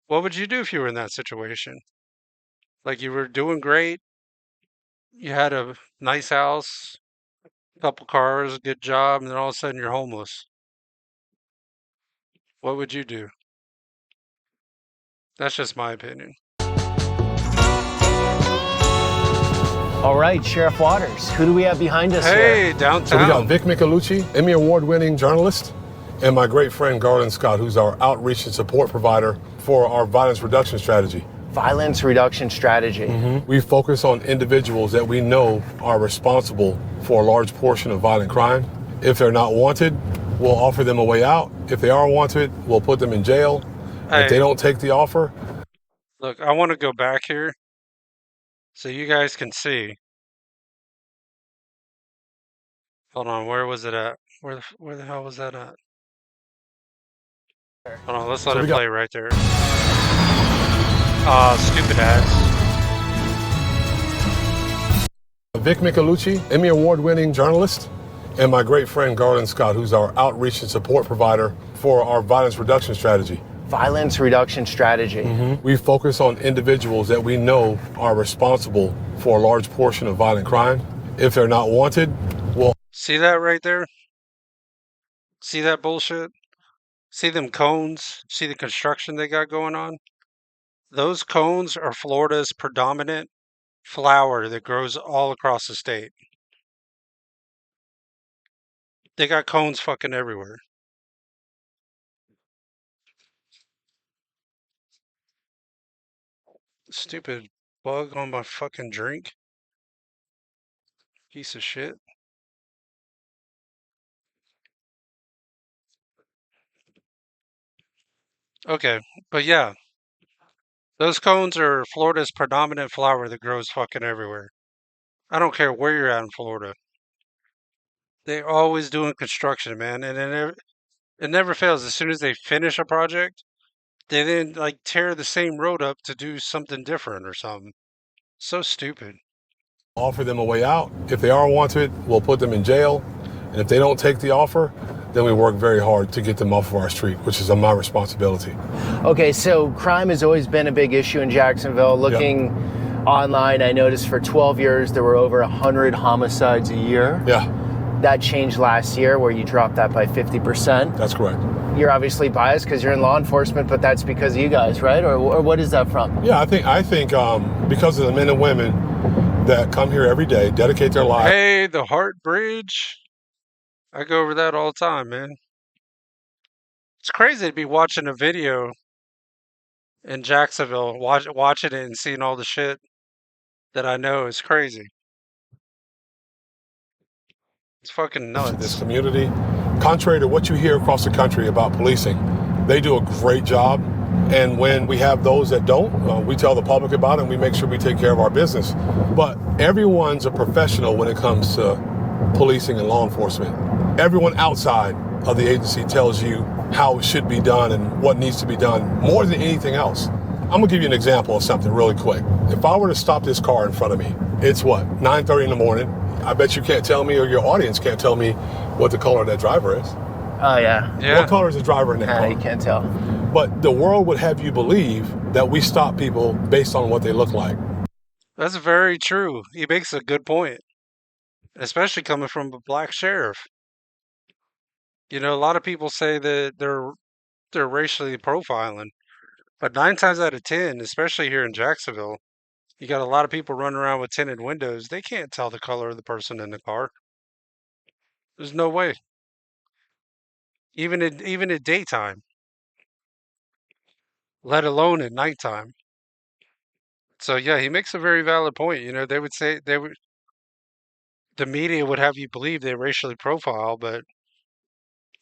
What would you do if you were in that situation? Like you were doing great, you had a nice house, couple cars, good job, and then all of a sudden you're homeless. What would you do? That's just my opinion. All right, Sheriff Waters, who do we have behind us Hey, here? downtown. So we got Vic Micolucci, Emmy Award-winning journalist, and my great friend Garland Scott, who's our outreach and support provider for our violence reduction strategy. Violence reduction strategy. We focus on individuals that we know are responsible for a large portion of violent crime. If they're not wanted, we'll offer them a way out. If they are wanted, we'll put them in jail. Hey, If they don't take the offer, look, I want to go back here so you guys can see. Hold on, where was it at? Where the hell was that at? Hold on, let's let So it we got- play right there. Stupid ads. Vic Micolucci, Emmy Award-winning journalist, and my great friend Garland Scott, who's our outreach and support provider for our violence reduction strategy. Violence reduction strategy. We focus on individuals that we know are responsible for a large portion of violent crime. If they're not wanted, we'll See that right there? See that bullshit? See them cones? See the construction they got going on? Those cones are Florida's predominant flower that grows all across the state. They got cones fucking everywhere. Stupid bug on my fucking drink. Piece of shit. Okay, but yeah, those cones are Florida's predominant flower that grows fucking everywhere. I don't care where you're at in Florida. They're always doing construction, man, and it never fails. As soon as they finish a project, they then like tear the same road up to do something different or something. So stupid. offer them a way out. If they are wanted, we'll put them in jail. And if they don't take the offer, then we work very hard to get them off of our street, which is my responsibility. Okay, so crime has always been a big issue in Jacksonville. Looking online, I noticed for 12 years there were over 100 homicides a year. Yeah, That changed last year where you dropped that by 50%. that's correct. You're obviously biased because you're in law enforcement, but that's because of you guys, right? Or what is that from? Yeah, I think because of the men and women that come here every day, dedicate their lives. Hey, the Heart Bridge. I go over that all the time, man. It's crazy to be watching a video in Jacksonville, watching it and seeing all the shit that I know is crazy. It's fucking To this nuts. community. Contrary to what you hear across the country about policing, they do a great job. And when we have those that don't, we tell the public about it and we make sure we take care of our business. But everyone's a professional when it comes to policing and law enforcement. Everyone outside of the agency tells you how it should be done and what needs to be done more than anything else. I'm gonna give you an example of something really quick. If I were to stop this car in front of me, it's what, 9:30 in the morning. I bet you can't tell me, or your audience can't tell me what the color of that driver is. Oh, yeah. Yeah. What color is the driver in that car? You can't tell. But the world would have you believe that we stop people based on what they look like. That's very true. He makes a good point, especially coming from a black sheriff. You know, a lot of people say that they're racially profiling, but 9 times out of 10, especially here in Jacksonville, you got a lot of people running around with tinted windows. They can't tell the color of the person in the car. There's no way. Even at daytime, let alone at nighttime. So yeah, he makes a very valid point. You know, they would say the media would have you believe they racially profile, but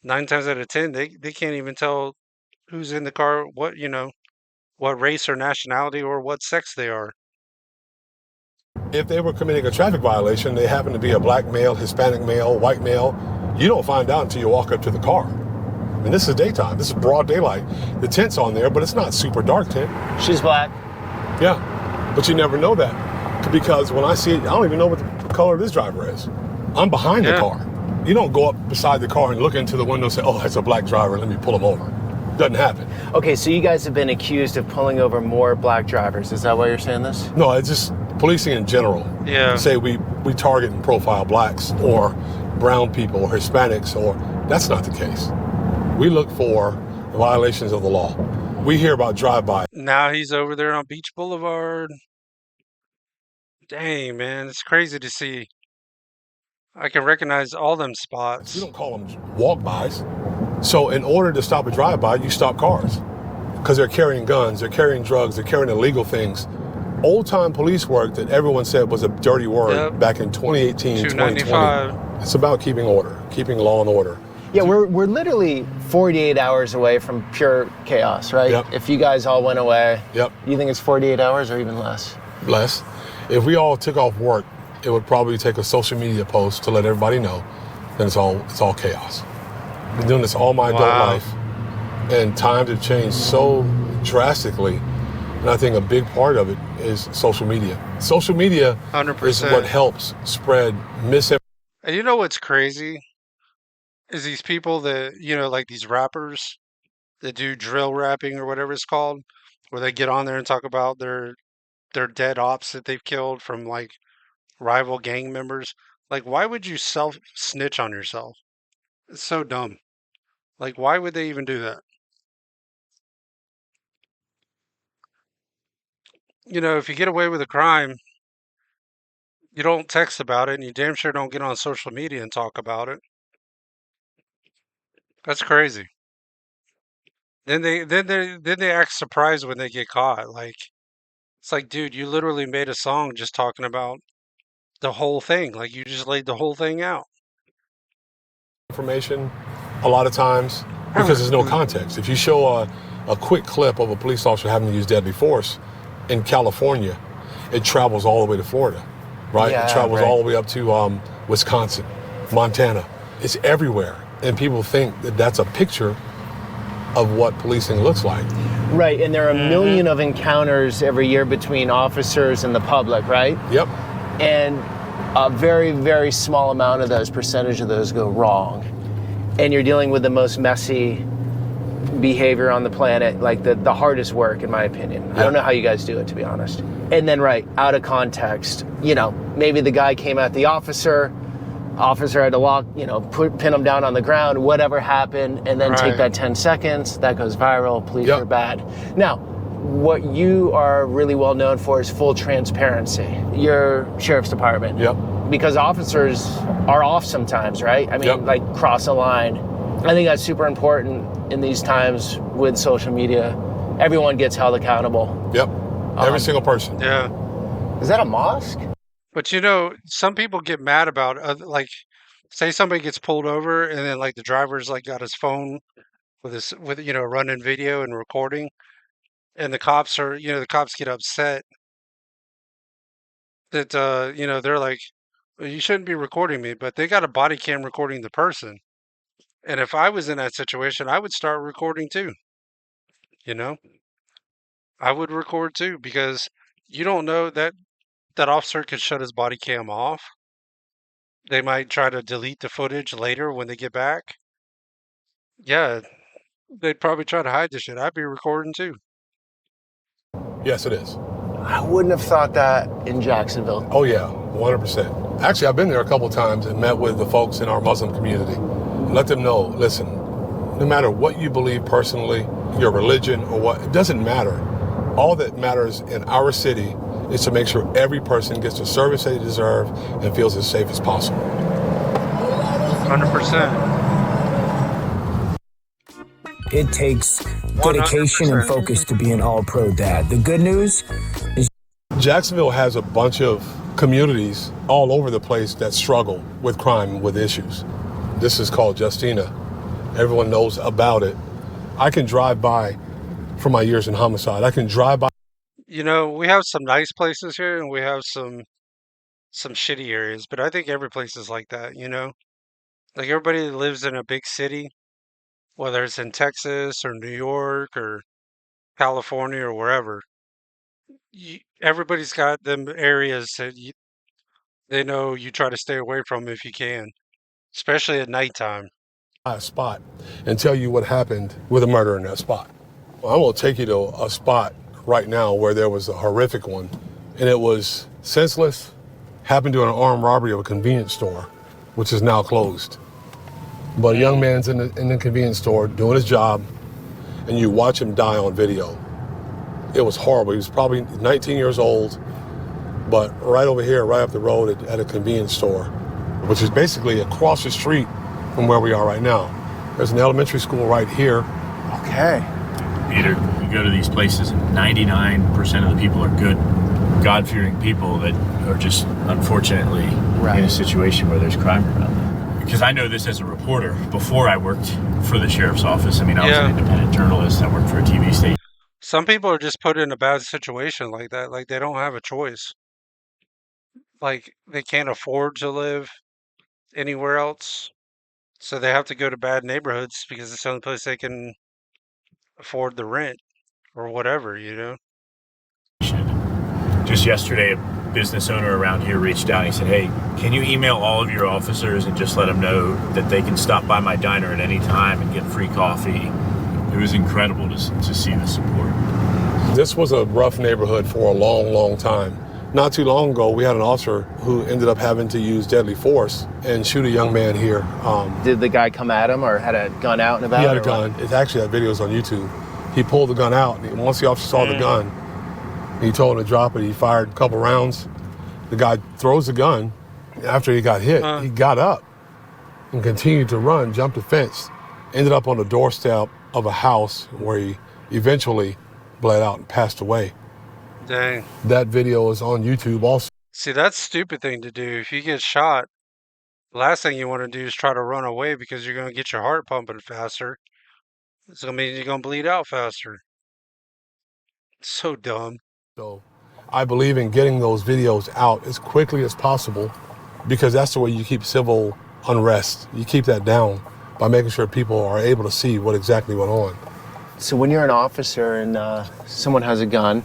9 times out of 10, they can't even tell who's in the car, what race or nationality or what sex they are. If they were committing a traffic violation, they happen to be a black male, Hispanic male, white male, you don't find out until you walk up to the car. I mean, this is daytime. This is broad daylight. The tent's on there, but it's not super dark tent. She's black. Yeah, but you never know that because when I see it, I don't even know what the color of this driver is. I'm behind the Yeah. car. You don't go up beside the car and look into the window and say, oh, that's a black driver, let me pull him over. Doesn't happen. Okay, so you guys have been accused of pulling over more black drivers. Is that why you're saying this? No, it's just policing in general. Yeah. Say we target and profile blacks or brown people or Hispanics, or that's not the case. We look for violations of the law. We hear about drive-by. Now he's over there on Beach Boulevard. Dang, man, it's crazy to see. I can recognize all them We spots. don't call them walk-bys. So in order to stop a drive-by, you stop cars because they're carrying guns, they're carrying drugs, they're carrying illegal things. Old-time police work that everyone said was a dirty word Yep. back in 2018, 2020. 295. It's about keeping order, keeping law and order. Yeah, we're literally 48 hours away from pure chaos, right? Yep. If you guys all went away, Yep. you think it's 48 hours or even less? Less. If we all took off work, it would probably take a social media post to let everybody know. Then it's all chaos. I've been doing this all my adult Wow. life, and times have changed so drastically. And I think a big part of it is social media. Social media is 100%. what helps spread misinformation. And you know what's crazy? Is these people that, like these rappers that do drill rapping or whatever it's called, where they get on there and talk about their dead ops that they've killed from like rival gang members. Like, why would you self snitch on yourself? It's so dumb. Like, why would they even do that? If you get away with a crime, you don't text about it, and you damn sure don't get on social media and talk about it. That's crazy. Then they act surprised when they get caught. Like, it's like, dude, you literally made a song just talking about the whole thing. Like, you just laid the whole thing out. A lot of times because there's no context. If you show a quick clip of a police officer having to use deadly force in California, it travels all the way to Florida, right? Yeah, it travels right. all the way up to Wisconsin, Montana. It's everywhere. And people think that that's a picture of what policing looks like. Right, and there are a million of encounters every year between officers and the public, right? Yep. And a very, very small amount of those, percentage of those go wrong. And you're dealing with the most messy behavior on the planet, like the hardest work, in my opinion. I Yeah. don't know how you guys do it, to be honest. And then, right, out of context, maybe the guy came at the officer had to pin him down on the ground, whatever happened, and then take Right. that 10 seconds, that goes viral, police Yep. are bad. Now, what you are really well known for is full transparency. Your sheriff's department. Yep. Because officers are off sometimes, right? I mean, Yep. like cross a line. I think that's super important in these times with social media. Everyone gets held accountable. Yep. Every single person. Yeah. Is that a mosque? But some people get mad about like, say somebody gets pulled over and then like the driver's like got his phone with running video and recording, and the cops get upset that they're like, well, you shouldn't be recording me, but they got a body cam recording the person. And if I was in that situation, I would start recording too. You know, I would record too because you don't know that officer could shut his body cam off. They might try to delete the footage later when they get back. Yeah, they'd probably try to hide the shit. I'd be recording too. Yes, it is. I wouldn't have thought that in Jacksonville. Oh yeah, 100%. Actually, I've been there a couple of times and met with the folks in our Muslim community. Let them know, listen, no matter what you believe personally, your religion or what, it doesn't matter. All that matters in our city is to make sure every person gets the service they deserve and feels as safe as possible. 100%. It takes dedication and 100%. focus to be an all-pro dad. The good news is Jacksonville has a bunch of communities all over the place that struggle with crime, with issues. This is called Justina. Everyone knows about it. I can drive by, from my years in homicide, I can drive by. We have some nice places here and we have some shitty areas, but I think every place is like that. Like everybody that lives in a big city, whether it's in Texas or New York or California or wherever, everybody's got them areas that they know you try to stay away from if you can, especially at nighttime. a spot and tell you what happened with a murder in that spot. Well, I'm going to take you to a spot right now where there was a horrific one, and it was senseless, happened during an armed robbery of a convenience store, which is now closed. But a young man's in the convenience store doing his job, and you watch him die on video. It was horrible. He was probably 19 years old, but right over here, right up the road at a convenience store, which is basically across the street from where we are right now. There's an elementary school right here. Okay. Peter, you go to these places and 99% of the people are good, God-fearing people that are just unfortunately in a situation where there's crime around them. Because I know this as a reporter. Before I worked for the sheriff's office, I mean, I was an independent journalist. I worked for a TV station. Some people are just put in a bad situation like that. Like, they don't have a choice. Like, they can't afford to live anywhere else. So they have to go to bad neighborhoods because it's the only place they can afford the rent or whatever, you know? Just yesterday, a business owner around here reached out and he said, hey, can you email all of your officers and just let them know that they can stop by my diner at any time and get free coffee? It was incredible to see the support. This was a rough neighborhood for a long, long time. Not too long ago, we had an officer who ended up having to use deadly force and shoot a young man here. Did the guy come at him or had a gun out and about? He had a gun. It's actually that video's on YouTube. He pulled the gun out, and once the officer saw the gun, he told him to drop it. He fired a couple rounds. The guy throws the gun. After he got hit, he got up and continued to run, jumped the fence, ended up on the doorstep of a house where he eventually bled out and passed away. Dang. That video is on YouTube also. See, that's a stupid thing to do. If you get shot, the last thing you want to do is try to run away because you're going to get your heart pumping faster. It's going to mean you're going to bleed out faster. So dumb. So I believe in getting those videos out as quickly as possible because that's the way you keep civil unrest. You keep that down by making sure people are able to see what exactly went on. So when you're an officer and someone has a gun,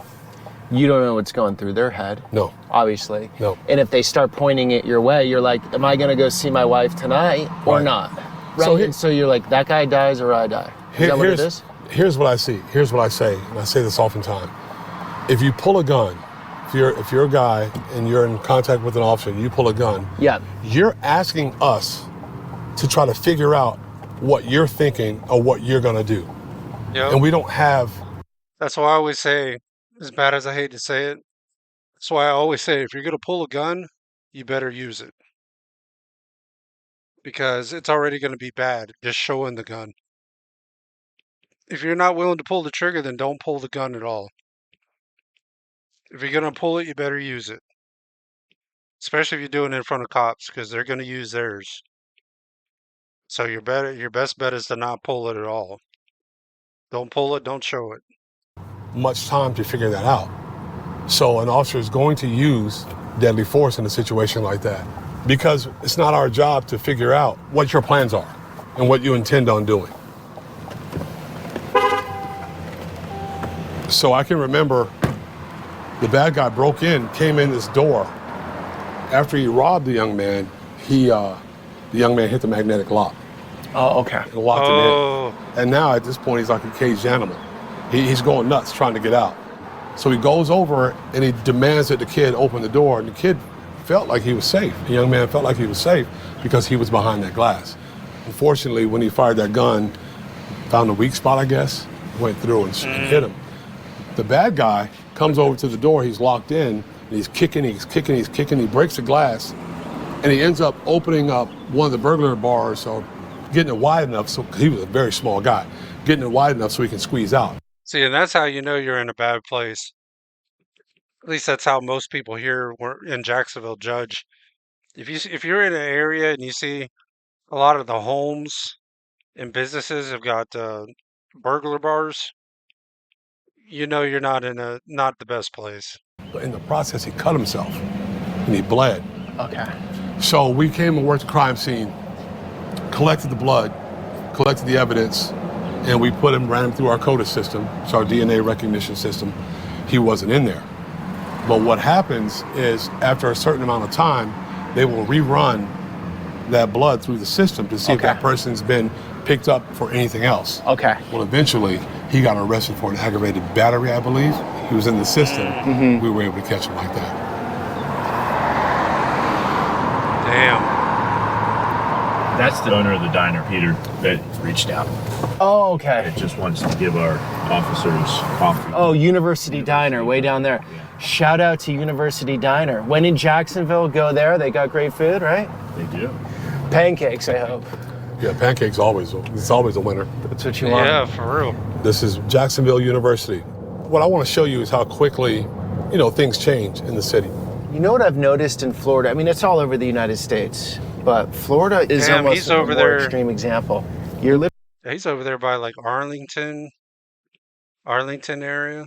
you don't know what's going through their head. No. Obviously. No. And if they start pointing it your way, you're like, am I going to go see my wife tonight or not? Right. So you're like, that guy dies or I die. Is that what it is? Here's what I see. Here's what I say, and I say this oftentimes. If you pull a gun, if you're a guy and you're in contact with an officer and you pull a gun, you're asking us to try to figure out what you're thinking or what you're going to do. Yep. And we don't have... That's why I always say, as bad as I hate to say it, that's why I always say, if you're going to pull a gun, you better use it. Because it's already going to be bad, just showing the gun. If you're not willing to pull the trigger, then don't pull the gun at all. If you're going to pull it, you better use it. Especially if you're doing it in front of cops, because they're going to use theirs. So your best bet is to not pull it at all. Don't pull it, don't show it. Much time to figure that out. So an officer is going to use deadly force in a situation like that because it's not our job to figure out what your plans are and what you intend on doing. So I can remember the bad guy broke in, came in this door. After he robbed the young man, the young man hit the magnetic lock. Oh, okay. And locked him in. And now at this point, he's like a caged animal. He's going nuts trying to get out. So he goes over and he demands that the kid open the door, and the kid felt like he was safe. The young man felt like he was safe because he was behind that glass. Unfortunately, when he fired that gun, found a weak spot, I guess, went through and hit him. The bad guy comes over to the door, he's locked in, and he's kicking, he breaks the glass, and he ends up opening up one of the burglar bars, or getting it wide enough, so he was a very small guy, getting it wide enough so he can squeeze out. See, and that's how you know you're in a bad place. At least that's how most people here in Jacksonville judge. If you're in an area and you see a lot of the homes and businesses have got burglar bars, you know you're not the best place. But in the process, he cut himself and he bled. Okay. So we came and worked the crime scene, collected the blood, collected the evidence, and we ran him through our CODIS system, it's our DNA recognition system. He wasn't in there. But what happens is after a certain amount of time, they will rerun that blood through the system to see if that person's been picked up for anything else. Okay. Well, eventually, he got arrested for an aggravated battery, I believe. He was in the system. We were able to catch him like that. Damn. That's the owner of the diner, Peter, that reached out. Oh, okay. It just wants to give our officers coffee. Oh, University Diner, way down there. Shout out to University Diner. When in Jacksonville, go there. They got great food, right? They do. Pancakes, I hope. Yeah, pancakes it's always a winner. That's what you want. Yeah, for real. This is Jacksonville University. What I want to show you is how quickly, things change in the city. You know what I've noticed in Florida? I mean, it's all over the United States, but Florida is Damn, almost he's a over more there. extreme example. You're He's over there by like Arlington area.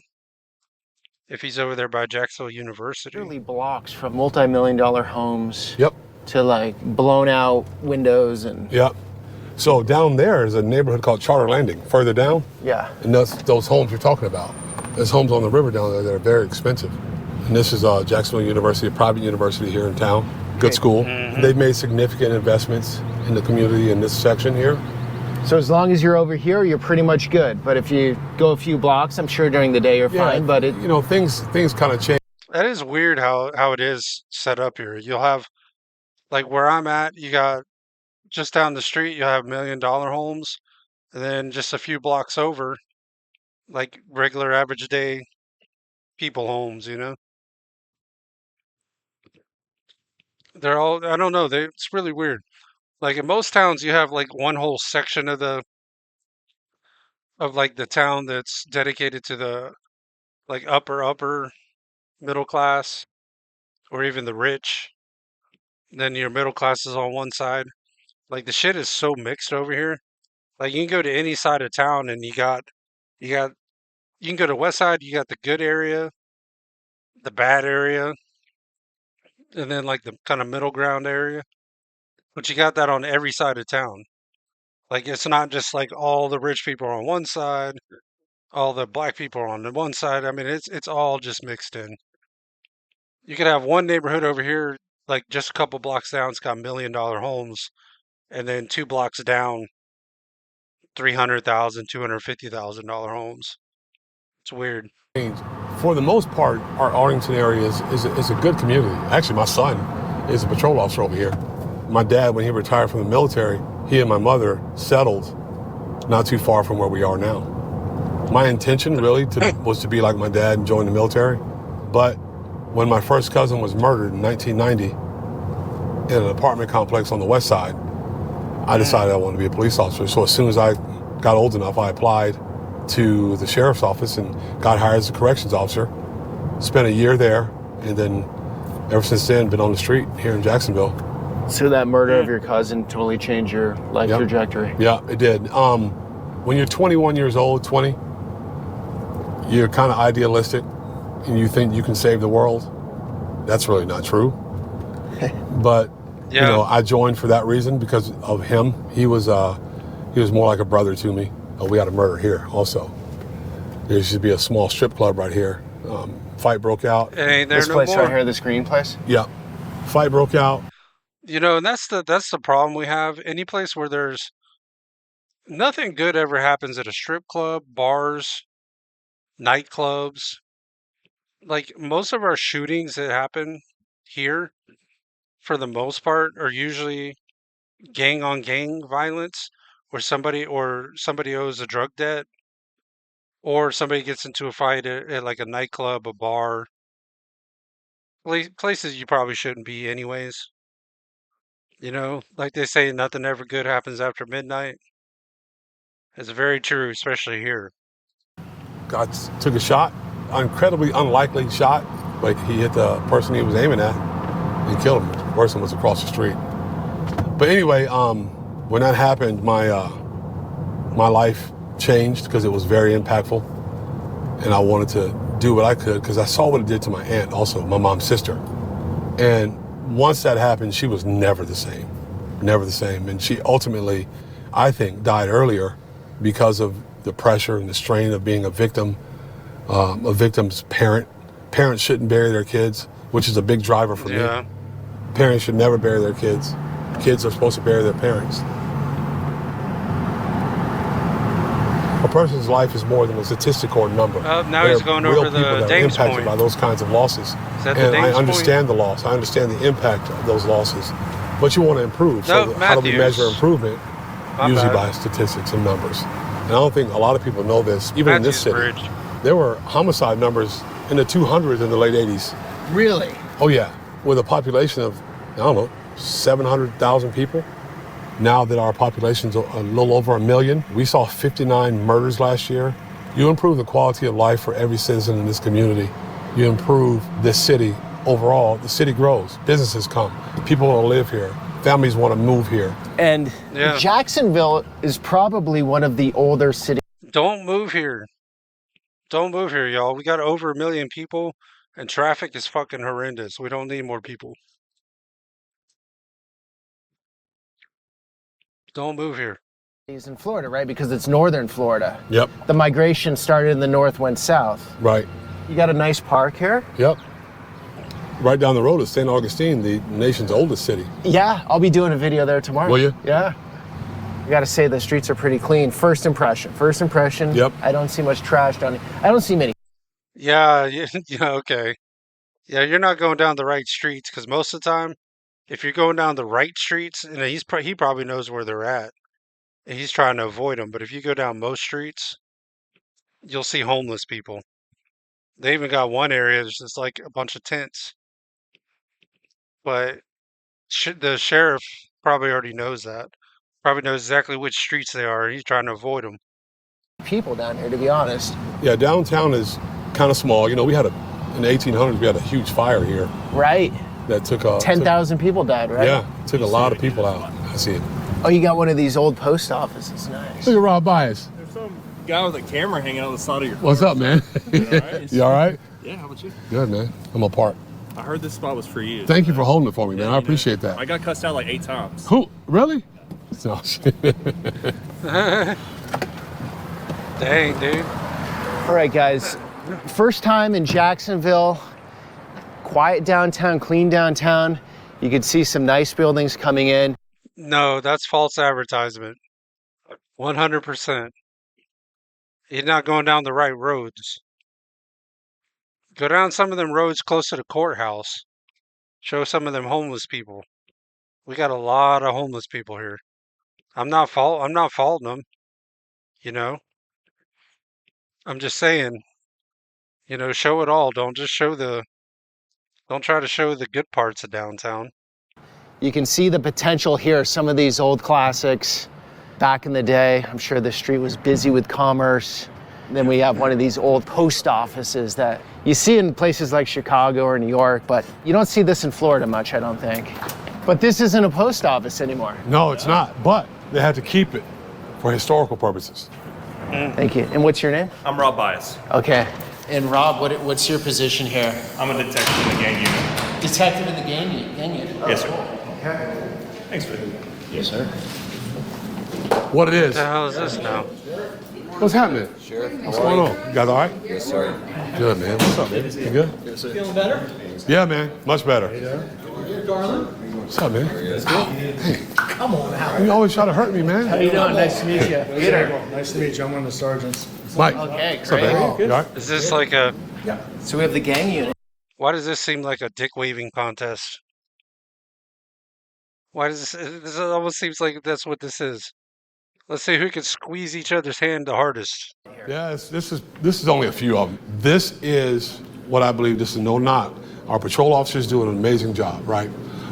If he's over there by Jacksonville University. literally blocks from multi-million-dollar homes Yep. to like blown out windows and Yep. So down there is a neighborhood called Charter Landing, further down, yeah. and that's those homes you're talking about. There's homes on the river down there that are very expensive. And this is Jacksonville University, a private university here in town. Good school. They've made significant investments in the community in this section here. So as long as you're over here, you're pretty much good. But if you go a few blocks, I'm sure during the day you're fine. But things kind of change. That is weird how it is set up here. You'll have, like where I'm at, you got just down the street, you'll have $1 million homes. And then just a few blocks over, like regular average day people homes, They're all, I don't know, it's really weird. Like in most towns, you have like one whole section of the town that's dedicated to the like upper middle class or even the rich. Then your middle class is on one side. Like the shit is so mixed over here. Like you can go to any side of town and you can go to west side, you got the good area, the bad area, and then like the kind of middle ground area. But you got that on every side of town. Like it's not just like all the rich people are on one side, all the black people are on the one side. I mean, it's all just mixed in. You could have one neighborhood over here, like just a couple blocks down, it's got $1 million homes, and then 2 blocks down, $300,000, $250,000 homes. It's weird. For the most part, our Arlington area is a good community. Actually, my son is a patrol officer over here. My dad, when he retired from the military, he and my mother settled not too far from where we are now. My intention really was to be like my dad and join the military. But when my first cousin was murdered in 1990 in an apartment complex on the west side, I decided I wanted to be a police officer. So as soon as I got old enough, I applied to the sheriff's office and got hired as a corrections officer. Spent a year there, and then ever since then, been on the street here in Jacksonville. So that murder of your cousin totally changed your life trajectory. Yeah, it did. When you're 21 years old, 20, you're kind of idealistic and you think you can save the world. That's really not true. But, I joined for that reason because of him. He was more like a brother to me. We had a murder here also. There used to be a small strip club right here. Fight broke out. It ain't there This no place more. right here, this green place? Yeah. Fight broke out. And that's the problem we have. Any place where there's nothing good ever happens at a strip club, bars, nightclubs. Like most of our shootings that happen here, for the most part, are usually gang on gang violence, where somebody owes a drug debt, or somebody gets into a fight at like a nightclub, a bar, places you probably shouldn't be anyways. Like they say, nothing ever good happens after midnight. It's very true, especially here. God took a shot, incredibly unlikely shot, but he hit the person he was aiming at and killed him. The person was across the street. But anyway, when that happened, my life changed because it was very impactful, and I wanted to do what I could because I saw what it did to my aunt, also my mom's sister. And once that happened, she was never the same, and she ultimately, I think, died earlier because of the pressure and the strain of being a victim, a victim's parent. Parents shouldn't bury their kids, which is a big driver for me. Parents should never bury their kids. Kids are supposed to bury their parents. person's life is more than a statistic or a number. Now he's going real over people the that are Dames impacted point. by those kinds of losses. Is that the And I Dames understand the loss. I understand the impact of those losses. But you want to improve. No, So how do we Matthews. measure improvement? My Usually bad. by statistics and numbers. And I don't think a lot of people know this. Even in this Matthews city, Bridge. there were homicide numbers in the 200s in the late 80s. Really? Oh yeah, with a population of, I don't know, 700,000 people. Now that our population's a little over 1 million, we saw 59 murders last year. You improve the quality of life for every citizen in this community. You improve this city overall. The city grows, businesses come, people want to live here, families want to move here. And Yeah. Jacksonville is probably one of the older cities. Don't move here. Don't move here, y'all. We got over 1 million people, and traffic is fucking horrendous. We don't need more people. Don't move here. In Florida, right? Because it's northern Florida. Yep, The migration started in the north, went south. right, You got a nice park here? yep. Right down the road is St. Augustine, the nation's oldest city. Yeah, I'll be doing a video there tomorrow. Will you? Yeah. I gotta say the streets are pretty clean. First impression. Yep. I don't see much trash down here. I don't see many. Yeah, yeah, okay. Yeah, you're not going down the right streets because most of the time, if you're going down the right streets, and he probably knows where they're at, and he's trying to avoid them. But if you go down most streets, you'll see homeless people. They even got one area that's just like a bunch of tents. But the sheriff probably already knows that. Probably knows exactly which streets they are. He's trying to avoid them. People down here, to be honest. Yeah, downtown is kind of small. You know, in the 1800s, we had a huge fire here Right. that took 10,000 people died, right? Yeah, took a lot of people out. I see it. Oh, you got one of these old post offices. Nice. Look at Rob Bias. There's some guy with a camera hanging out the side of your car. What's up, man? Alright? You all right? Yeah, how about you? Good, man. I'm a part. I heard this spot was for you. Thank you for holding it for me, man. I You appreciate know, that. I got cussed out like 8 times. Who? Really? No, Dang, dude. All right, guys. First time in Jacksonville. Quiet downtown, clean downtown. You can see some nice buildings coming in. No, that's false advertisement. 100%. He's not going down the right roads. Go down some of them roads close to the courthouse. Show some of them homeless people. We got a lot of homeless people here. I'm not faulting them, you know. I'm just saying, show it all. Don't try to show the good parts of downtown. You can see the potential here. Some of these old classics back in the day. I'm sure the street was busy with commerce. Then we have one of these old post offices that you see in places like Chicago or New York, but you don't see this in Florida much, I don't think. But this isn't a post office anymore. no, it's not. But they had to keep it for historical purposes. Thank you. And what's your name? I'm Rob Bias. Okay. And Rob, what's your position here? I'm a detective in the gang unit. Detective in the gang unit. Yes, sir. Okay. Thanks for Yes, sir. What it is? What the hell is this now? What's happening? Sure. What's going on? You guys all right? Yes, sir. Good, man. What's up, baby? You good? Yes, sir. Feeling better? Yeah, man. Much better. Darling? What's up, man? Come on now. You always try to hurt me, man. How you doing? Nice to meet you. Peter. Nice to meet you. I'm one of the sergeants. Mike. Okay, What's up, man? great. You all right? Is this like a? So we have the gang unit. Why does this seem like a dick waving contest? Why does this almost seems like that's what this is? Let's see who can squeeze each other's hand the hardest. Yes, this is only a few of them. This is what I believe. This is no knock. Our patrol officers do an amazing job, right?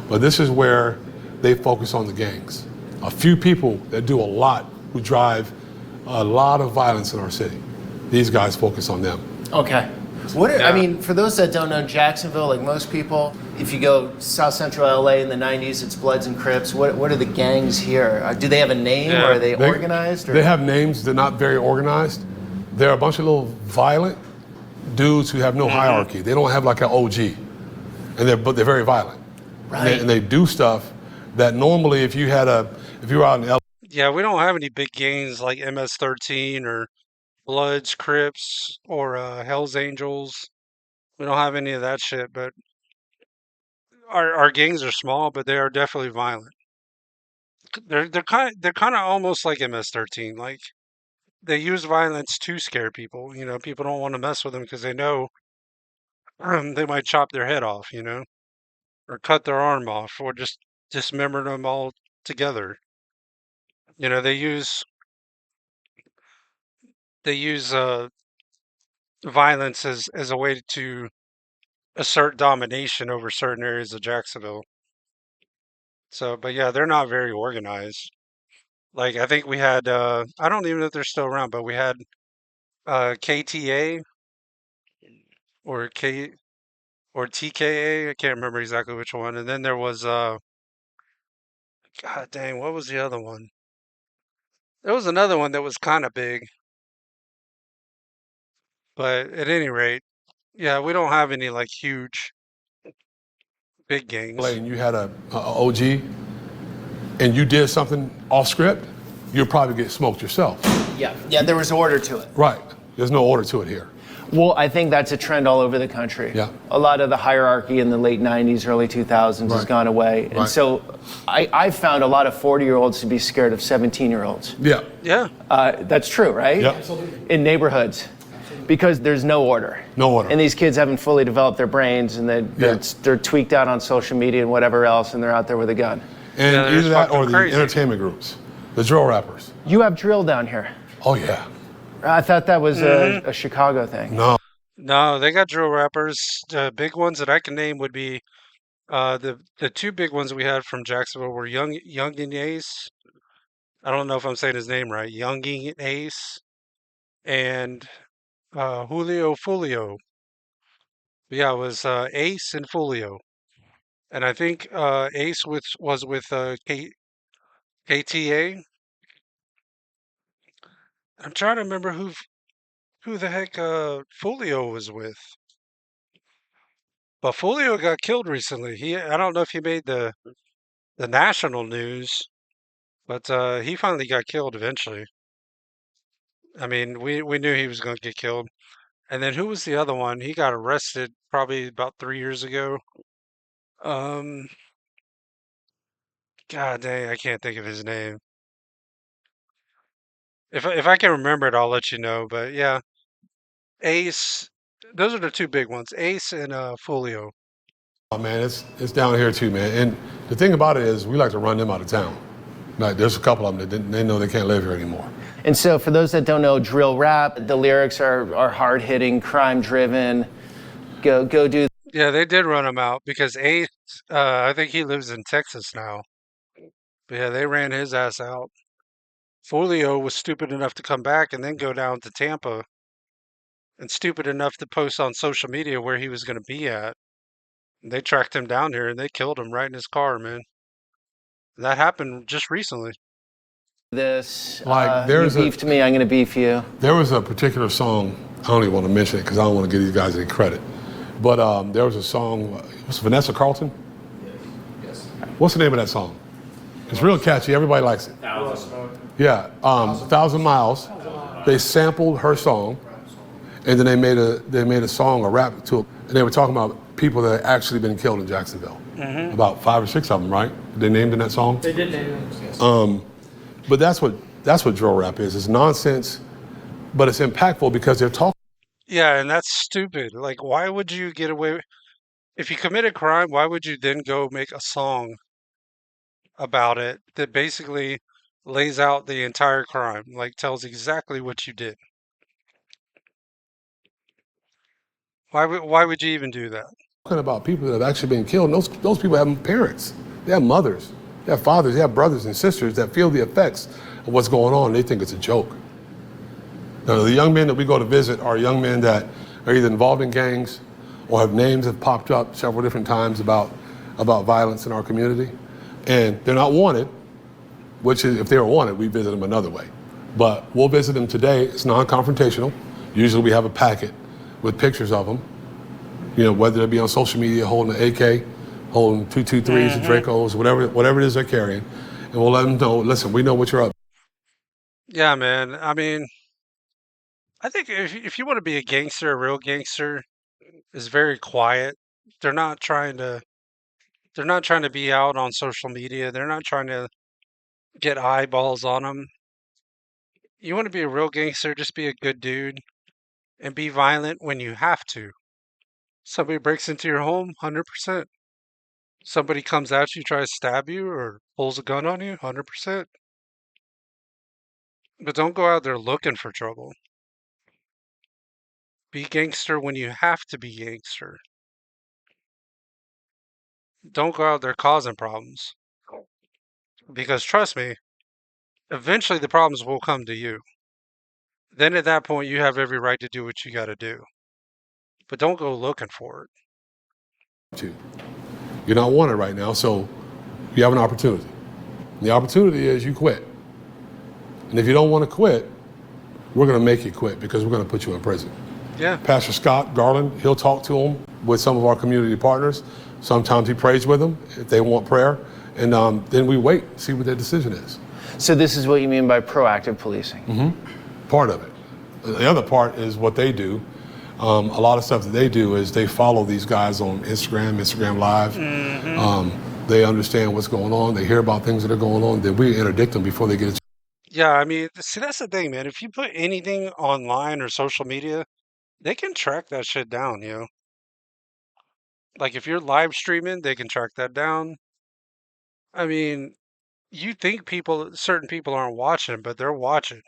But this is where they focus on the gangs. A few people that do a lot, who drive a lot of violence in our city. These guys focus on them. Okay. I mean, for those that don't know Jacksonville, like most people, if you go South Central LA in the 90s, it's Bloods and Crips. What are the gangs here? Do they have a name Yeah. or are they organized? Or? They have names. They're not very organized. They're a bunch of little violent dudes who have no hierarchy. They don't have like an OG, but they're very violent. Right. And they do stuff that normally, if you were out in LA. Yeah, we don't have any big gangs like MS-13 or Bloods, Crips, or Hell's Angels. We don't have any of that shit, but our gangs are small, but they are definitely violent. They're kind of almost like MS-13. Like they use violence to scare people. People don't want to mess with them because they know they might chop their head off, or cut their arm off, or just dismember them all together. They use violence as a way to assert domination over certain areas of Jacksonville. So, but yeah, they're not very organized. Like I think we had I don't even know if they're still around, but we had KTA or K or TKA. I can't remember exactly which one. And then there was God dang, what was the other one? There was another one that was kind of big, but at any rate, yeah, we don't have any like huge big gangs. And you had a OG and you did something off script, you'll probably get smoked yourself. Yeah, there was order to it. Right. There's no order to it here. Well, I think that's a trend all over the country. Yeah. A lot of the hierarchy in the late 90s, early 2000s has gone away. And so I've found a lot of 40-year-olds to be scared of 17-year-olds. Yeah. Yeah. That's true, right? Yeah. In neighborhoods. Because there's no order. No order. And these kids haven't fully developed their brains, and they're tweaked out on social media and whatever else, and they're out there with a gun. And Yeah, either that or the crazy. entertainment groups, the drill rappers. You have drill down here. Oh, yeah. I thought that was a Chicago thing. No, they got drill rappers. The big ones that I can name would be the two big ones we had from Jacksonville were Youngin Ace. I don't know if I'm saying his name right. Youngin Ace and Julio Fulio. Yeah, it was Ace and Fulio. And I think Ace was with KTA. I'm trying to remember who the heck Fulio was with. But Fulio got killed recently. I don't know if he made the national news, but he finally got killed eventually. I mean, we knew he was going to get killed. And then who was the other one? He got arrested probably about 3 years ago. Um, God dang, I can't think of his name. If I can remember it, I'll let you know. But yeah, Ace. Those are the two big ones, Ace and Fulio. Oh, man, it's down here too, man. And the thing about it is we like to run them out of town. Like, there's a couple of them that they know they can't live here anymore. And so for those that don't know, drill rap, the lyrics are hard-hitting, crime-driven. Go do. Yeah, they did run him out because Ace, I think he lives in Texas now. But yeah, they ran his ass out. Folio was stupid enough to come back and then go down to Tampa and stupid enough to post on social media where he was going to be at. And they tracked him down here and they killed him right in his car, man. That happened just recently. This. Like, You beefed me, I'm going to beef you. There was a particular song, I don't even want to mention it because I don't want to give these guys any credit. But there was a song, was it Vanessa Carlton? Yes. What's the name of that song? It's real catchy, everybody likes it. Yeah, 1,000 Miles. They sampled her song, and then they made a song, a rap to it, and they were talking about people that had actually been killed in Jacksonville. Mm-hmm. About 5 or 6 of them, right? They named in that song. They did name them. But that's what drill rap is. It's nonsense, but it's impactful because they're talking. Yeah, and that's stupid. Like, why would you get away? If you commit a crime, why would you then go make a song about it that basically lays out the entire crime, like tells exactly what you did? Why would you even do that? Talking about people that have actually been killed. And those people have parents, they have mothers, they have fathers, they have brothers and sisters that feel the effects of what's going on. They think it's a joke. Now, the young men that we go to visit are young men that are either involved in gangs or have names have popped up several different times about violence in our community. And they're not wanted, which is, if they were wanted, we visit them another way. But we'll visit them today. It's non-confrontational. Usually we have a packet with pictures of them, whether it be on social media, holding an AK, holding 223s, Dracos, whatever it is they're carrying. And we'll let them know, listen, we know what you're up to. Yeah, man. I mean, I think if you want to be a gangster, a real gangster is very quiet. They're not trying to they're not trying to be out on social media. They're not trying to get eyeballs on them. You want to be a real gangster, just be a good dude and be violent when you have to. Somebody breaks into your home, 100%. Somebody comes at you, tries to stab you, or pulls a gun on you, 100%. But don't go out there looking for trouble. Be gangster when you have to be gangster. Don't go out there causing problems. Because trust me, eventually the problems will come to you. Then at that point, you have every right to do what you got to do. But don't go looking for it. You're not wanted right now, so you have an opportunity. And the opportunity is you quit. And if you don't want to quit, we're going to make you quit because we're going to put you in prison. Yeah. Pastor Scott Garland, he'll talk to them with some of our community partners. Sometimes he prays with them if they want prayer. And then we wait, see what their decision is. So this is what you mean by proactive policing? Mm-hmm. Part of it. The other part is what they do. A lot of stuff that they do is they follow these guys on Instagram Live. Mm-hmm. They understand what's going on. They hear about things that are going on. Then we interdict them before they get it. Yeah, I mean, see, that's the thing, man. If you put anything online or social media, they can track that shit down, you know? Like, if you're live streaming, they can track that down. I mean, you think certain people aren't watching, but they're watching.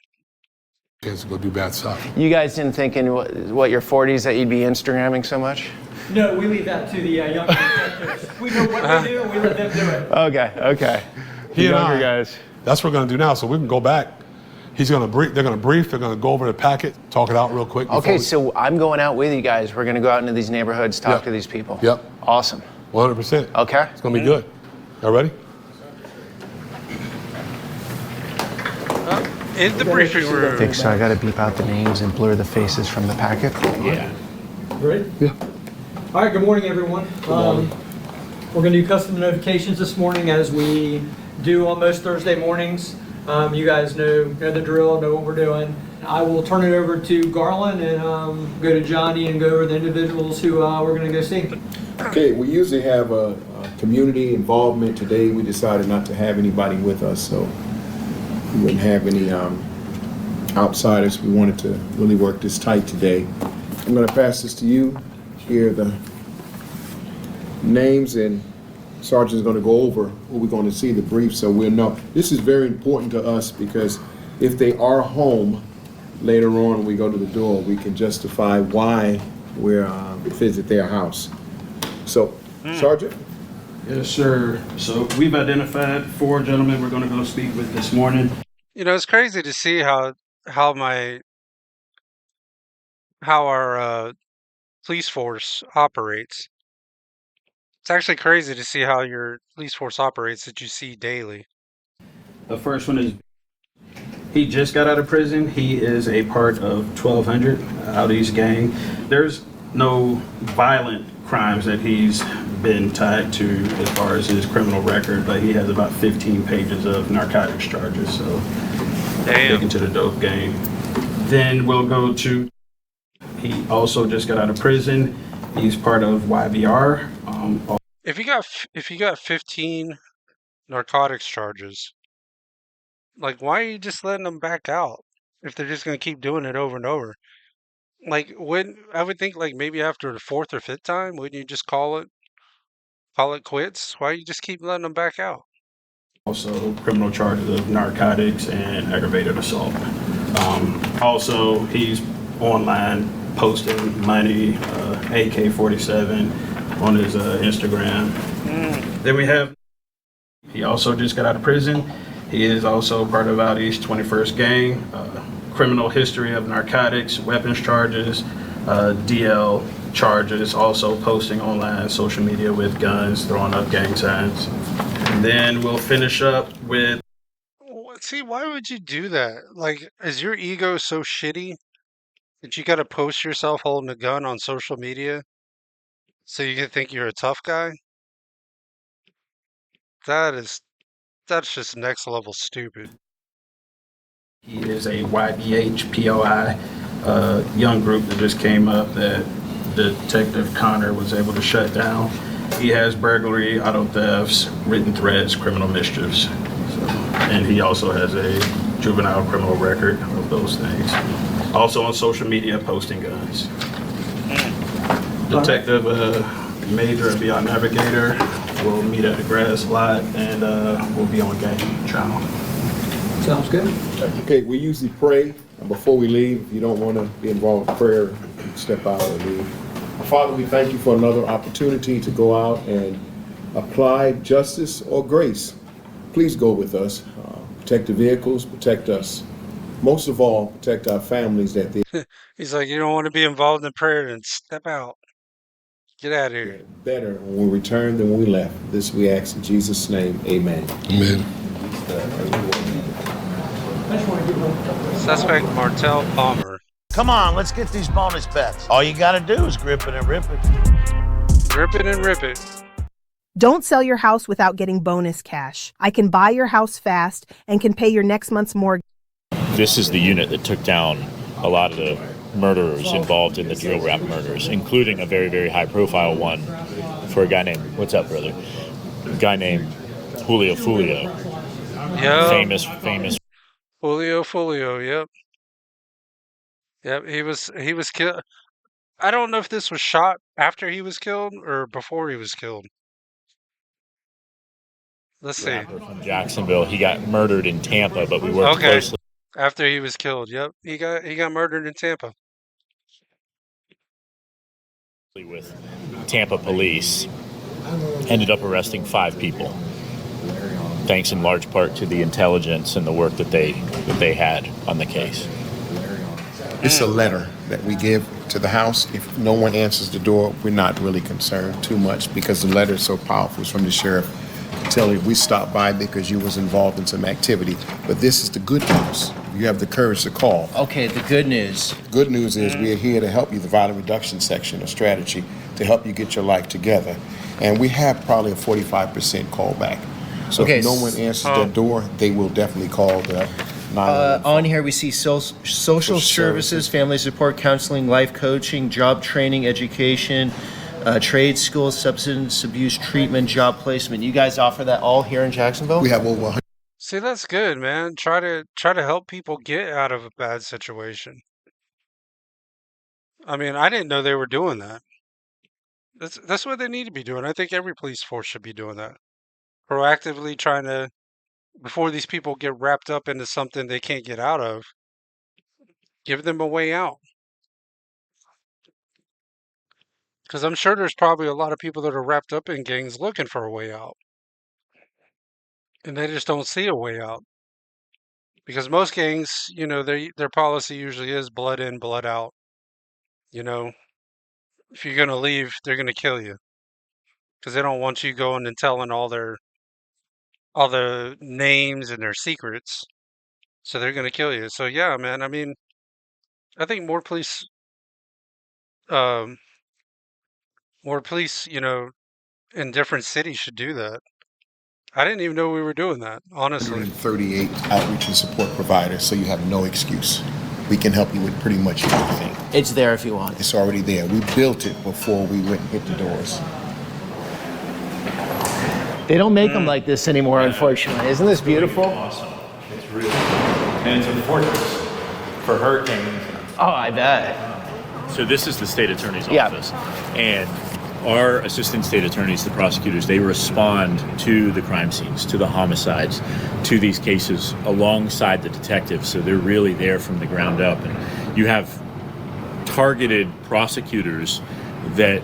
Chance to go do bad stuff. You guys didn't think in what your 40s that you'd be Instagramming so much? No, we leave that to the younger detectives. We know what they do, and we let them do it. Okay. He and Younger I, guys. That's what we're going to do now. So we can go back. They're going to brief. They're going to go over the packet, talk it out real quick. Okay, so I'm going out with you guys. We're going to go out into these neighborhoods, talk to these people. Yep. Awesome. 100%. Okay. It's going to be good. Y'all ready? In the briefing room. Think so. I got to beep out the names and blur the faces from the packet. Yeah. Ready? Yeah. All right, good morning, everyone. We're going to do custom notifications this morning as we do on most Thursday mornings. You guys know the drill, know what we're doing. I will turn it over to Garland and go to Johnny and go over the individuals who we're going to go see. Okay, we usually have a community involvement. Today we decided not to have anybody with us, so we wouldn't have any outsiders. We wanted to really work this tight today. I'm going to pass this to you. Here are the names, and Sergeant's going to go over what we're going to see, the brief, so we'll know. This is very important to us because if they are home later on when we go to the door, we can justify why we're visit their house. So, Sergeant? Yes, sir. So we've identified 4 gentlemen we're going to go speak with this morning. You know, it's crazy to see how our police force operates. It's actually crazy to see how your police force operates that you see daily. The first one is, he just got out of prison. He is a part of 1200 Out East gang. There's no violent crimes that he's been tied to as far as his criminal record, but he has about 15 pages of narcotics charges, so taken to the dope game. Then we'll go to, he also just got out of prison. He's part of YVR. If you got 15 narcotics charges, like, why are you just letting them back out if they're just going to keep doing it over and over? Like, I would think, like, maybe after the 4th or 5th time, wouldn't you just call it quits? Why do you just keep letting them back out? Also, criminal charges of narcotics and aggravated assault. Also, he's online posting money, AK-47 on his Instagram. Then we have, he also just got out of prison. He is also part of Out East 21st gang. Criminal history of narcotics, weapons charges, DL charges, also posting online, social media with guns, throwing up gang signs. And then we'll finish up with... See, why would you do that? Like, is your ego so shitty that you got to post yourself holding a gun on social media so you can think you're a tough guy? That's just next level stupid. He is a YBH POI young group that just came up that Detective Connor was able to shut down. He has burglary, auto thefts, written threats, criminal mischiefs. And he also has a juvenile criminal record of those things. Also on social media, posting guns. Detective Major and Beyond Navigator will meet at the grass lot, and we'll be on gang channel. Sounds good. Okay, we usually pray before we leave. If you don't want to be involved in prayer, step out and leave. Father, we thank you for another opportunity to go out and apply justice or grace. Please go with us. Protect the vehicles, protect us. Most of all, protect our families that they He's like, you don't want to be involved in prayer, then step out. Get out of here. get better when we return than when we left. This we ask in Jesus' name. Amen. Amen. Suspect Martel Palmer. Come on, let's get these bonus bets. All you gotta do is grip it and rip it. Rip it and rip it. Don't sell your house without getting bonus cash. I can buy your house fast and can pay your next month's mortgage. This is the unit that took down a lot of the murderers involved in the drill rap murders, including a very, very high-profile one for a guy named, what's up, brother? A guy named Julio Fulio. Yeah. Famous. Fulio, yep. Yep, he was killed. I don't know if this was shot after he was killed or before he was killed. Let's see. From Jacksonville. He got murdered in Tampa, but we worked closely. After he was killed, yep. He got murdered in Tampa. With Tampa police, ended up arresting 5 people, thanks in large part to the intelligence and the work that they had on the case. It's a letter that we give to the house. If no one answers the door, we're not really concerned too much because the letter is so powerful. It's from the sheriff telling we stopped by because you was involved in some activity. But this is the good news. You have the courage to call. Okay, the good news. Good news is we are here to help you, the violent reduction section of strategy, to help you get your life together. And we have probably a 45% callback. So Okay, if no one answers their door, they will definitely call the 911. On here we see social services, family support, counseling, life coaching, job training, education, trade school, substance abuse treatment, job placement. You guys offer that all here in Jacksonville? We have over 100. See, that's good, man. Try to help people get out of a bad situation. I mean, I didn't know they were doing that. That's what they need to be doing. I think every police force should be doing that. Proactively trying to, before these people get wrapped up into something they can't get out of, give them a way out. Because I'm sure there's probably a lot of people that are wrapped up in gangs looking for a way out. And they just don't see a way out. Because most gangs, you know, their policy usually is blood in, blood out. You know, if you're going to leave, they're going to kill you. Because they don't want you going and telling all the names and their secrets. So they're going to kill you. So yeah, man, I mean, I think more police, you know, in different cities should do that. I didn't even know we were doing that, honestly. 138 outreach and support providers, so you have no excuse. We can help you with pretty much anything. It's there if you want. It's already there. We built it before we went and hit the doors. They don't make them like this anymore, unfortunately. Isn't this beautiful? Awesome. It's really, and it's a fortress for hurricanes. Oh, I bet. So this is the state attorney's Yeah. office, and our assistant state attorneys, the prosecutors, they respond to the crime scenes, to the homicides, to these cases alongside the detectives. So they're really there from the ground up. And you have targeted prosecutors that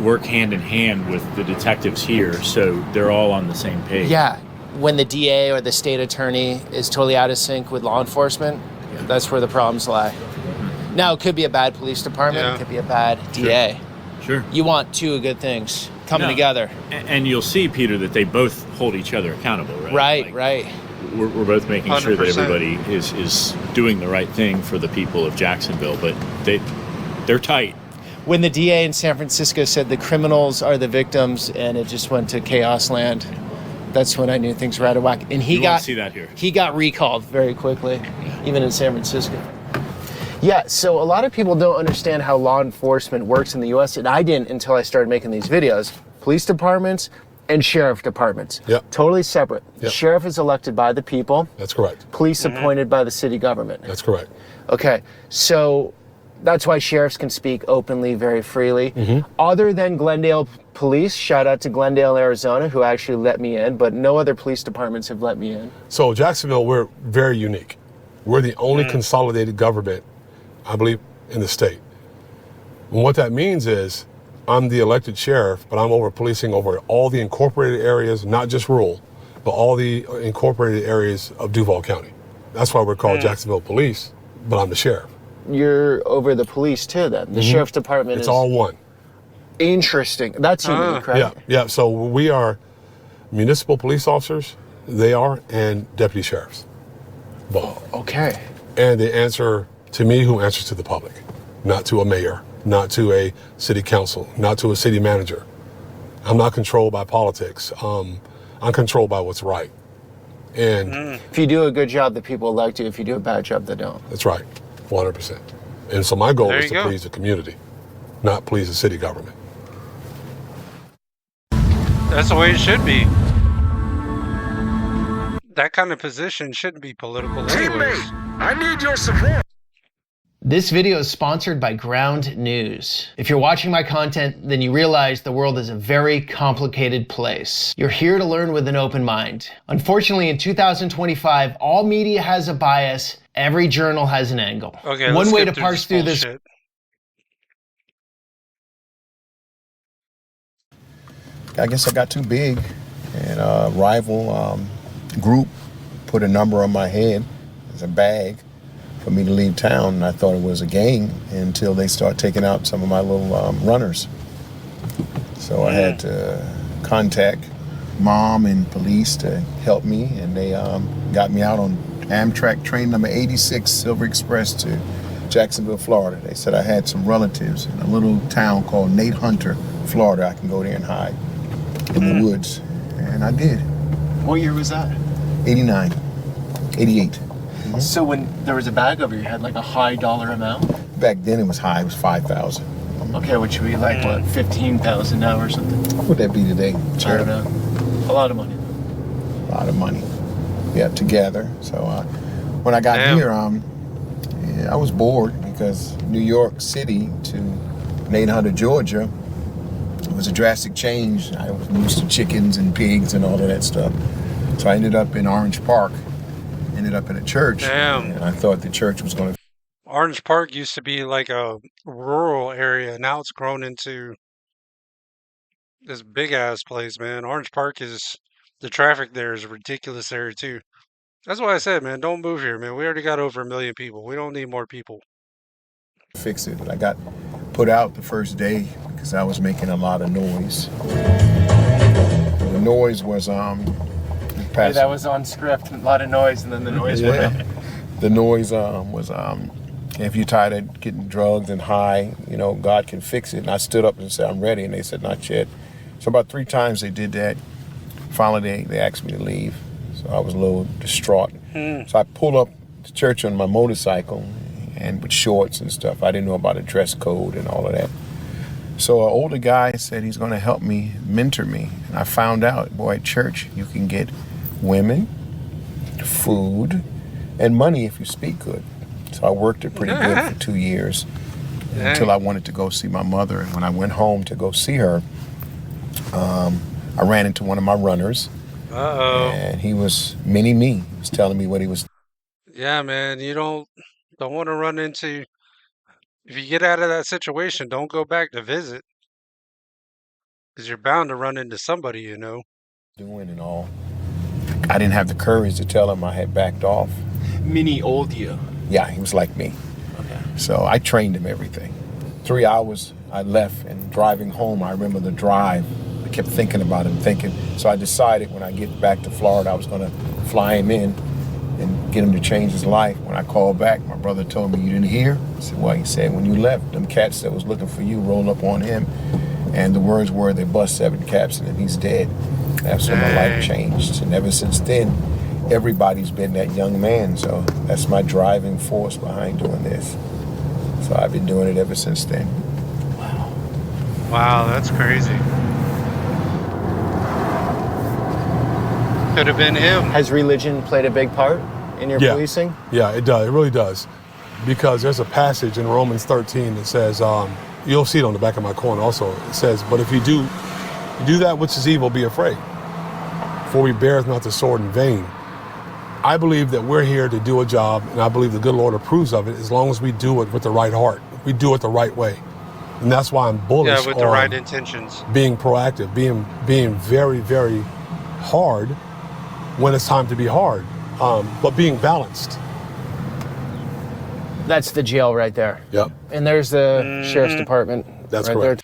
work hand in hand with the detectives here, so they're all on the same page. Yeah, when the DA or the state attorney is totally out of sync with law enforcement, that's where the problems lie. Now, it could be a bad police department, it could be a bad DA. Sure. You want two good things coming together. And you'll see, Peter, that they both hold each other accountable, right? Right. We're both making sure that 100%. everybody is doing the right thing for the people of Jacksonville, but they're tight. When the DA in San Francisco said the criminals are the victims and it just went to chaos land, that's when I knew things were out of whack. And You won't see that here. He got recalled very quickly, even in San Francisco. Yeah, so a lot of people don't understand how law enforcement works in the U.S., and I didn't until I started making these videos. Police departments and sheriff departments. Yep. Totally separate. Yep. Sheriff is elected by the people. That's correct. Police appointed by the city government. That's correct. Okay, so that's why sheriffs can speak openly, very freely. Other than Glendale Police, shout out to Glendale, Arizona, who actually let me in, but no other police departments have let me in. So Jacksonville, we're very unique. We're the only consolidated government, I believe, in the state. And what that means is I'm the elected sheriff, but I'm over policing over all the incorporated areas, not just rural, but all the incorporated areas of Duval County. That's why we're called Jacksonville Police, but I'm the sheriff. You're over the police too then? The sheriff's department It's is... all one. Interesting. That's unique, right? Yeah. So we are municipal police officers, they are, and deputy sheriffs. Both. Okay. And they answer to me, who answers to the public, not to a mayor, not to a city council, not to a city manager. I'm not controlled by politics. I'm controlled by what's right. And if you do a good job, the people elect you. If you do a bad job, they don't. That's right, 100%. And so my goal There is you to go. please the community, not please the city government. That's the way it should be. That kind of position shouldn't be political anyways. I need your support. This video is sponsored by Ground News. If you're watching my content, then you realize the world is a very complicated place. You're here to learn with an open mind. Unfortunately, in 2025, all media has a bias. Every journal has an angle. Okay, One let's way get to parse through this. bullshit. I guess I got too big, and a rival group put a number on my head as a bag for me to leave town, and I thought it was a gang until they start taking out some of my little runners. So I had to contact mom and police to help me, and they got me out on Amtrak train number 86 Silver Express to Jacksonville, Florida. They said I had some relatives in a little town called Nate Hunter, Florida. I can go there and hide in the woods, and I did. What year was that? 89, 88. So when there was a bag over your head, like a high dollar amount? Back then it was high, it was 5,000. Okay, which would be like, what, 15,000 now or something? What would that be today? I don't know. A lot of money. A lot of money. Yeah, together. So when I got here, I was bored because New York City to Nate Hunter, Georgia, it was a drastic change. I was used to chickens and pigs and all of that stuff. So I ended up in Orange Park, ended up in a church. Damn. And I thought the church was going to... Orange Park used to be like a rural area. Now it's grown into this big ass place, man. Orange Park is, the traffic there is ridiculous area too. That's why I said, man, don't move here, man. We already got over 1 million people. We don't need more people. fix it. I got put out the first day because I was making a lot of noise. The noise was Hey, that was on script. A lot of noise, and then the noise went up. The noise was if you're tired of getting drugged and high, you know, God can fix it. And I stood up and said, I'm ready. And they said, not yet. So about 3 times they did that. Finally, they asked me to leave. So I was a little distraught. So I pulled up to church on my motorcycle and with shorts and stuff. I didn't know about a dress code and all of that. So an older guy said he's going to help me, mentor me. And I found out, boy, at church, you can get women, food, and money if you speak good. So I worked it pretty good for 2 years until I wanted to go see my mother. And when I went home to go see her, I ran into one of my runners. Uh-oh. And he was mini-me. He was telling me what he was. Yeah, man, you don't want to run into, if you get out of that situation, don't go back to visit. Because you're bound to run into somebody, you know. Doing and all. I didn't have the courage to tell him I had backed off. Mini old you. Yeah, he was like me. Okay. So I trained him everything. 3 hours I left, and driving home, I remember the drive. I kept thinking about him, So I decided when I get back to Florida, I was going to fly him in and get him to change his life. When I called back, my brother told me, you didn't hear? I said, well, he said, when you left, them cats that was looking for you rolled up on him. And the words were, they bust 7 caps in him, he's dead. That's when my life changed. And ever since then, everybody's been that young man. So that's my driving force behind doing this. So I've been doing it ever since then. Wow, that's crazy. Could have been him. Has religion played a big part in your policing? Yeah, it does. It really does. Because there's a passage in Romans 13 that says, you'll see it on the back of my coin also. It says, but if you do that which is evil, be afraid. For we beareth not the sword in vain. I believe that we're here to do a job, and I believe the good Lord approves of it as long as we do it with the right heart. We do it the right way. And that's why I'm bullish with the right intentions. Being proactive, being very, very hard when it's time to be hard, but being balanced. That's the jail right there. Yep. And there's the sheriff's department. That's right correct.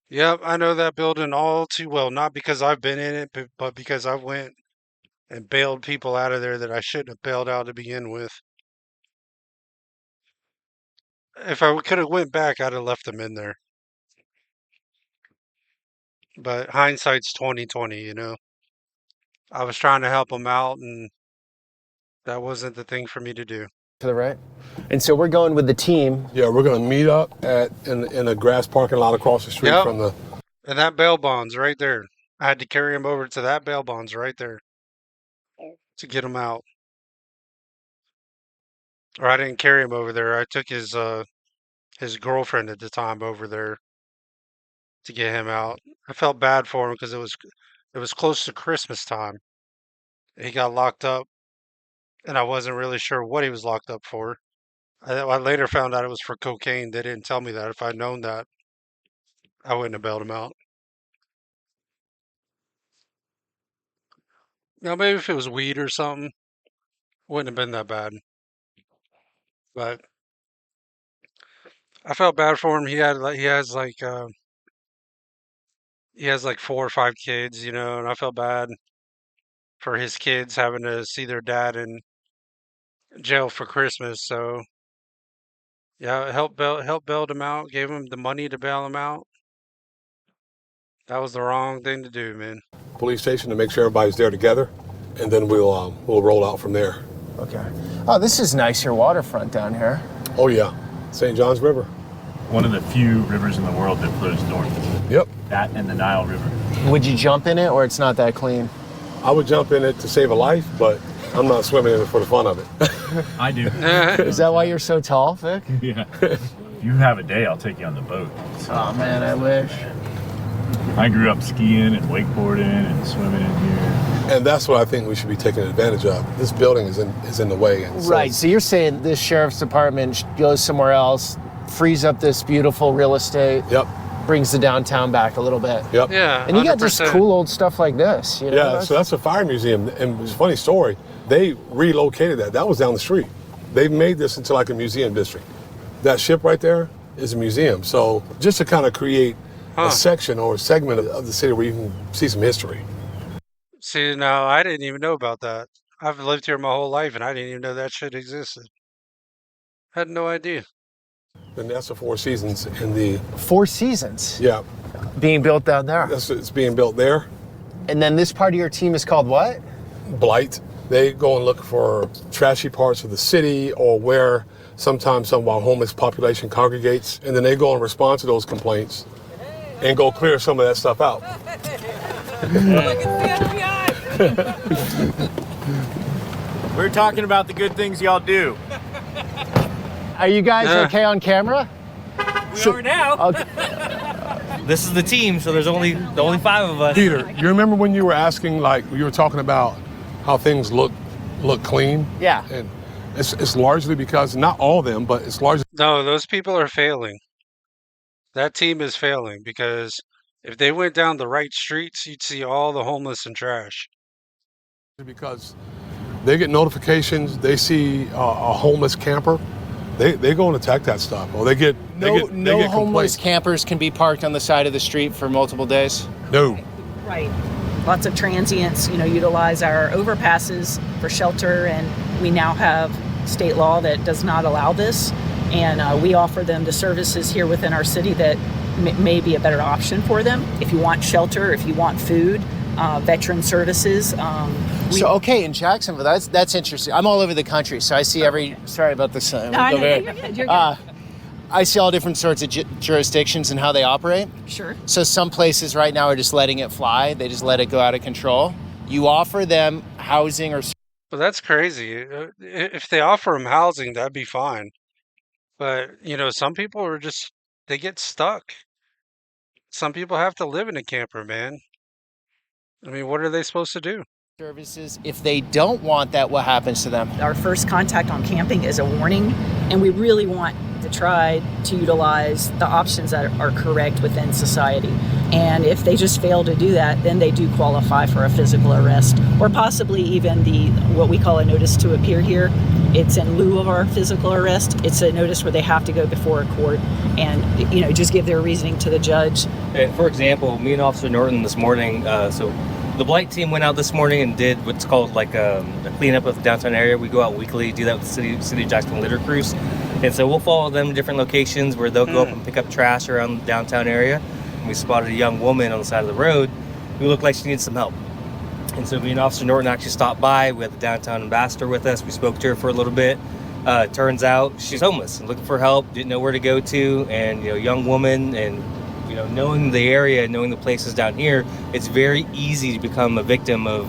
there. Yep, I know that building all too well. Not because I've been in it, but because I went and bailed people out of there that I shouldn't have bailed out to begin with. If I could have went back, I'd have left them in there. But hindsight's 20/20, you know. I was trying to help them out, and that wasn't the thing for me to do. To the right. And so we're going with the team. Yeah, we're going to meet up in a grass parking lot across the street from the... And that bail bond's right there. I had to carry him over to that bail bond's right there to get him out. Or I didn't carry him over there. I took his girlfriend at the time over there to get him out. I felt bad for him because it was close to Christmas time. He got locked up, and I wasn't really sure what he was locked up for. I later found out it was for cocaine. They didn't tell me that. If I'd known that, I wouldn't have bailed him out. Now, maybe if it was weed or something, wouldn't have been that bad. But I felt bad for him. He has like 4 or 5 kids, you know, and I felt bad for his kids having to see their dad in jail for Christmas. So yeah, help bail him out, gave him the money to bail him out. That was the wrong thing to do, man. Police station to make sure everybody's there together, and then we'll roll out from there. Okay. Oh, this is nice, your waterfront down here. Oh yeah, St. John's River. One of the few rivers in the world that flows north. Yep. That and the Nile River. Would you jump in it, or it's not that clean? I would jump in it to save a life, but I'm not swimming in it for the fun of it. I do. Is that why you're so tall, Vic? Yeah. If you have a day, I'll take you on the boat. So. Oh man, I wish. I grew up skiing and wakeboarding and swimming in here. And that's what I think we should be taking advantage of. This building is in the way. And right, so you're saying this sheriff's department goes somewhere else, frees up this beautiful real estate. Yep. Brings the downtown back a little bit. Yep. Yeah. And you got 100%. just cool old stuff like this. You know? Yeah, so that's a fire museum. And it's a funny story. They relocated that. That was down the street. They made this into like a museum district. That ship right there is a museum. So just to kind of create a section or a segment of the city where you can see some history. See, now I didn't even know about that. I've lived here my whole life, and I didn't even know that shit existed. Had no idea. And that's the Four Seasons in the... Four Seasons? Yeah. Being built down there? It's being built there. And then this part of your team is called what? Blight. They go and look for trashy parts of the city or where sometimes some of our homeless population congregates, and then they go and respond to those complaints and go clear some of that stuff out. We're talking about the good things y'all do. Are you guys okay on camera? We are now. Okay. This is the team, so there's only 5 of us. Peter, you remember when you were asking, like, you were talking about how things look clean? Yeah. And it's largely because, not all of them, but it's largely... No, those people are failing. That team is failing because if they went down the right streets, you'd see all the homeless and trash. Because they get notifications, they see a homeless camper, they go and attack that stuff. Or they get No homeless homeless campers can be parked on the side of the street for multiple days? No. Right. Lots of transients, utilize our overpasses for shelter, and we now have state law that does not allow this. And we offer them the services here within our city that may be a better option for them. If you want shelter, if you want food, veteran services. Okay, in Jacksonville, that's interesting. I'm all over the country, so I see sorry about this. No, you're good. You're good. I see all different sorts of jurisdictions and how they operate. Sure. So some places right now are just letting it fly. They just let it go out of control. You offer them housing or. But that's crazy. If they offer them housing, that'd be fine. But, some people are just, they get stuck. Some people have to live in a camper, man. I mean, what are they supposed to do? Services. If they don't want that, what happens to them? Our first contact on camping is a warning, and we really want to try to utilize the options that are correct within society. And if they just fail to do that, then they do qualify for a physical arrest, or possibly even what we call a notice to appear here. It's in lieu of our physical arrest. It's a notice where they have to go before a court and just give their reasoning to the judge. And for example, me and Officer Norton this morning, so the Blight team went out this morning and did what's called like a cleanup of the downtown area. We go out weekly, do that with the City of Jackson litter crews. And so we'll follow them to different locations where they'll go up and pick up trash around the downtown area. And we spotted a young woman on the side of the road who looked like she needed some help. And so me and Officer Norton actually stopped by. We had the downtown ambassador with us. We spoke to her for a little bit. Turns out she's homeless and looking for help, didn't know where to go to. And, young woman, and, knowing the area, knowing the places down here, it's very easy to become a victim of,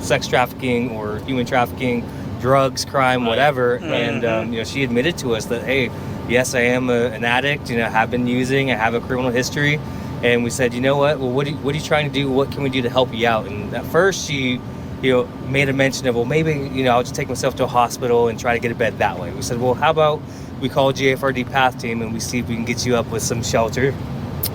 sex trafficking or human trafficking, drugs, crime, whatever. Mm-hmm. And, she admitted to us that, hey, yes, I am an addict, have been using, I have a criminal history. And we said, you know what? Well, what are you trying to do? What can we do to help you out? And at first she, made a mention of, well, maybe, I'll just take myself to a hospital and try to get a bed that way. We said, well, how about we call JFRD Path Team and we see if we can get you up with some shelter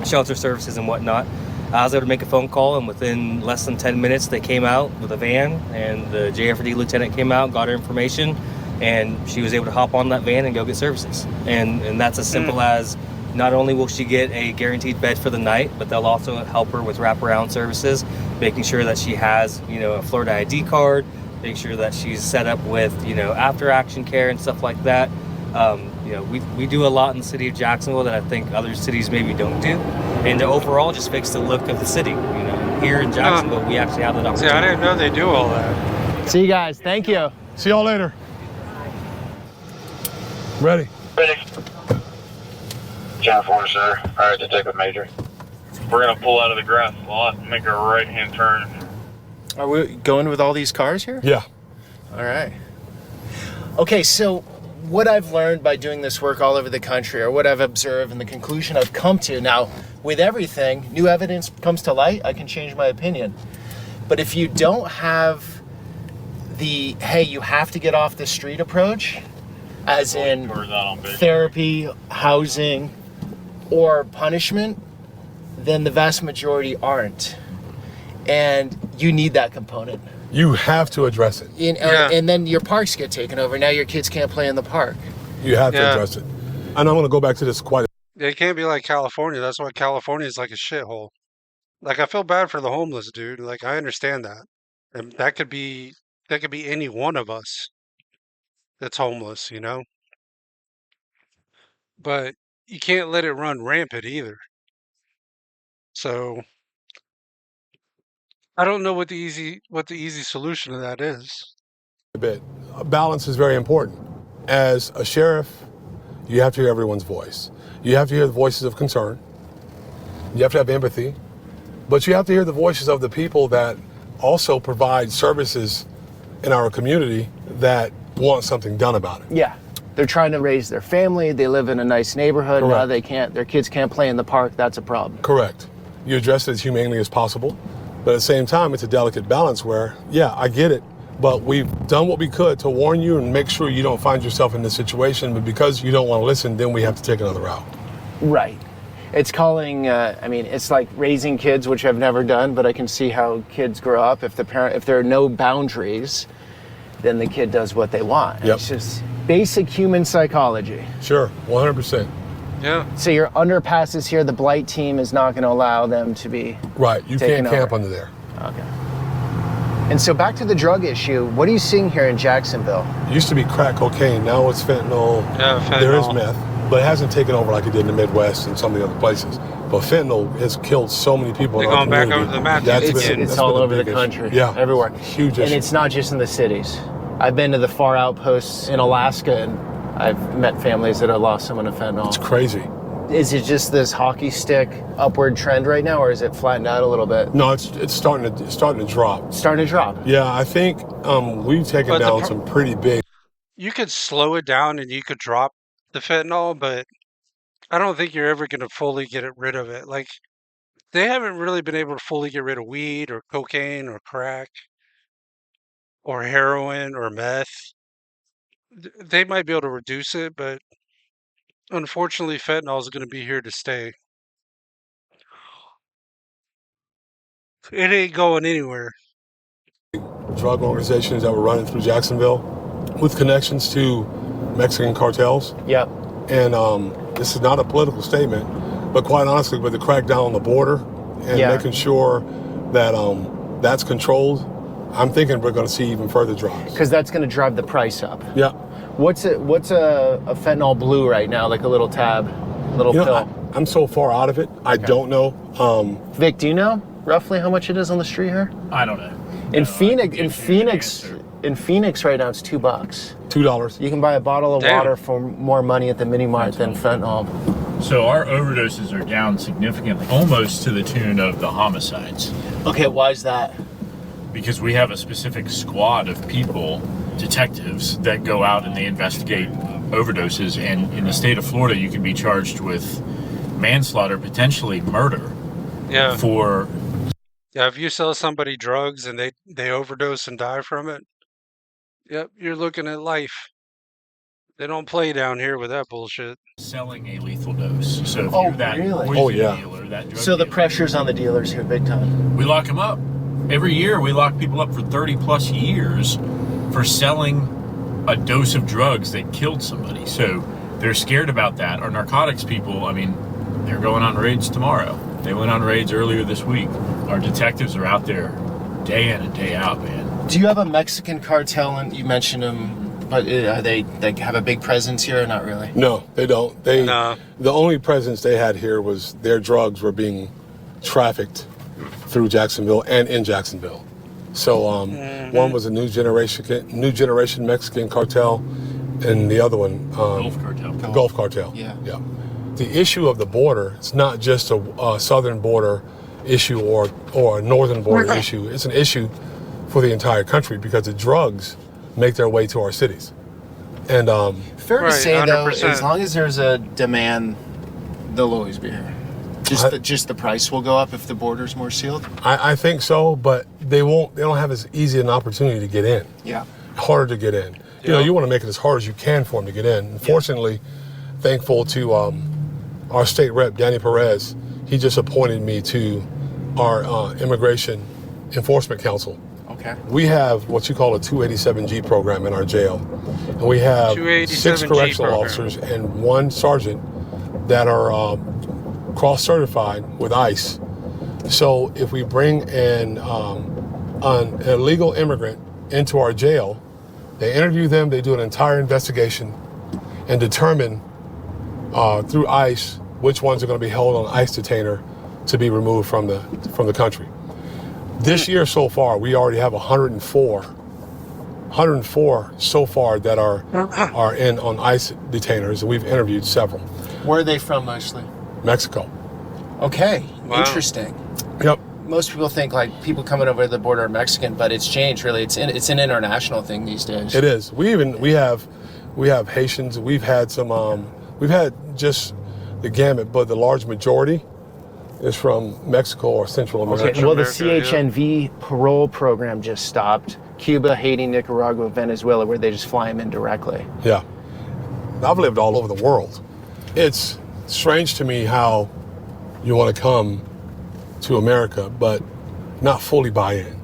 services and whatnot. I was able to make a phone call, and within less than 10 minutes, they came out with a van, and the JFRD lieutenant came out, got her information, and she was able to hop on that van and go get services. And that's as simple as, not only will she get a guaranteed bed for the night, but they'll also help her with wraparound services, making sure that she has, a Florida ID card, making sure that she's set up with, after action care and stuff like that. We do a lot in the city of Jacksonville that I think other cities maybe don't do. And to overall just fix the look of the city. Here in Jacksonville, we actually have that opportunity. See, I didn't know they do all that. See you guys. Thank you. See y'all later. Ready. John 4, sir. All right, Detective Major. We're going to pull out of the grass lot and make a right-hand turn. Are we going with all these cars here? Yeah. All right. Okay, so what I've learned by doing this work all over the country, or what I've observed and the conclusion I've come to, now, with everything, new evidence comes to light, I can change my opinion. But if you don't have the, hey, you have to get off the street approach, as in therapy, housing, or punishment, then the vast majority aren't. And you need that component. You have to address it. And then your parks get taken over. Now your kids can't play in the park. You have to address it. And I'm going to go back to this quite It can't be like California. That's why California is like a shithole. Like, I feel bad for the homeless, dude. Like, I understand that. And that could be any one of us that's homeless, But you can't let it run rampant either. So I don't know what the easy solution to that is. a bit. Balance is very important. As a sheriff, you have to hear everyone's voice. You have to hear the voices of concern. You have to have empathy. But you have to hear the voices of the people that also provide services in our community that want something done about it. Yeah. They're trying to raise their family. They live in a nice neighborhood. Correct. Now they can't, their kids can't play in the park. That's a problem. Correct. You address it as humanely as possible. But at the same time, it's a delicate balance where, yeah, I get it. But we've done what we could to warn you and make sure you don't find yourself in this situation. But because you don't want to listen, then we have to take another route. Right. It's calling, it's like raising kids, which I've never done, but I can see how kids grow up. If there are no boundaries, then the kid does what they want. Yep. It's just basic human psychology. Sure, 100%. Yeah. So your underpasses here, the Blight team is not going to allow them to be right. You taken can't camp over. under there. Okay. And so back to the drug issue, what are you seeing here in Jacksonville? It used to be crack cocaine. Now it's fentanyl. Yeah, fentanyl. There is meth, but it hasn't taken over like it did in the Midwest and some of the other places. But fentanyl has killed so many people in They're our going back community. over the map. It's all over the country. Yeah. Everywhere. Huge issue. And it's not just in the cities. I've been to the far outposts in Alaska, and I've met families that have lost someone to fentanyl. It's crazy. Is it just this hockey stick upward trend right now, or is it flattened out a little bit? No, it's starting to drop. Starting to drop. Yeah, I think we've taken But down some pretty big. you could slow it down and you could drop the fentanyl, but I don't think you're ever going to fully get rid of it. Like, they haven't really been able to fully get rid of weed or cocaine or crack or heroin or meth. They might be able to reduce it, but unfortunately, fentanyl is going to be here to stay. It ain't going anywhere. Drug organizations that were running through Jacksonville with connections to Mexican cartels. Yep. And this is not a political statement, but quite honestly, with the crackdown on the border and making sure that that's controlled, I'm thinking we're going to see even further drops. Because that's going to drive the price up. Yeah. What's a fentanyl blue right now, like a little tab, pill? I'm so far out of it, I don't know. Vic, do you know roughly how much it is on the street here? I don't know. In Phoenix right now it's $2. $2. You can buy a bottle of water for more money at the mini mart than fentanyl. So our overdoses are down significantly, almost to the tune of the homicides. Okay, why is that? Because we have a specific squad of people, detectives, that go out and they investigate overdoses. And in the state of Florida, you can be charged with manslaughter, potentially murder. Yeah. Yeah, if you sell somebody drugs and they overdose and die from it, yep, you're looking at life. They don't play down here with that bullshit. Selling a lethal dose. So if you're that really? poison dealer, that drug So the dealer, pressure's on the dealers here big time. we lock them up. Every year we lock people up for 30 plus years for selling a dose of drugs that killed somebody. So they're scared about that. Our narcotics people, I mean, they're going on raids tomorrow. They went on raids earlier this week. Our detectives are out there day in and day out, man. Do you have a Mexican cartel? And you mentioned them, but they have a big presence here or not really? No, they don't. The only presence they had here was their drugs were being trafficked through Jacksonville and in Jacksonville. So one was a new generation Mexican cartel, and the other one Gulf Cartel. Gulf Cartel. Yeah. The issue of the border, it's not just a southern border issue or a northern border issue. It's an issue for the entire country because the drugs make their way to our cities. And fair to say 100%. though, as long as there's a demand, they'll always be here. Just the price will go up if the border's more sealed. I think so, but they don't have as easy an opportunity to get in. Yeah. Harder to get in. You know, you want to make it as hard as you can for them to get in. Unfortunately, thankful to our state rep, Danny Perez, he just appointed me to our Immigration Enforcement Council. Okay. We have what you call a 287G program in our jail. And we have 6 correctional officers and 1 sergeant that are cross-certified with ICE. So if we bring an illegal immigrant into our jail, they interview them, they do an entire investigation and determine through ICE which ones are going to be held on ICE detainer to be removed from the country. This year so far, we already have 104 so far that are in on ICE detainers, and we've interviewed several. Where are they from mostly? Mexico. Okay, Wow. interesting. Yep. Most people think like people coming over the border are Mexican, but it's changed really. It's an international thing these days. It is. We have Haitians. We've had some. We've had just the gamut, but the large majority is from Mexico or Central America. Okay, well, the CHNV parole program just stopped. Cuba, Haiti, Nicaragua, Venezuela, where they just fly them in directly. Yeah. I've lived all over the world. It's strange to me how you want to come to America, but not fully buy in,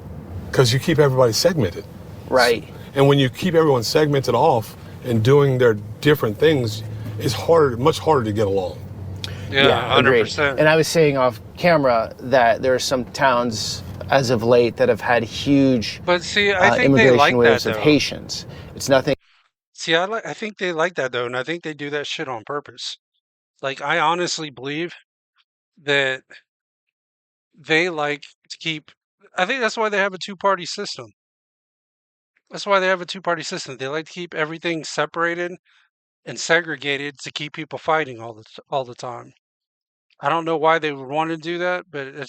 because you keep everybody segmented. Right. And when you keep everyone segmented off and doing their different things, it's much harder to get along. Yeah, 100%. And I was saying off camera that there are some towns as of late that have had huge But see, I think they immigration like that waves of though. Haitians. It's nothing. See, I think they like that though, and I think they do that shit on purpose. Like, I honestly believe that they like to keep. I think that's why they have a two-party system. That's why they have a two-party system. They like to keep everything separated and segregated to keep people fighting all the time. I don't know why they would want to do that, but it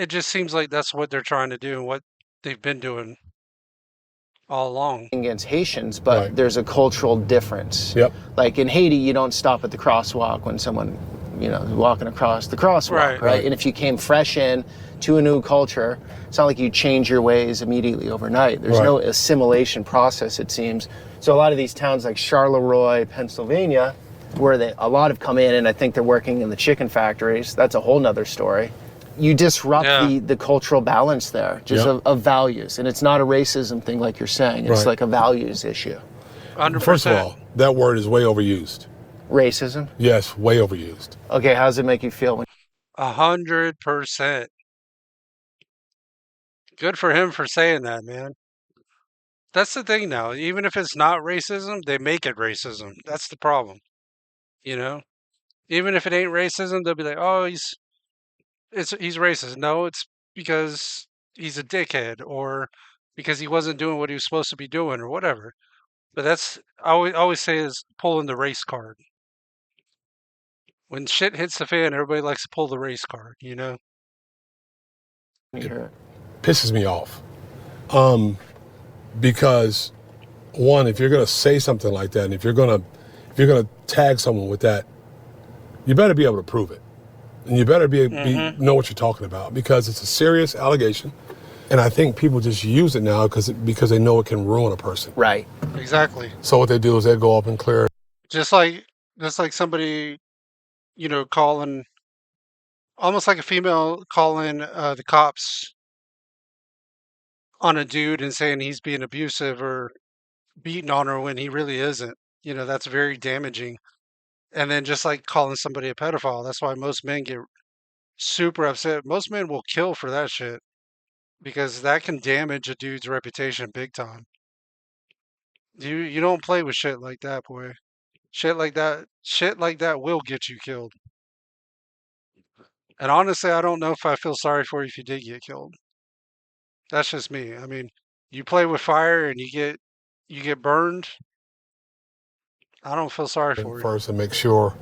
just seems like that's what they're trying to do and what they've been doing all along. Against Haitians, but there's a cultural difference. Yep. Like in Haiti, you don't stop at the crosswalk when someone, is walking across the crosswalk, right? And if you came fresh in to a new culture, it's not like you change your ways immediately overnight. There's no assimilation process, it seems. So a lot of these towns like Charleroi, Pennsylvania, where a lot have come in, and I think they're working in the chicken factories. That's a whole nother story. You disrupt the cultural balance there, just of values. And it's not a racism thing like you're saying. It's like a values issue. 100%. First of all, that word is way overused. Racism? Yes, way overused. Okay, how does it make you feel? 100%. Good for him for saying that, man. That's the thing now. Even if it's not racism, they make it racism. That's the problem. Even if it ain't racism, they'll be like, "Oh, he's racist." No, it's because he's a dickhead or because he wasn't doing what he was supposed to be doing or whatever. But I always say is pulling the race card. When shit hits the fan, everybody likes to pull the race card, It pisses me off. Because one, if you're gonna say something like that, and if you're gonna tag someone with that, you better be able to prove it. And you better know what you're talking about, because it's a serious allegation. And I think people just use it now because they know it can ruin a person. Right. Exactly. So what they do is they go up and clear. Just like somebody, calling, almost like a female calling the cops on a dude and saying he's being abusive or beating on her when he really isn't. That's very damaging. And then just like calling somebody a pedophile, that's why most men get super upset. Most men will kill for that shit because that can damage a dude's reputation big time. You don't play with shit like that, boy. Shit like that will get you killed. And honestly, I don't know if I feel sorry for you if you did get killed. That's just me. I mean, you play with fire and you get burned. I don't feel sorry for you. First, and make sure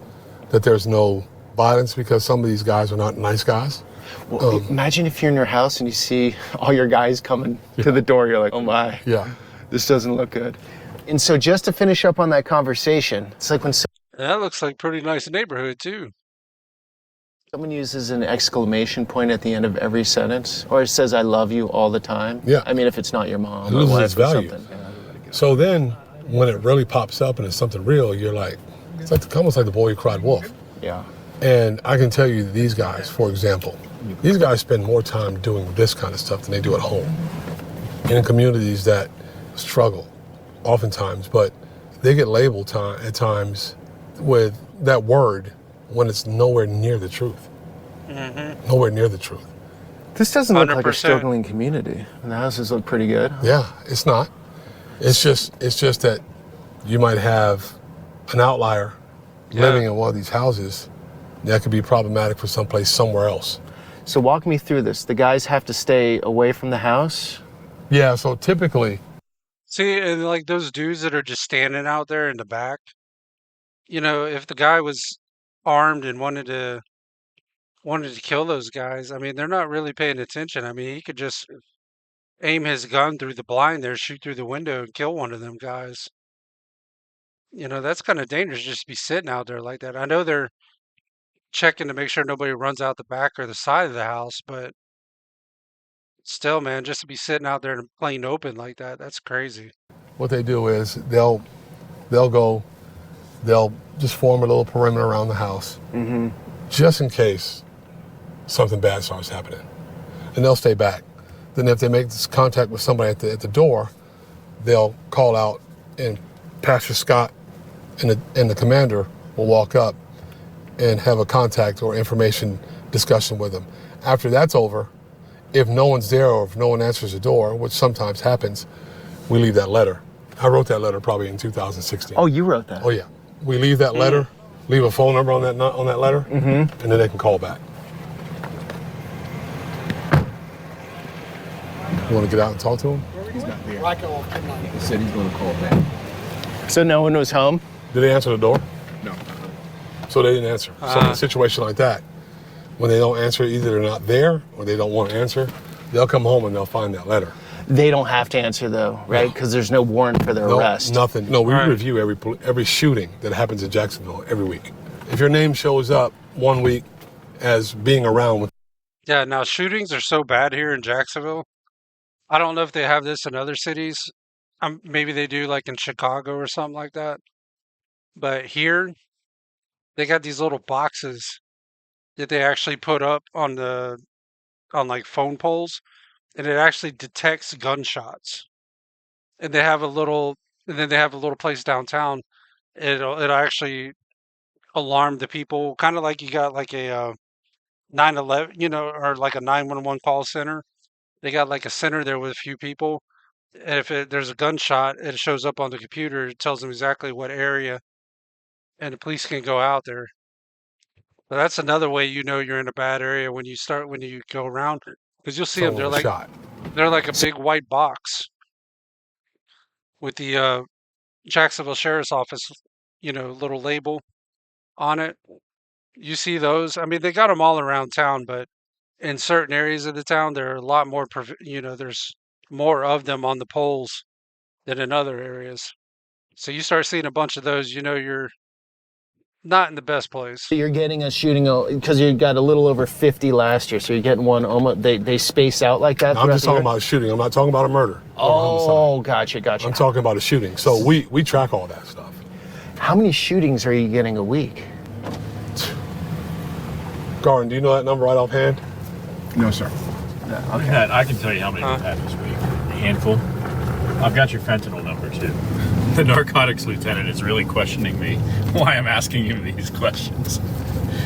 that there's no violence, because some of these guys are not nice guys. Well, imagine if you're in your house and you see all your guys coming to the door. You're like, oh my, this doesn't look good. And so just to finish up on that conversation, it's like when that looks like pretty nice neighborhood too. Someone uses an exclamation point at the end of every sentence, or it says "I love you" all the time. Yeah. I mean, if it's not your mom, it loses its value. So then, when it really pops up and it's something real, you're like, it's almost like the boy who cried wolf. Yeah. And I can tell you, these guys, for example, these guys spend more time doing this kind of stuff than they do at home. In communities that struggle, oftentimes, but they get labeled at times with that word when it's nowhere near the truth. Mm-hmm. Nowhere near the truth. This doesn't look like a 100%. struggling community. And the houses look pretty good. Yeah, it's not. It's just that you might have an outlier living in one of these houses that could be problematic for someplace somewhere else. So walk me through this. The guys have to stay away from the house? Yeah, so typically. See, and like those dudes that are just standing out there in the back, if the guy was armed and wanted to kill those guys, I mean, they're not really paying attention. I mean, he could just aim his gun through the blind there, shoot through the window, and kill one of them guys. That's kind of dangerous just to be sitting out there like that. I know they're checking to make sure nobody runs out the back or the side of the house, but still, man, just to be sitting out there in plain open like that, that's crazy. What they do is they'll just form a little perimeter around the house, just in case something bad starts happening, and they'll stay back. Then if they make this contact with somebody at the door, they'll call out, and Pastor Scott and the commander will walk up and have a contact or information discussion with them. After that's over, if no one's there or if no one answers the door, which sometimes happens, we leave that letter. I wrote that letter probably in 2016. Oh, you wrote that? Oh yeah. We leave that letter, leave a phone number on that letter, and then they can call back. You want to get out and talk to him? He's not there. He said he's going to call back. So no one was home? Did they answer the door? No. So they didn't answer. So in a situation like that, when they don't answer, either they're not there or they don't want to answer, they'll come home and they'll find that letter. They don't have to answer though, right? Because there's no warrant for their arrest. Nothing. No, we review every shooting that happens in Jacksonville every week. If your name shows up one week as being around with. Yeah, now shootings are so bad here in Jacksonville. I don't know if they have this in other cities. Maybe they do, like in Chicago or something like that. But here, they got these little boxes that they actually put up on like phone poles, and it actually detects gunshots. And they have and then they have a little place downtown. It'll actually alarm the people, kind of like you got like a 911, or like a 911 call center. They got like a center there with a few people. And if there's a gunshot, it shows up on the computer. It tells them exactly what area, and the police can go out there. But that's another way you're in a bad area when you go around, because you'll see them. They're like a big white box with the Jacksonville Sheriff's Office, little label on it. You see those? I mean, they got them all around town, but in certain areas of the town, there are a lot more. There's more of them on the poles than in other areas. So you start seeing a bunch of those, you're not in the best place. So you're getting a shooting, because you got a little over 50 last year, so you're getting one almost, they space out like that? I'm just talking about a shooting. I'm not talking about a murder. Oh, gotcha. I'm talking about a shooting. So we track all that stuff. How many shootings are you getting a week? Garden, do you know that number right offhand? No, sir. No, okay. I can tell you how many we've had this week. A handful. I've got your fentanyl number too. The narcotics lieutenant is really questioning me why I'm asking him these questions.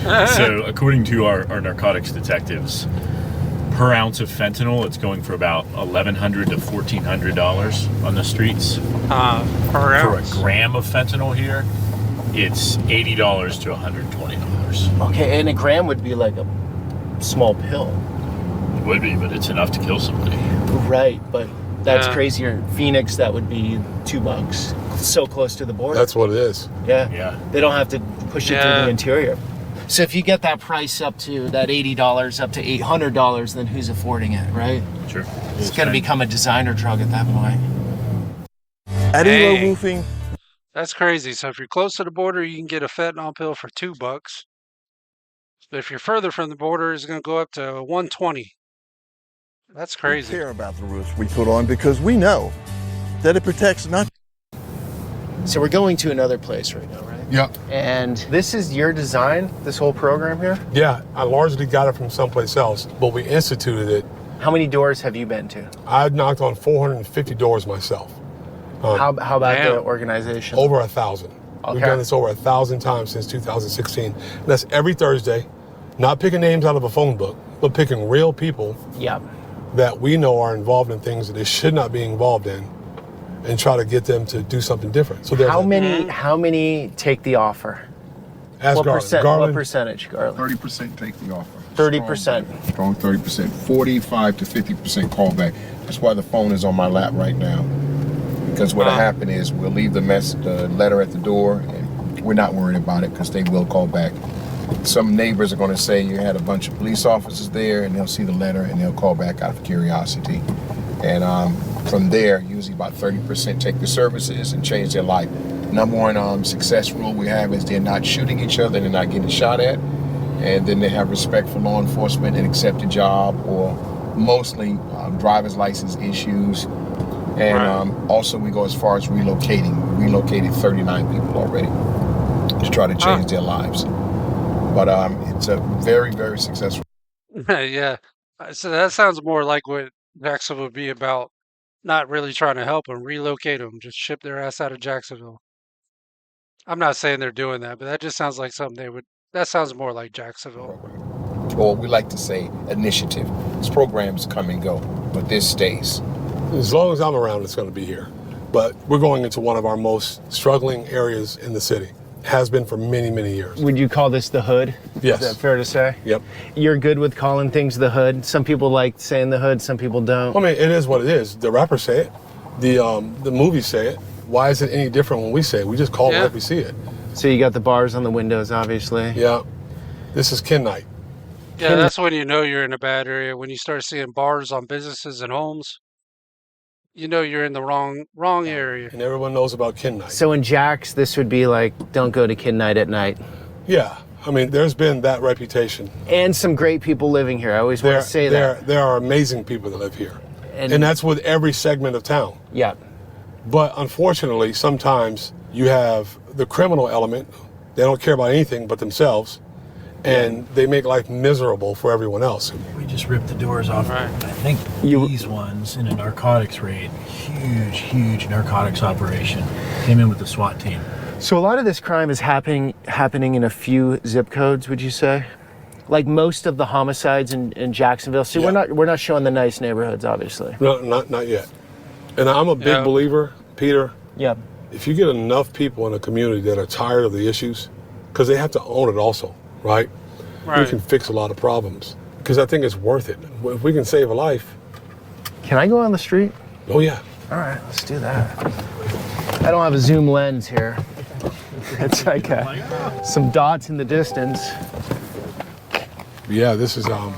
So according to our narcotics detectives, per ounce of fentanyl, it's going for about $1,100 to $1,400 on the streets. Per ounce. For a gram of fentanyl here, it's $80 to $120. Okay, and a gram would be like a small pill. It would be, but it's enough to kill somebody. Right, but that's crazy. In Phoenix, that would be $2. So close to the border. That's what it is. Yeah. They don't have to push it through the interior. So if you get that price up to that $80 up to $800, then who's affording it, right? Sure. It's going to become a designer drug at that point. At Elo Roofing. That's crazy. So if you're close to the border, you can get a fentanyl pill for $2. But if you're further from the border, it's going to go up to $120. That's crazy. We care about the roofs we put on because we know that it protects not. So we're going to another place right now, right? Yep. And this is your design, this whole program here? Yeah, I largely got it from someplace else, but we instituted it. How many doors have you been to? I've knocked on 450 doors myself. How about the organization? Over 1,000. Okay. We've done this over 1,000 times since 2016. And that's every Thursday, not picking names out of a phone book, but picking real people that we know are involved in things that they should not be involved in, and try to get them to do something different. So how many take the offer? Ask What percentage, Garland? 30% take the offer. 30%. Strong 30%. 45 to 50% callback. That's why the phone is on my lap right now. Because what'll happen is we'll leave the letter at the door, and we're not worried about it because they will call back. Some neighbors are going to say you had a bunch of police officers there, and they'll see the letter and they'll call back out of curiosity. And from there, usually about 30% take the services and change their life. Number one success rule we have is they're not shooting each other, they're not getting shot at, and then they have respect for law enforcement and accept a job, or mostly driver's license issues. And also we go as far as relocating. We relocated 39 people already to try to change their lives. But it's a very, very successful. Yeah. So that sounds more like what Jacksonville would be about. Not really trying to help them, relocate them, just ship their ass out of Jacksonville. I'm not saying they're doing that, but that just sounds like something that sounds more like Jacksonville. Or we like to say initiative. These programs come and go, but this stays. As long as I'm around, it's going to be here. But we're going into one of our most struggling areas in the city. Has been for many, many years. Would you call this the hood? Yes. Is that fair to say? Yep. You're good with calling things the hood? Some people like saying the hood, some people don't. I mean, it is what it is. The rappers say it. The movies say it. Why is it any different when we say it? We just call it like we see it. So you got the bars on the windows, obviously. Yeah. This is Ken night. Yeah, that's when you know you're in a bad area. When you start seeing bars on businesses and homes, you know you're in the wrong area. And everyone knows about Ken night. So in Jack's, this would be like, don't go to Kid Night at night. Yeah. I mean, there's been that reputation. And some great people living here. I always want to say that. There are amazing people that live here. And that's with every segment of town. Yeah. But unfortunately, sometimes you have the criminal element. They don't care about anything but themselves. And they make life miserable for everyone else. We just ripped the doors off, I think, these ones in a narcotics raid. Huge narcotics operation. Came in with the SWAT team. So a lot of this crime is happening in a few zip codes, would you say? Like most of the homicides in Jacksonville. See, we're not showing the nice neighborhoods, obviously. No, not yet. And I'm a big believer, Peter. Yeah. If you get enough people in a community that are tired of the issues, because they have to own it also, right? We can fix a lot of problems. Because I think it's worth it. If we can save a life. Can I go on the street? Oh, yeah. All right, let's do that. I don't have a zoom lens here. It's like some dots in the distance. Yeah, this is, I'm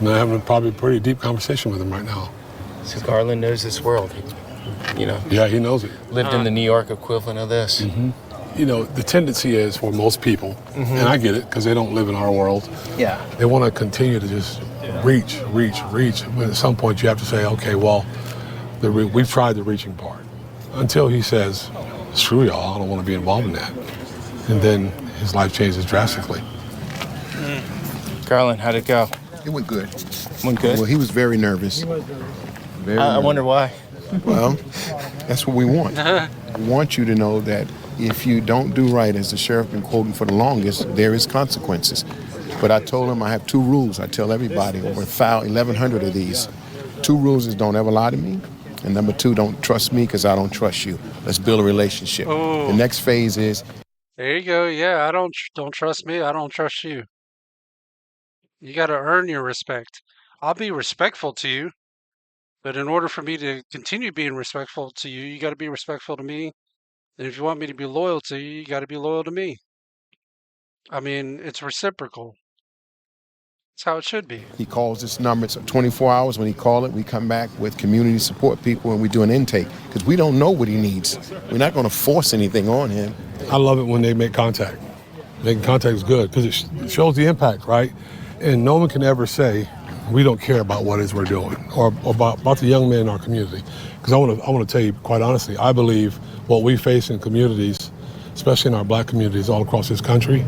having probably a pretty deep conversation with him right now. So Garland knows this world, you know? Yeah, he knows it. Lived in the New York equivalent of this. Mm-hmm. You know, the tendency is for most people, and I get it because they don't live in our world. Yeah. They want to continue to just reach. But at some point you have to say, okay, well, we've tried the reaching part. Until he says, screw y'all, I don't want to be involved in that. And then his life changes drastically. Garland, how'd it go? It went good. Went good? Well, he was very nervous. I wonder why. Well, that's what we want. We want you to know that if you don't do right, as the sheriff been quoting for the longest, there is consequences. But I told him I have 2 rules. I tell everybody, over 1,100 of these. 2 rules is don't ever lie to me. And number 2, don't trust me because I don't trust you. Let's build a relationship. Oh. The next phase is... There you go. Yeah, I don't trust me. I don't trust you. You got to earn your respect. I'll be respectful to you. But in order for me to continue being respectful to you, you got to be respectful to me. And if you want me to be loyal to you, you got to be loyal to me. I mean, it's reciprocal. It's how it should be. He calls this number. It's 24 hours. When he calls it, we come back with community support people and we do an intake because we don't know what he needs. We're not going to force anything on him. I love it when they make contact. Making contact is good because it shows the impact, right? And no one can ever say, we don't care about what it is we're doing or about the young men in our community. Because I want to tell you, quite honestly, I believe what we face in communities, especially in our black communities all across this country,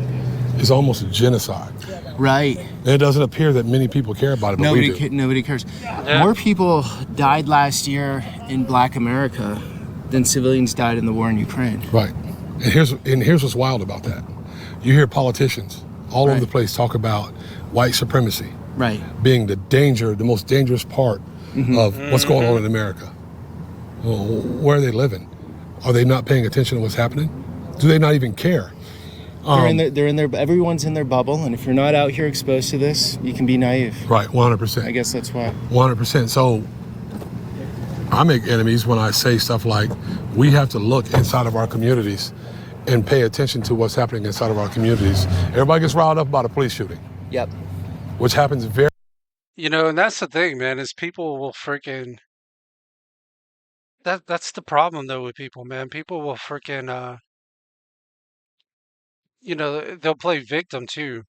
is almost a genocide. Right. And it doesn't appear that many people care about it, but we do. Nobody cares. More people died last year in Black America than civilians died in the war in Ukraine. Right. And here's what's wild about that. You hear politicians all over the place talk about white supremacy. Right. Being the most dangerous part of what's going on in America. Well, where are they living? Are they not paying attention to what's happening? Do they not even care? They're in their everyone's in their bubble, and if you're not out here exposed to this, you can be naive. Right, 100%. I guess that's why. 100%. So I make enemies when I say stuff like, we have to look inside of our communities and pay attention to what's happening inside of our communities. Everybody gets riled up about a police shooting. Yep. Which happens very... You know, and that's the thing, man, is people will freaking... That's the problem, though, with people, man. People will freaking... you know, they'll play victim, too.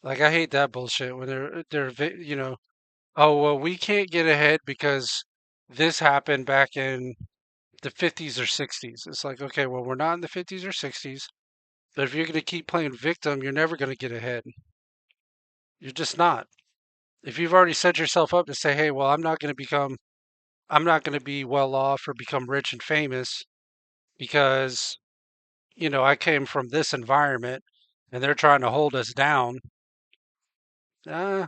Like, I hate that bullshit when you know, oh, well, we can't get ahead because this happened back in the 50s or 60s. It's like, okay, well, we're not in the 50s or 60s, but if you're going to keep playing victim, you're never going to get ahead. You're just not. If you've already set yourself up to say, hey, well, I'm not going to be well off or become rich and famous because, you know, I came from this environment and they're trying to hold us down. You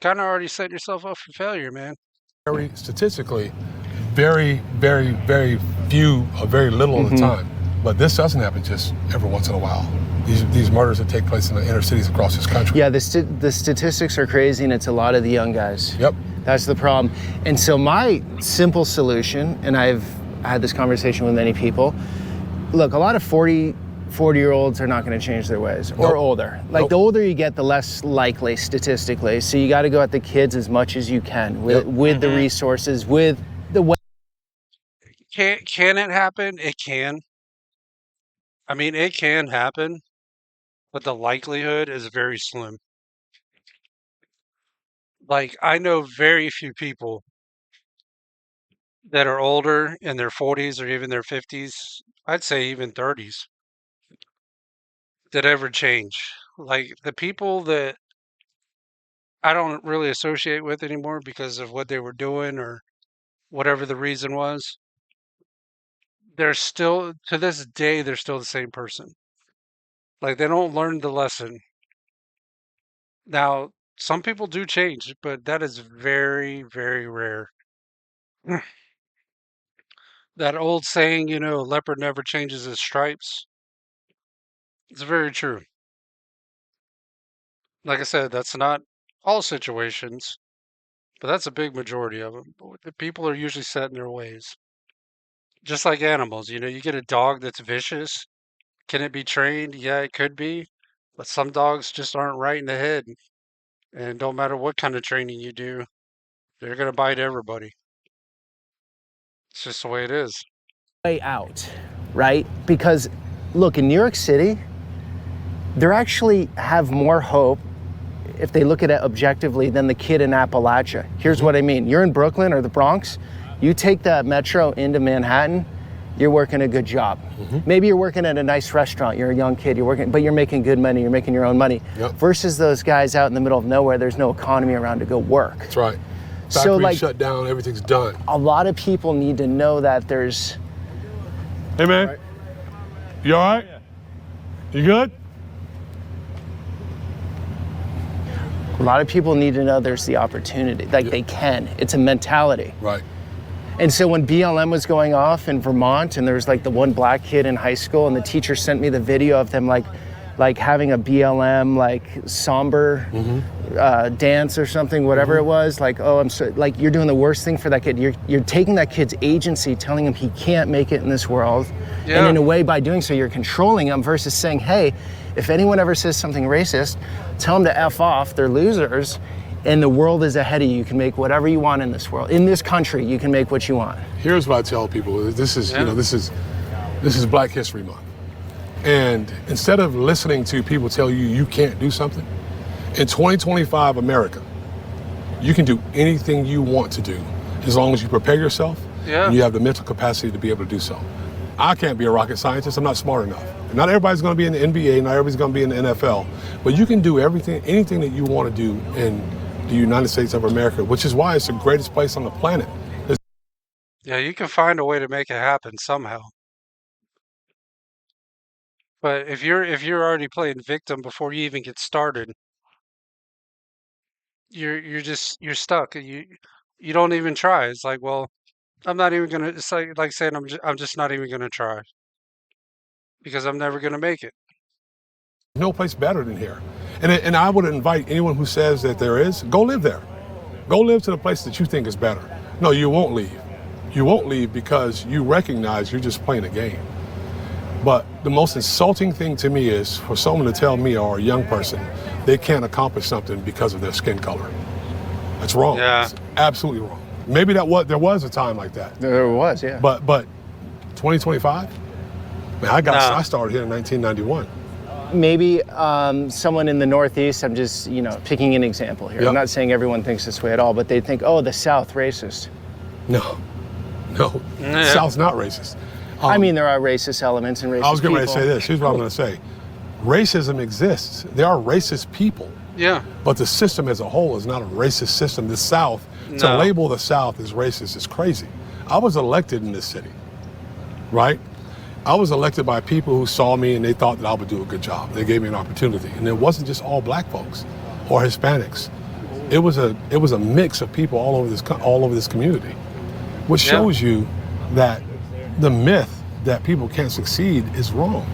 kind of already set yourself up for failure, man. Statistically, very, very, very few or very little of the time. But this doesn't happen just every once in a while. These murders that take place in the inner cities across this country. Yeah, the statistics are crazy, and it's a lot of the young guys. Yep. That's the problem. And so my simple solution, and I've I had this conversation with many people. Look, a lot of 40-year-olds are not going to change their ways, or older. Like, the older you get, the less likely statistically. So you got to go at the kids as much as you can with the resources, with the way. Can it happen? It can. I mean, it can happen, but the likelihood is very slim. Like, I know very few people that are older in their 40s or even their 50s, I'd say even 30s, that ever change. Like, the people that I don't really associate with anymore because of what they were doing or whatever the reason was, they're still, to this day, they're still the same person. Like, they don't learn the lesson. Now, some people do change, but that is very, very rare. That old saying, a leopard never changes his stripes. It's very true. Like I said, that's not all situations, but that's a big majority of them. The people are usually set in their ways. Just like animals, you get a dog that's vicious. Can it be trained? Yeah, it could be. But some dogs just aren't right in the head. And don't matter what kind of training you do, they're going to bite everybody. It's just the way it is. Way out, right? Because, look, in New York City, they actually have more hope if they look at it objectively than the kid in Appalachia. Here's what I mean. You're in Brooklyn or the Bronx, you take that metro into Manhattan, you're working a good job. Maybe you're working at a nice restaurant, you're a young kid, but you're making good money, you're making your own money. Versus those guys out in the middle of nowhere, there's no economy around to go work. That's right. Factories shut down, everything's done. A lot of people need to know that there's... Hey, man. You all right? You good? A lot of people need to know there's the opportunity, they can. It's a mentality. Right. And so when BLM was going off in Vermont, and there was the one black kid in high school, and the teacher sent me the video of them having a BLM somber dance or something, whatever it was. I'm so you're doing the worst thing for that kid. You're taking that kid's agency, telling him he can't make it in this world, and in a way, by doing so, you're controlling him. Versus saying, hey, if anyone ever says something racist, tell them to F off. They're losers. And the world is ahead of you. You can make whatever you want in this world. In this country, you can make what you want. Here's what I tell people. This is Black History Month. And instead of listening to people tell you you can't do something, in 2025 America, you can do anything you want to do as long as you prepare yourself and you have the mental capacity to be able to do so. I can't be a rocket scientist. I'm not smart enough. Not everybody's going to be in the NBA. Not everybody's going to be in the NFL. But you can do anything that you want to do in the United States of America, which is why it's the greatest place on the planet. Yeah, you can find a way to make it happen somehow. But if you're already playing victim before you even get started, you're stuck. You don't even try. It's like, well, I'm not even gonna. It's like saying I'm just not even gonna try because I'm never gonna make it. No place better than here. And I would invite anyone who says that there is, go live there. Go live to the place that you think is better. No, you won't leave. You won't leave because you recognize you're just playing a game. But the most insulting thing to me is for someone to tell me, or a young person, they can't accomplish something because of their skin color. That's wrong. Yeah. It's absolutely wrong. Maybe there was a time like that. There was, yeah. But 2025? Man, I started here in 1991. Maybe someone in the Northeast, I'm just, picking an example here. Yep. I'm not saying everyone thinks this way at all, but they think, oh, the South, racist. No. The South's not racist. I mean, there are racist elements and racist people. I was getting ready to say this. Here's what I'm going to say. Racism exists. There are racist people. Yeah. But the system as a whole is not a racist system. The South, to label the South as racist is crazy. I was elected in this city, right? I was elected by people who saw me and they thought that I would do a good job. They gave me an opportunity. And it wasn't just all black folks or Hispanics. It was a mix of people all over this community, which shows you that the myth that people can't succeed is wrong.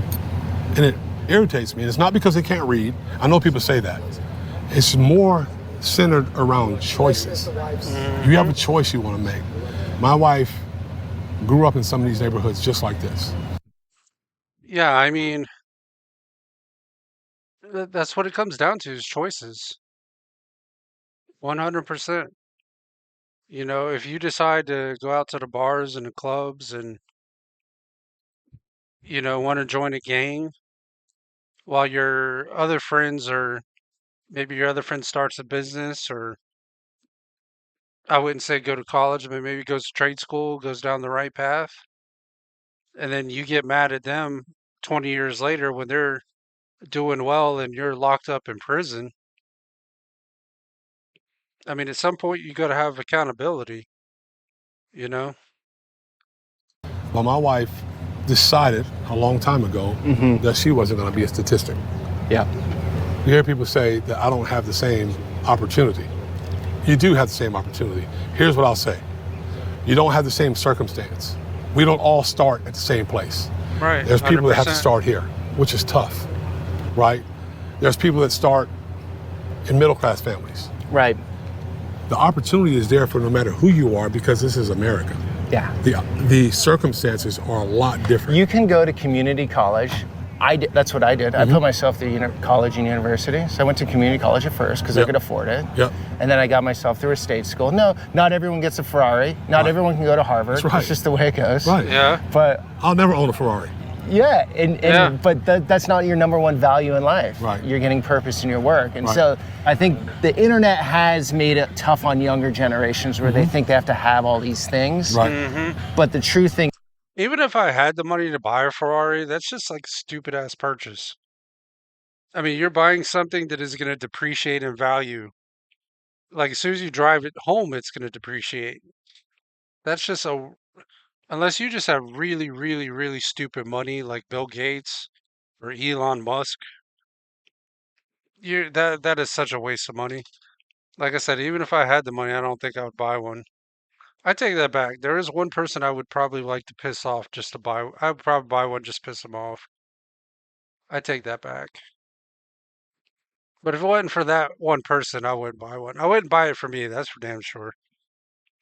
And it irritates me. And it's not because they can't read. I know people say that. It's more centered around choices. You have a choice you want to make. My wife grew up in some of these neighborhoods just like this. Yeah, I mean, that's what it comes down to is choices. 100%. You know, if you decide to go out to the bars and the clubs and, you know, want to join a gang while your other friends or maybe your other friend starts a business or I wouldn't say go to college, but maybe goes to trade school, goes down the right path, and then you get mad at them 20 years later when they're doing well and you're locked up in prison. I mean, at some point you got to have accountability, you know? Well, my wife decided a long time ago that she wasn't going to be a statistic. Yeah. You hear people say that I don't have the same opportunity. You do have the same opportunity. Here's what I'll say. You don't have the same circumstance. We don't all start at the same place. Right. There's people that have to 100%. start here, which is tough, right? There's people that start in middle class families. Right. The opportunity is there for no matter who you are because this is America. Yeah. The circumstances are a lot different. You can go to community college. That's what I did. I put myself through college and university. So I went to community college at first because I could afford it. Yep. And then I got myself through a state school. No, not everyone gets a Ferrari. Not everyone can go to Harvard. That's right. It's just the way it goes. Right. Yeah. But I'll never own a Ferrari. yeah, but that's not your number one value in life. Right. You're getting purpose in your work. And Right. so I think the internet has made it tough on younger generations where they think they have to have all these things. Right. But the true thing, Even if I had the money to buy a Ferrari, that's just like a stupid ass purchase. I mean, you're buying something that is going to depreciate in value. Like as soon as you drive it home, it's going to depreciate. That's just unless you just have really, really, really stupid money like Bill Gates or Elon Musk, that is such a waste of money. Like I said, even if I had the money, I don't think I would buy one. I take that back. There is one person I would probably like to piss off just to buy. I would probably buy one just to piss him off. I take that back. But if it wasn't for that one person, I wouldn't buy one. I wouldn't buy it for me, that's for damn sure.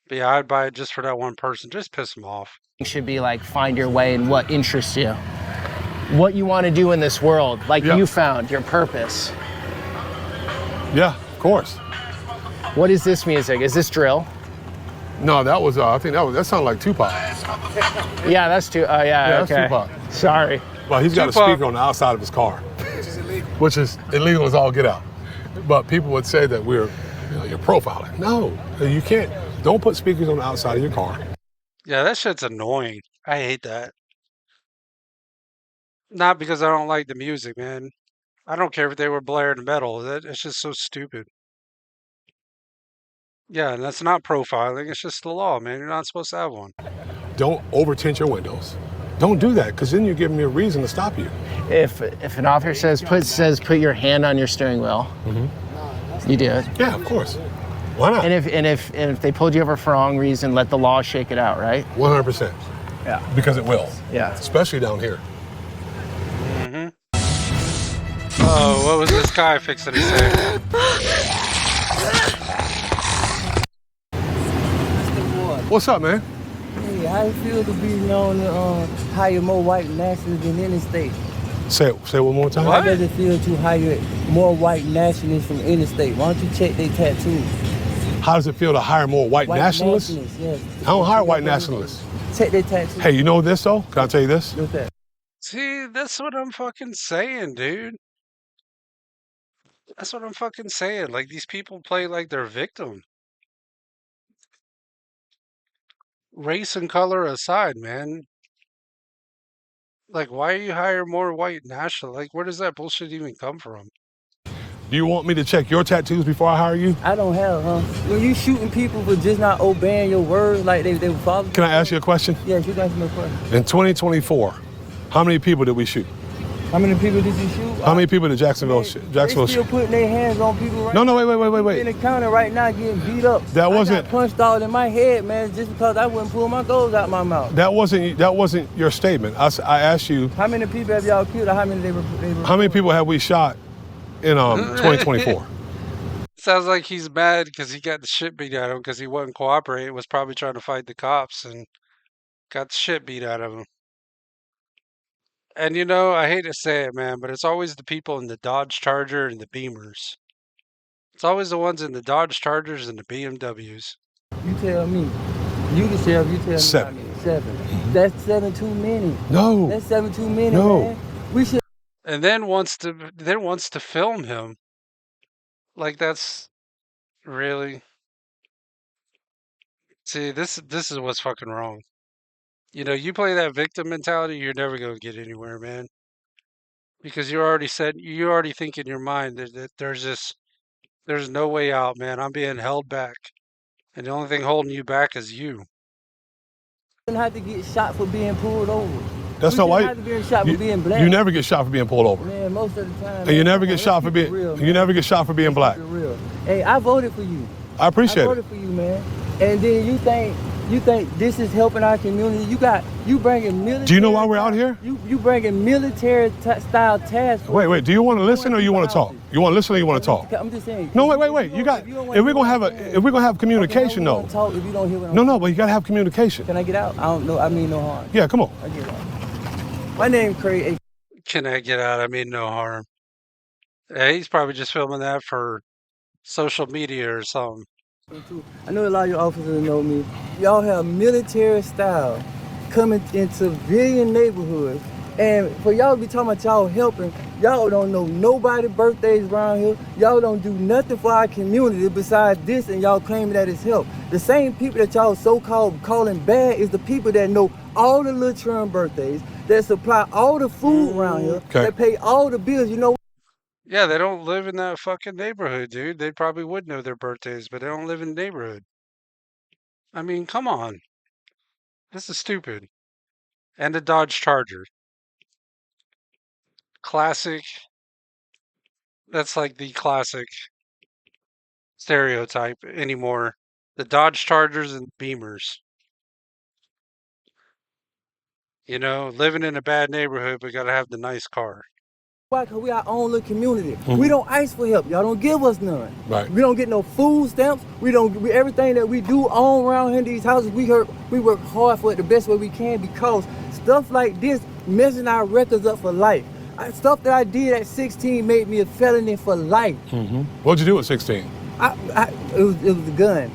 But yeah, I'd buy it just for that one person, just piss him off. should be like find your way in what interests you, what you want to do in this world, like you found your purpose. Yeah, of course. What is this music? Is this drill? No, that was, I think that sounded like Tupac. Yeah, that's That's okay. Tupac. Sorry. Well, he's got Tupac. a speaker on the outside of his car, which is illegal as all get out. But people would say that you're profiling. No, you can't. Don't put speakers on the outside of your car. Yeah, that shit's annoying. I hate that. Not because I don't like the music, man. I don't care if they were blaring metal. It's just so stupid. Yeah, and that's not profiling. It's just the law, man. You're not supposed to have one. Don't overtint your windows. Don't do that, because then you're giving me a reason to stop you. If an officer says put your hand on your steering wheel, you do it. Yeah, of course. Why not? And if they pulled you over for wrong reason, let the law shake it out, right? 100%. Yeah. Because it will. Yeah. Especially down here. Oh, what was this guy fixing to say? What's up, man? Hey, how you feel to be known to hire more white nationalists than any state? Say it one more time. How does it feel to hire more white nationalists from any state? Why don't you check their tattoos? How does it feel to hire more white nationalists? Yes. I don't hire white nationalists. Check their tattoos. Hey, you know this, though? Can I tell you this? What's that? See, that's what I'm fucking saying, dude. That's what I'm fucking saying. Like, these people play like they're victim. Race and color aside, man. Like, why are you hiring more white national? Like, where does that bullshit even come from? Do you want me to check your tattoos before I hire you? I don't have, when you shooting people for just not obeying your words like they were following. Can I ask you a question? Yes, you can ask me a question. In 2024, how many people did we shoot? How many people did you shoot? How many people did Jacksonville shoot? They still putting their hands on people right No, now. wait. In the county right now getting beat up. That wasn't- I got punched all in my head, man, just because I wouldn't pull my goals out my mouth. That wasn't your statement. I asked you, How many people have y'all killed or how many they were how many people have we shot in 2024? Sounds like he's mad because he got the shit beat out of him because he wasn't cooperating. Was probably trying to fight the cops and Got the shit beat out of him. And you know, I hate to say it, man, but it's always the people in the Dodge Charger and the Beamers. It's always the ones in the Dodge Chargers and the BMWs. You tell me. You can tell. You tell me. Seven. I mean, 7. That's 7 too many. No. That's 7 too many, No. man. We should. And then wants to film him. Like that's really. See, this is what's fucking wrong. You know, you play that victim mentality, you're never gonna get anywhere, man. Because you already think in your mind that there's no way out, man. I'm being held back. And the only thing holding you back is you. Shouldn't have to get shot for being pulled over. That's we not why have to be shot for being black. you never get shot for being pulled over. Man, most of the time. And you never get shot for being never get shot for being black. Real. Hey, I voted for you. I appreciate I voted for you, man. And then you think this is helping our community? You bringing military. Do you know why we're out here? You bringing military style task. Wait. Do you want to listen or you want to talk? You want to listen or you want to talk? I'm just saying. No, wait. You got. If we're gonna have communication, though. Talk if you don't hear what I'm No, but you gotta have communication. Can I get out? I don't know. I mean no harm. Yeah, come on. I get out. My name Craig. Can I get out? I mean no harm. Yeah, he's probably just filming that for social media or something. I know a lot of your officers know me. Y'all have military style coming in civilian neighborhoods. And for y'all to be talking about y'all helping, y'all don't know nobody's birthdays around here. Y'all don't do nothing for our community besides this, and y'all claiming that it's help. The same people that y'all so-called calling bad is the people that know all the little children birthdays, that supply all the food around here, that pay all the bills, you know. Yeah, they don't live in that fucking neighborhood, dude. They probably would know their birthdays, but they don't live in the neighborhood. I mean, come on. This is stupid. And the Dodge Charger. Classic. That's like the classic stereotype anymore. The Dodge Chargers and Beamers. You know, living in a bad neighborhood, but gotta have the nice car. Why? Because we our own little community. We don't ask for help. Y'all don't give us none. Right. We don't get no food stamps. Everything that we do on around here in these houses, we work hard for it the best way we can, because stuff like this messing our records up for life. Stuff that I did at 16 made me a felony for life. What'd you do at 16? It was a gun.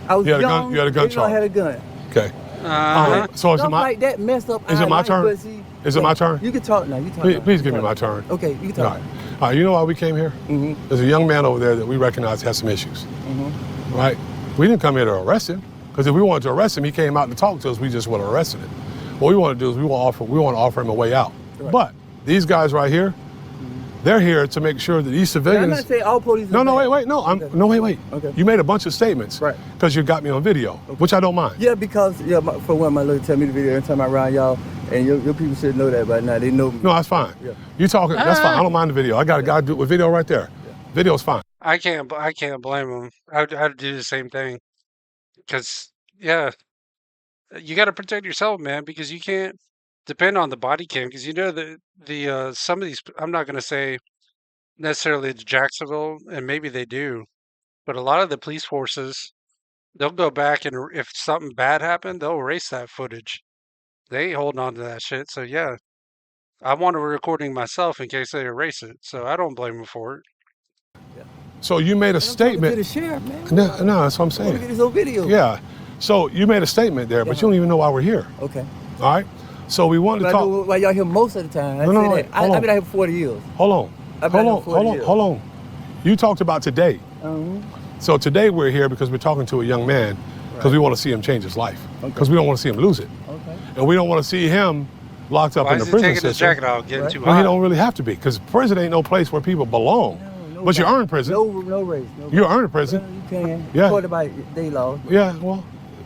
I was young. You had a gun charge. I had a gun. Okay. All right. So Stuff like that messed up. Is it my turn? Is it my turn? You can talk now. You talk. Please give me my turn. Okay, you can talk. All right. You know why we came here? There's a young man over there that we recognize has some issues. Right? We didn't come here to arrest him, because if we wanted to arrest him, he came out to talk to us. We just would have arrested him. What we want to do is we want to offer him a way out. Right. But these guys right here, they're here to make sure that these civilians. I'm not saying all police. No, wait. Wait. Okay. You made a bunch of statements, right? Because you got me on video, which I don't mind. Yeah, because for one, my lady tell me the video every time I around y'all, and your people should know that by now. They know me. No, that's fine. Yeah. You talking? That's fine. I don't mind the video. I got to do it with video right there. Yeah. Video's fine. I can't blame him. I'd do the same thing. Because you got to protect yourself, man. Because you can't depend on the body cam. Because you know the some of these. I'm not going to say necessarily it's Jacksonville, and maybe they do, but a lot of the police forces, they'll go back, and if something bad happened, they'll erase that footage. They ain't holding on to that shit. So yeah, I want a recording myself in case they erase it. So I don't blame them for it. So you made a statement. To the sheriff, man. No, that's what I'm saying. Look at this old video. Yeah. So you made a statement there, but you don't even know why we're here. Okay. All right. So we wanted to talk. Why y'all here most of the time? I've been out here for 40 years. Hold on. You talked about today. So today we're here because we're talking to a young man because we want to see him change his life. Because we don't want to see him lose it. Okay. And we don't want to see him locked up in the prison taking system. his jacket off, getting too hot? Well, he don't really have to be, because prison ain't no place where people belong. But you earn prison. No race. You earn prison. You can. Yeah. According by day law. Yeah.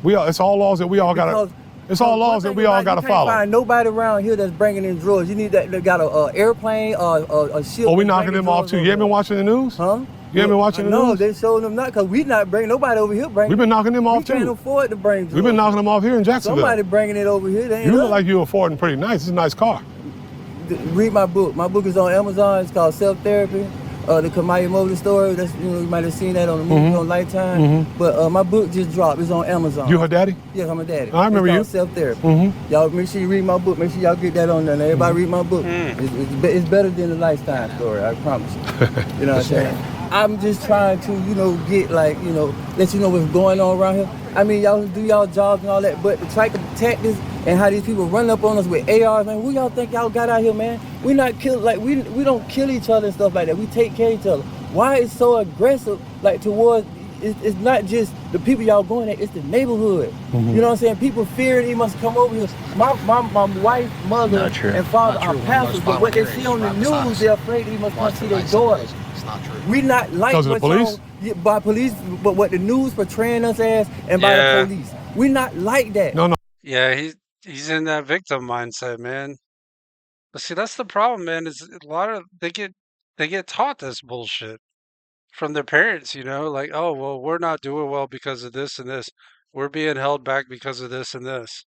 Well, it's all laws that we all gotta. It's all laws that we all gotta follow. You can't find nobody around here that's bringing in drugs. You need that. They got a airplane or a ship. Oh, we knocking them off too. You ain't been watching the news? Huh? You ain't been watching the news? No, they showing them not, because we not bringing nobody over here. We've been knocking them off too. We can't afford to bring drugs. We've been knocking them off here in Jacksonville. Somebody bringing it over here. They ain't you look like you're affording pretty nice. It's a nice car. Read my book. My book is on Amazon. It's called Self Therapy. the Kamaya Mobley story. That's, you might have seen that on the movie on Lifetime. But my book just dropped. It's on Amazon. You her daddy? Yes, I'm a daddy. I remember you. Self-therapy. Y'all make sure you read my book. Make sure y'all get that on there. Everybody read my book. It's better than the Lifetime story. I promise you. You know what I'm saying? I'm just trying to, get let you know what's going on around here. I mean, y'all do y'all jobs and all that, but the type of tactics and how these people run up on us with ARs, man, who y'all think y'all got out here, man? We not kill, we don't kill each other and stuff like that. We take care of each other. Why is so aggressive, towards, it's not just the people y'all going at, it's the neighborhood. You know what I'm saying? People fear he must come over here. My wife, mother, and father are pastors, but what they see on the news, they're afraid he must come see their daughters. It's not true. We not like because of the police? By police, but what the news portraying us as, and by the police. We not like that. No. Yeah, he's in that victim mindset, man. But see, that's the problem, man. Is a lot of they get taught this bullshit from their parents, like, oh well, we're not doing well because of this and this. We're being held back because of this and this.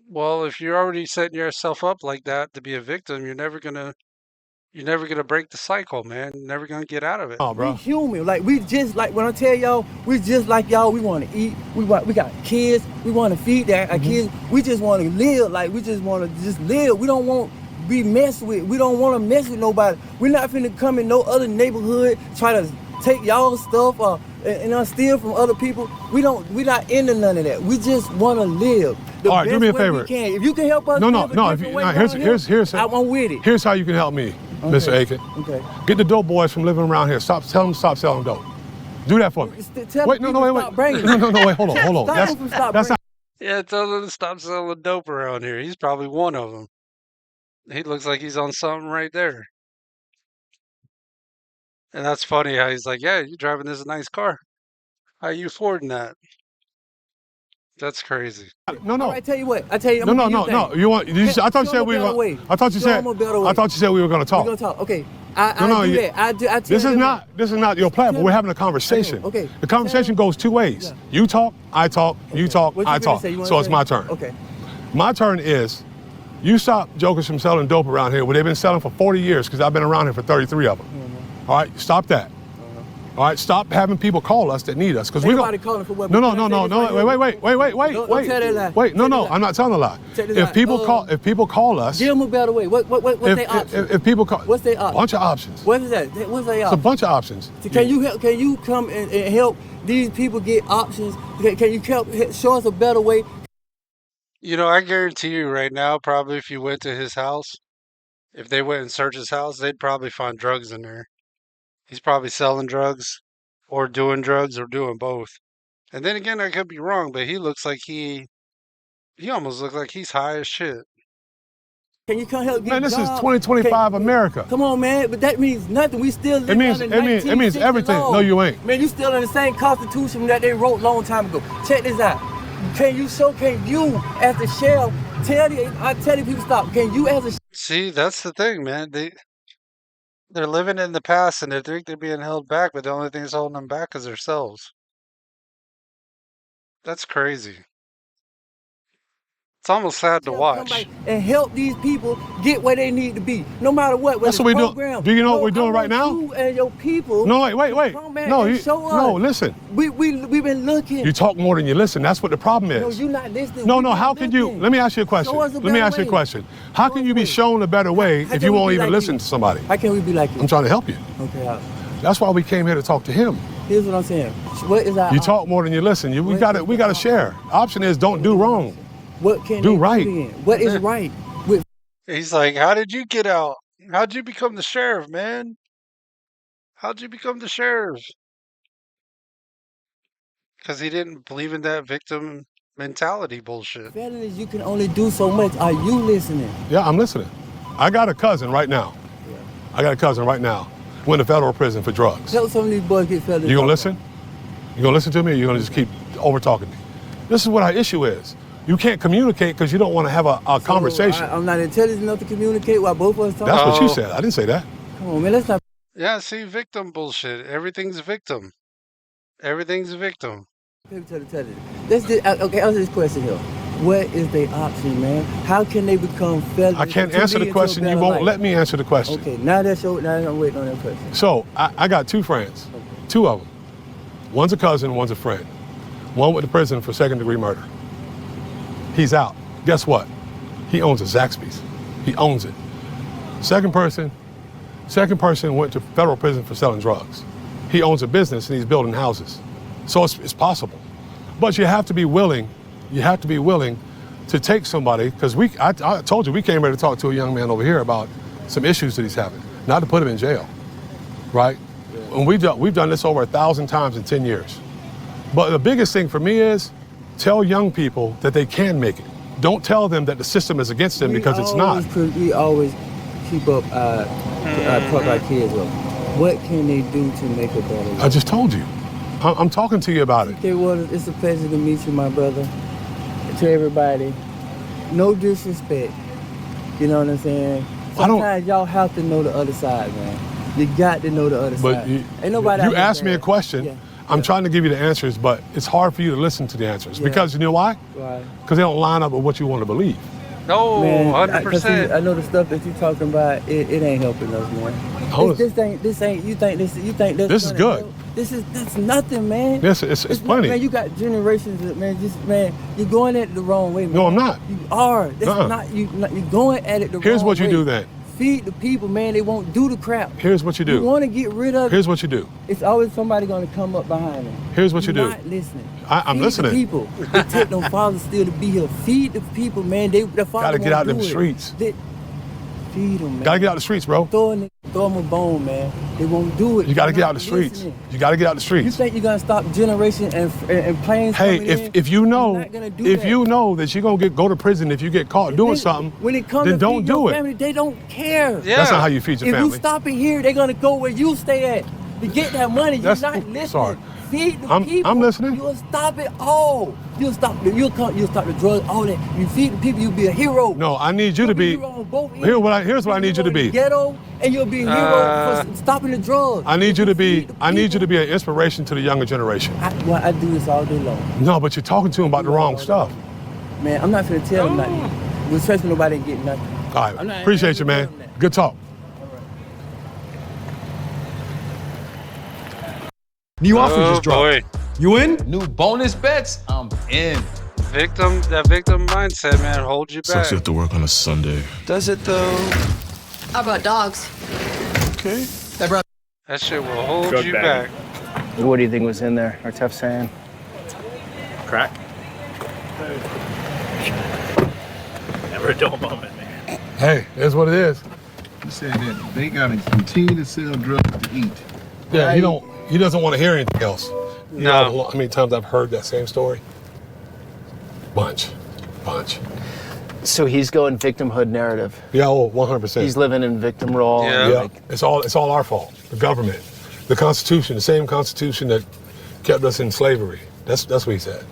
Well, if you're already setting yourself up like that to be a victim, you're never gonna break the cycle, man. You're never gonna get out of it. Oh, bro. We human. We just when I tell y'all, we just like y'all. We want to eat. We got kids. We want to feed our kids. We just want to live. We just want to just live. We don't want to be messed with. We don't want to mess with nobody. We're not finna come in no other neighborhood try to take y'all stuff and steal from other people. We not into none of that. We just want to live. All right, do me a favor. If you can help us, no. Here's I'm with it. Here's how you can help me, Mr. Aiken. Okay. Get the dope boys from living around here. Tell them to stop selling dope. Do that for me. Wait, wait. No, wait, hold on. That's not. Yeah, tell them to stop selling dope around here. He's probably one of them. He looks like he's on something right there. And that's funny how he's like, yeah, you're driving this nice car. How are you affording that? That's crazy. No. All right, I tell you what. No. You want? I thought you said we were. I thought you said we were going to talk. We're going to talk. Okay. I do that. This is not your platform. We're having a conversation. Okay. The conversation goes two ways. Yeah. You talk, I talk. You talk, I talk. So it's my turn. Okay. My turn is, you stop jokers from selling dope around here. Well, they've been selling for 40 years because I've been around here for 33 of them. All right, stop that. All right, stop having people call us that need us, because we don't. Calling for what? No. Wait. No. I'm not telling a lie. If people call us. Give them a better way. What's their options? If people call. What's their options? Bunch of options. What is that? What's their options? It's a bunch of options. Can you come and help these people get options? Can you show us a better way? I guarantee you right now, probably if you went to his house, if they went and searched his house, they'd probably find drugs in there. He's probably selling drugs or doing both. And then again, I could be wrong, but he looks like he almost looks like he's high as shit. Can you come help? Man, this is 2025 America. Come on, man, but that means nothing. We still live it means everything. Law. No, you ain't. Man, you still in the same Constitution that they wrote a long time ago. Check this out. Can you as the sheriff tell the people stop? Can you as a See, that's the thing, man. They're living in the past and they think they're being held back, but the only thing that's holding them back is themselves. That's crazy. It's almost sad to watch. And help these people get where they need to be, no matter what. That's what we do. Do you know what we're doing right now? You and your people. No, wait. No, listen. We've been looking. You talk more than you listen. That's what the problem is. No, you're not listening. No. How can you? Let me ask you a question. How can you be shown a better way if you won't even listen to somebody? How can we be like you? I'm trying to help you. Okay. That's why we came here to talk to him. Here's what I'm saying. What is our? You talk more than you listen. We got to share. Option is don't do wrong. What can do right? What is right? He's like, how did you get out? How'd you become the sheriff, man? How'd you become the sheriff? Because he didn't believe in that victim mentality bullshit. Felonies, you can only do so much. Are you listening? Yeah, I'm listening. I got a cousin right now. Went to federal prison for drugs. Tell some of these boys get felonies. You gonna listen? You gonna listen to me, or you gonna just keep over talking me? This is what our issue is. You can't communicate because you don't want to have a conversation. I'm not intelligent enough to communicate while both of us talk. That's what you said. I didn't say that. Come on, man, let's not. Yeah, see, victim bullshit. Everything's a victim. Everything's a victim. Let's just, okay, answer this question here. What is their option, man? How can they become felons? I can't answer the question. You won't let me answer the question. Okay, now I'm waiting on that question. So I got two friends, two of them. One's a cousin, one's a friend. One went to prison for second-degree murder. He's out. Guess what? He owns a Zaxby's. He owns it. Second person went to federal prison for selling drugs. He owns a business and he's building houses. So it's possible. But you have to be willing. You have to be willing to take somebody, because I told you we came here to talk to a young man over here about some issues that he's having, not to put him in jail, right? And we've done this over 1,000 times in 10 years. But the biggest thing for me is tell young people that they can make it. Don't tell them that the system is against them, because it's not. We always keep up talk our kids up. What can they do to make a better life? I just told you. I'm talking to you about it. Okay, well, it's a pleasure to meet you, my brother. To everybody, no disrespect. You know what I'm saying? Sometimes y'all have to know the other side, man. You got to know the other side. Ain't nobody. You asked me a question. Yeah. I'm trying to give you the answers, but it's hard for you to listen to the answers. Because you know why? Why? Because they don't line up with what you want to believe. No, man, 100%. I know the stuff that you're talking about. It ain't helping us, man. This ain't. You think this is good. Help? That's nothing, man. Yes, it's plenty. Man, you got generations of, man, you're going at it the wrong way, man. No, I'm not. You are. That's not you're going at it the wrong way. Here's what you do then. Feed the people, man. They won't do the crap. Here's what you do. You want to get rid of it. Here's what you do. It's always somebody going to come up behind them. Here's what you do. Not listening. I'm listening. The people. They take them fathers still to be here. Feed the people, man. The father gotta get out them streets. Feed them, man. Gotta get out the streets, bro. Throw them a bone, man. They won't do it. You gotta get out the streets. You gotta get out the streets. You think you're gonna stop generation and planes? Hey, if you know that you're gonna go to prison if you get caught doing something, when it comes then to don't do it. Family, they don't care. Yeah. That's not how you feed your family. If you stop it here, they're gonna go where you stay at to get that money. You're not listening. Sorry. Feed the people. I'm listening. You'll stop it all. You'll stop the drugs, all that. You feed the people, you'll be a hero. No, I need you to be. Here's what I need you to be. Ghetto, and you'll be a hero for stopping the drugs. I need you to be. I need you to be an inspiration to the younger generation. I do this all day long. No, but you're talking to them about the wrong stuff. Man, I'm not gonna tell them nothing. Especially nobody ain't getting nothing. All right, appreciate you, man. Good talk. New offer just dropped. Boy. You in? New bonus bets? I'm in. That victim mindset, man, hold you back. Sucks you have to work on a Sunday. Does it though? How about dogs? Okay. That shit will hold you back. What do you think was in there? Our tough saying. Crack. Never a dull moment, man. Hey, that's what it is. You said that they gotta continue to sell drugs to eat. Yeah, he doesn't want to hear anything else. You No. know how many times I've heard that same story? Bunch. So he's going victimhood narrative. Yeah, 100%. He's living in victim role. Yeah. It's all our fault. The government, the Constitution, the same Constitution that kept us in slavery. That's what he said.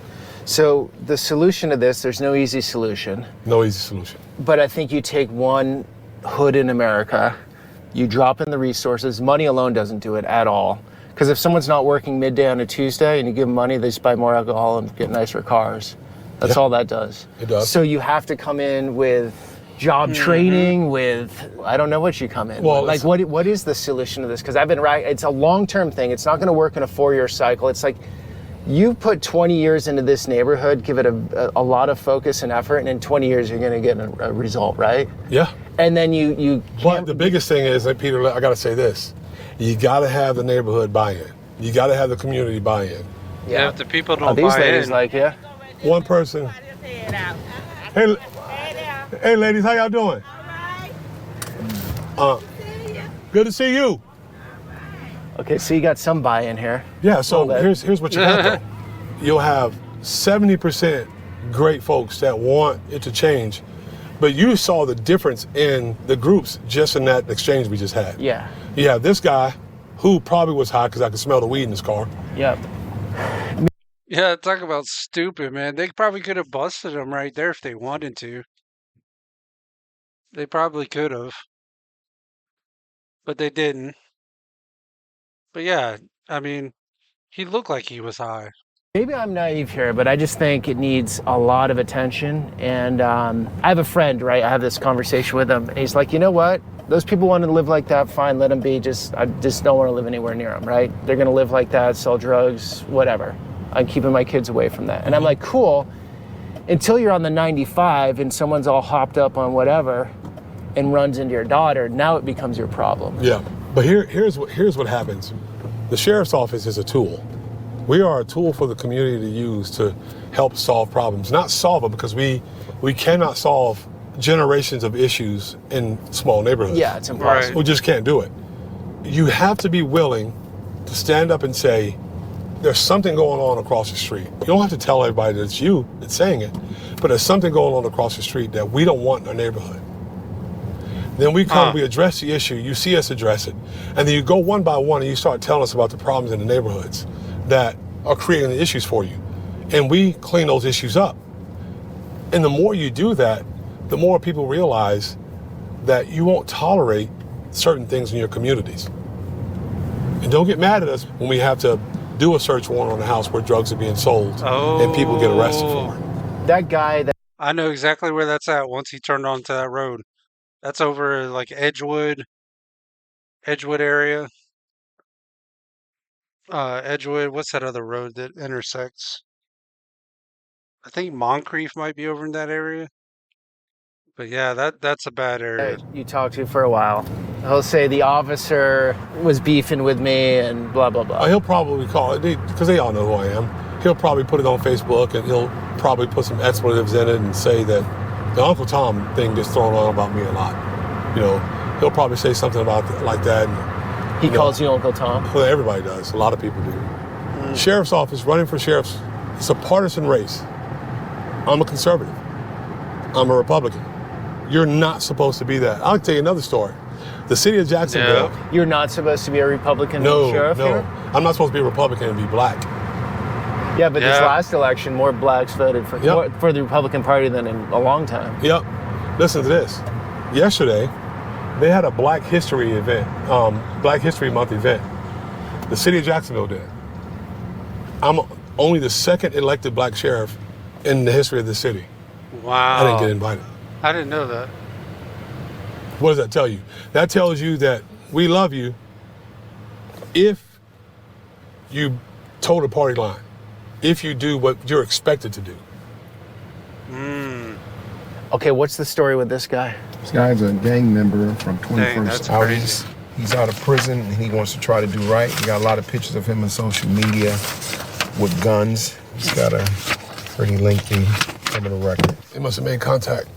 So the solution to this, there's no easy solution. No easy solution. But I think you take one hood in America, you drop in the resources. Money alone doesn't do it at all. Because if someone's not working midday on a Tuesday and you give them money, they just buy more alcohol and get nicer cars. That's all that does. It does. So you have to come in with job training, with, I don't know what you come in Well, with. Like, what is the solution to this? Because I've been it's a long-term thing. It's not going to work in a 4-year cycle. It's like, you put 20 years into this neighborhood, give it a lot of focus and effort, and in 20 years, you're going to get a result, right? Yeah. And then you But the biggest thing is, like, Peter, I got to say this. You got to have the neighborhood buy-in. You got to have the community buy-in. Yeah, if the people don't these buy ladies in. like, yeah? One person. Hey, ladies, how y'all doing? Good to see you. Okay, so you got some buy-in here. Yeah, so here's what you got though. You'll have 70% great folks that want it to change, but you saw the difference in the groups just in that exchange we just had. Yeah. You have this guy who probably was high because I could smell the weed in his car. Yep. Yeah, talk about stupid, man. They probably could have busted him right there if they wanted to. They probably could have. But they didn't. But yeah, I mean, he looked like he was high. Maybe I'm naive here, but I just think it needs a lot of attention. And I have a friend, right? I have this conversation with him, and he's like, you know what? Those people want to live like that, fine, let them be. I just don't want to live anywhere near them, right? They're going to live like that, sell drugs, whatever. I'm keeping my kids away from that. And I'm like, cool, until you're on the 95 and someone's all hopped up on whatever and runs into your daughter, now it becomes your problem. Yeah, but here's what happens. The sheriff's office is a tool. We are a tool for the community to use to help solve problems. Not solve it, because we cannot solve generations of issues in small neighborhoods. Yeah, it's impossible. We just can't do it. You have to be willing to stand up and say, there's something going on across the street. You don't have to tell everybody that it's you that's saying it, but there's something going on across the street that we don't want in our neighborhood. Then we come, we address the issue, you see us address it, and then you go one by one and you start telling us about the problems in the neighborhoods that are creating the issues for you. And we clean those issues up. And the more you do that, the more people realize that you won't tolerate certain things in your communities. And don't get mad at us when we have to do a search warrant on a house where drugs are being sold and people get arrested for it. That guy that... I know exactly where that's at once he turned onto that road. That's over like Edgewood area. Edgewood, what's that other road that intersects? I think Moncrief might be over in that area. But yeah, that's a bad area. You talked to for a while. He'll say the officer was beefing with me and blah, blah, blah. He'll probably call it, because they all know who I am. He'll probably put it on Facebook and he'll probably put some expletives in it and say that the Uncle Tom thing gets thrown on about me a lot. You know, he'll probably say something about like that. And, he calls you Uncle Tom? Well, everybody does. A lot of people do. Sheriff's office, running for sheriff's, it's a partisan race. I'm a conservative. I'm a Republican. You're not supposed to be that. I'll tell you another story. The city of Jacksonville. Yeah. You're not supposed to be a Republican sheriff No. here? I'm not supposed to be a Republican and be black. Yeah, but this last election, more blacks voted for the Republican Party than in a long time. Yep. Listen to this. Yesterday, they had a Black History event, Black History Month event. The city of Jacksonville did. I'm only the second elected black sheriff in the history of the city. Wow. I didn't get invited. I didn't know that. What does that tell you? That tells you that we love you if you toe the party line, if you do what you're expected to do. Okay, what's the story with this guy? This guy's a gang member from 21st Dang, that's Out. crazy. He's out of prison and he wants to try to do right. He got a lot of pictures of him on social media with guns. He's got a pretty lengthy criminal record. They must have made contact.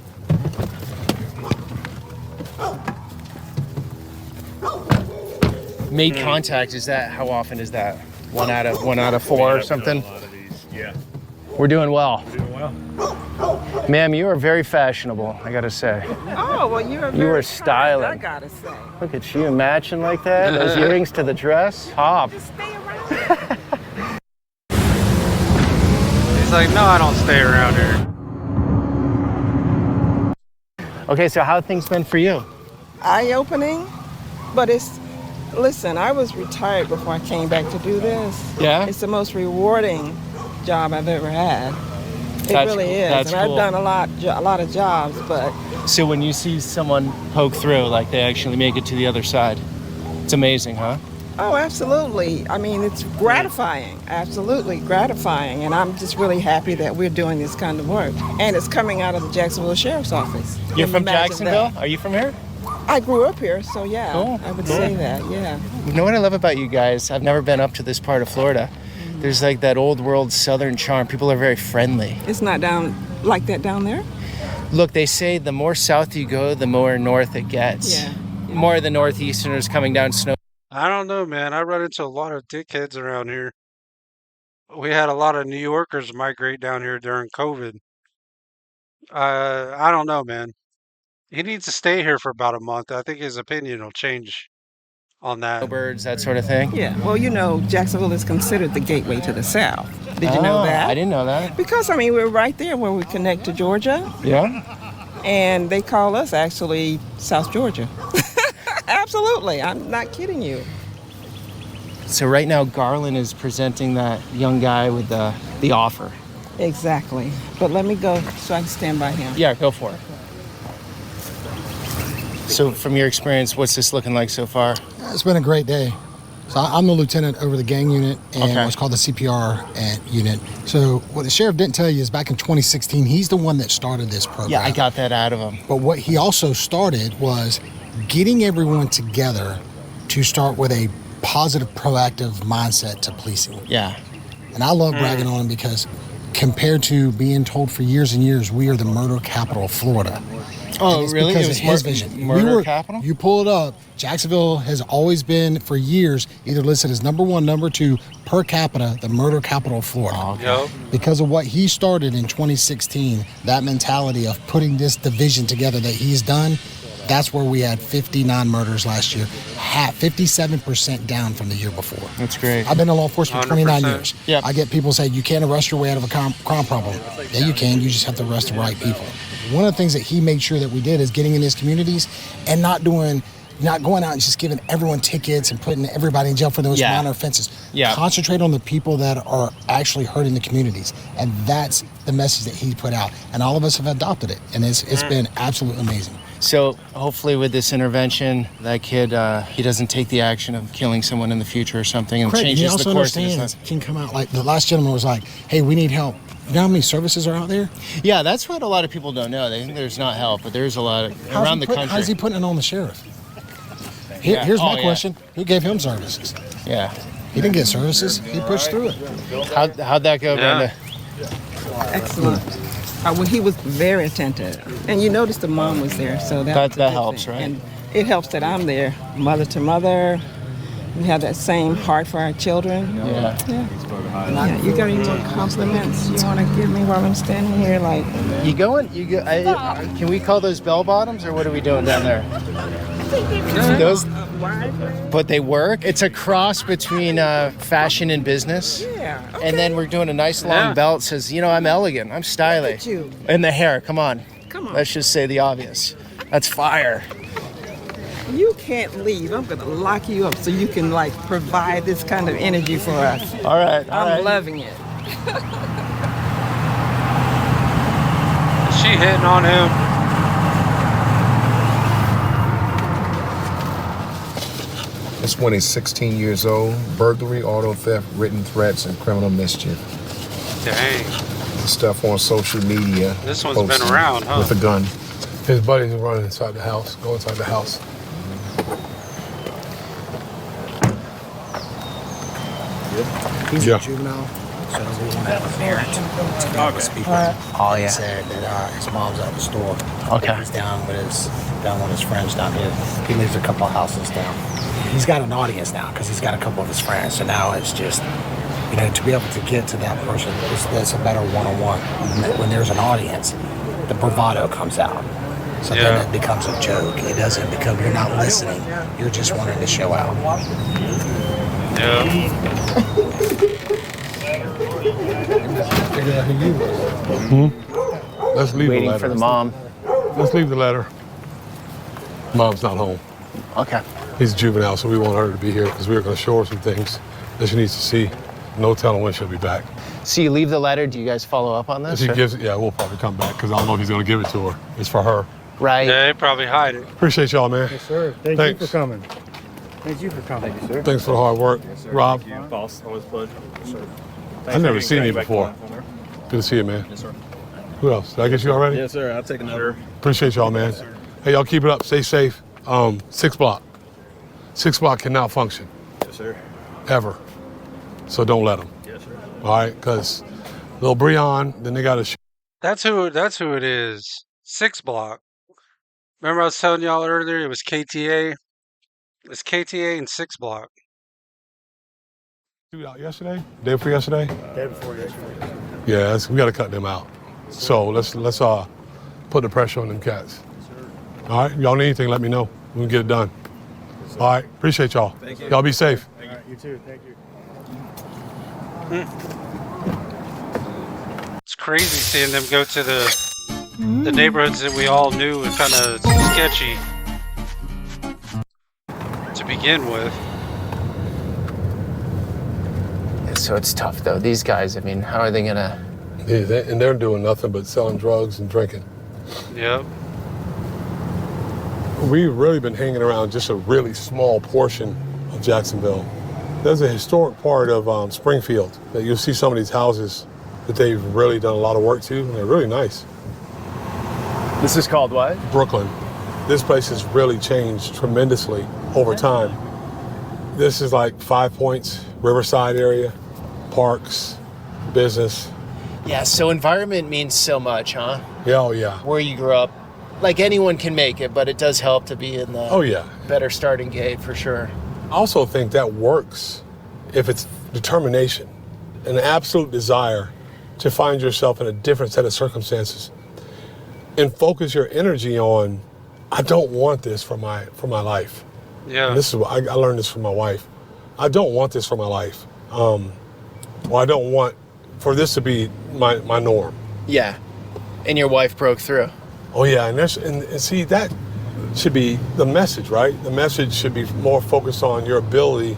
Made contact, is that, how often is that? One out of four or something? Yeah. We're doing well. We're doing well. Ma'am, you are very fashionable, I gotta say. Oh, well, you are You are very styling. kind, I gotta say. Look at you matching like that. Those earrings to the dress. Hop. He's like, no, I don't stay around here. Okay, so how have things been for you? Eye-opening, but listen, I was retired before I came back to do this. Yeah? It's the most rewarding job I've ever had. It really is. That's and cool. I've done a lot of jobs, but So when you see someone poke through, like they actually make it to the other side, it's amazing, huh? oh, absolutely. I mean, it's gratifying, absolutely gratifying. And I'm just really happy that we're doing this kind of work. And it's coming out of the Jacksonville Sheriff's Office. You're from Imagine Jacksonville? that. Are you from here? I grew up here, so yeah, Cool. I would Cool. say that, yeah. You know what I love about you guys? I've never been up to this part of Florida. There's like that old world southern charm. People are very friendly. It's not down like that down there? Look, they say the more south you go, the more north it gets. Yeah. More of the northeasterners coming down snow. I don't know, man. I run into a lot of dickheads around here. We had a lot of New Yorkers migrate down here during COVID. I don't know, man. He needs to stay here for about a month. I think his opinion will change on that. Birds, that sort of thing. Yeah, well, you know, Jacksonville is considered the gateway to the South. Did you know that? I didn't know that. Because, I mean, we're right there where we connect to Georgia. Yeah? And they call us actually South Georgia. Absolutely, I'm not kidding you. So right now, Garland is presenting that young guy with the offer. Exactly. But let me go so I can stand by him. Yeah, go for it. So from your experience, what's this looking like so far? It's been a great day. So I'm the lieutenant over the gang unit and what's called the CPR unit. So what the sheriff didn't tell you is back in 2016, he's the one that started this program. Yeah, I got that out of him. But what he also started was getting everyone together to start with a positive, proactive mindset to policing. Yeah. And I love bragging on him because compared to being told for years and years, we are the murder capital of Florida. Oh, really? Because It was of his vision. murder capital? You pull it up. Jacksonville has always been, for years, either listed as number 1, number 2, per capita, the murder capital of Florida. Oh, okay. Yep. Because of what he started in 2016, that mentality of putting this division together that he's done, that's where we had 59 murders last year, 57% down from the year before. That's great. I've been in law enforcement for 29 years. Yep. I get people say, you can't arrest your way out of a crime problem. Yeah, you can. You just have to arrest the right people. One of the things that he made sure that we did is getting in his communities and not going out and just giving everyone tickets and putting everybody in jail for those minor offenses. Yeah. Concentrate on the people that are actually hurting the communities. And that's the message that he put out. And all of us have adopted it. And it's been absolutely amazing. So hopefully with this intervention, that kid, he doesn't take the action of killing someone in the future or something and Correct. He changes also the course of his understands life. it can come out like the last gentleman was like, hey, we need help. You know how many services are out there? Yeah, that's what a lot of people don't know. They think there's not help, but there's a lot around the country. How's he putting it on the sheriff? Here's my question. Who gave him services? Yeah. He didn't get services. He pushed through it. How'd that go, Brenda? Excellent. Well, he was very attentive. And you noticed the mom was there, so that helps, thing. right? And it helps that I'm there, mother to mother. We have that same heart for our children. Yeah, you got any more compliments you want to give me while I'm standing here? Like, Can we call those bell bottoms, or what are we doing down there? Those, but they work. It's a cross between fashion and business. Yeah. Okay. And then we're doing a nice long belt. Says, I'm elegant. I'm stylish. Look at you. And the hair. Come on. Come on. Let's just say the obvious. That's fire. You can't leave. I'm gonna lock you up so you can provide this kind of energy for us. All right. I'm loving it. Is she hitting on him? This one is 16 years old. Burglary, auto theft, written threats, and criminal mischief. Dang. Stuff on social media. This one's been around, huh? With a gun. His buddies are running inside the house. Go inside the house. He's Yeah. a juvenile, so we don't have a parent to be able to speak with him. Oh, yeah. He said that his mom's at the store. Okay. He's down with his friends down here. He lives a couple of houses down. He's got an audience now because he's got a couple of his friends. So now it's just, to be able to get to that person, it's a better one-on-one. When there's an audience, the bravado comes out. So then it becomes a joke. It doesn't become, you're not listening. You're just wanting to show out. Let's leave the Waiting letter. for the mom. Let's leave the letter. Mom's not home. Okay. He's a juvenile, so we want her to be here because we were going to show her some things that she needs to see. No telling when she'll be back. So you leave the letter. Do you guys follow up on If this? she or- gives it, we'll probably come back because I don't know if he's going to give it to her. It's for her. Right. Yeah, they probably hide it. Appreciate y'all, man. Yes, sir. Thank Thanks. you for coming. Thank you for coming. Thank you, sir. Thanks for the hard work. Rob, Thank you, boss. Always a pleasure. Yes, sir. I've never seen you before. Good to see you, man. Yes, sir. Who else? Did I get you already? Yes, sir. I'll take another. Appreciate y'all, man. Hey, y'all keep it up. Stay safe. 6 block. 6 block cannot function. Yes, sir. Ever. So don't let them. Yes, sir. All right? Because little Breon, then they got to That's who it is. 6 block. Remember I was telling y'all earlier it was KTA? It's KTA and 6 block. shoot out yesterday? Day before yesterday? Day before yesterday. Yeah, we got to cut them out. So let's put the pressure on them cats. All right? Y'all need anything, let me know. We can get it done. All right? Appreciate y'all. Thank you. Y'all be safe. All right, you too. Thank you. It's crazy seeing them go to the neighborhoods that we all knew and kind of sketchy to begin with. So it's tough, though. These guys, I mean, how are they going to... And they're doing nothing but selling drugs and drinking. Yep. We've really been hanging around just a really small portion of Jacksonville. There's a historic part of Springfield that you'll see some of these houses that they've really done a lot of work to, and they're really nice. This is called what? Brooklyn. This place has really changed tremendously over time. This is like 5 Points, Riverside area, parks, business. Yeah, so environment means so much, huh? Yeah, oh yeah. Where you grew up. Like anyone can make it, but it does help to be in the better starting gate for sure. I also think that works if it's determination, an absolute desire to find yourself in a different set of circumstances and focus your energy on, I don't want this for my life. Yeah. And this is I learned this from my wife. I don't want this for my life. Well, I don't want for this to be my norm. Yeah. And your wife broke through. Oh yeah, and see that should be the message, right? The message should be more focused on your ability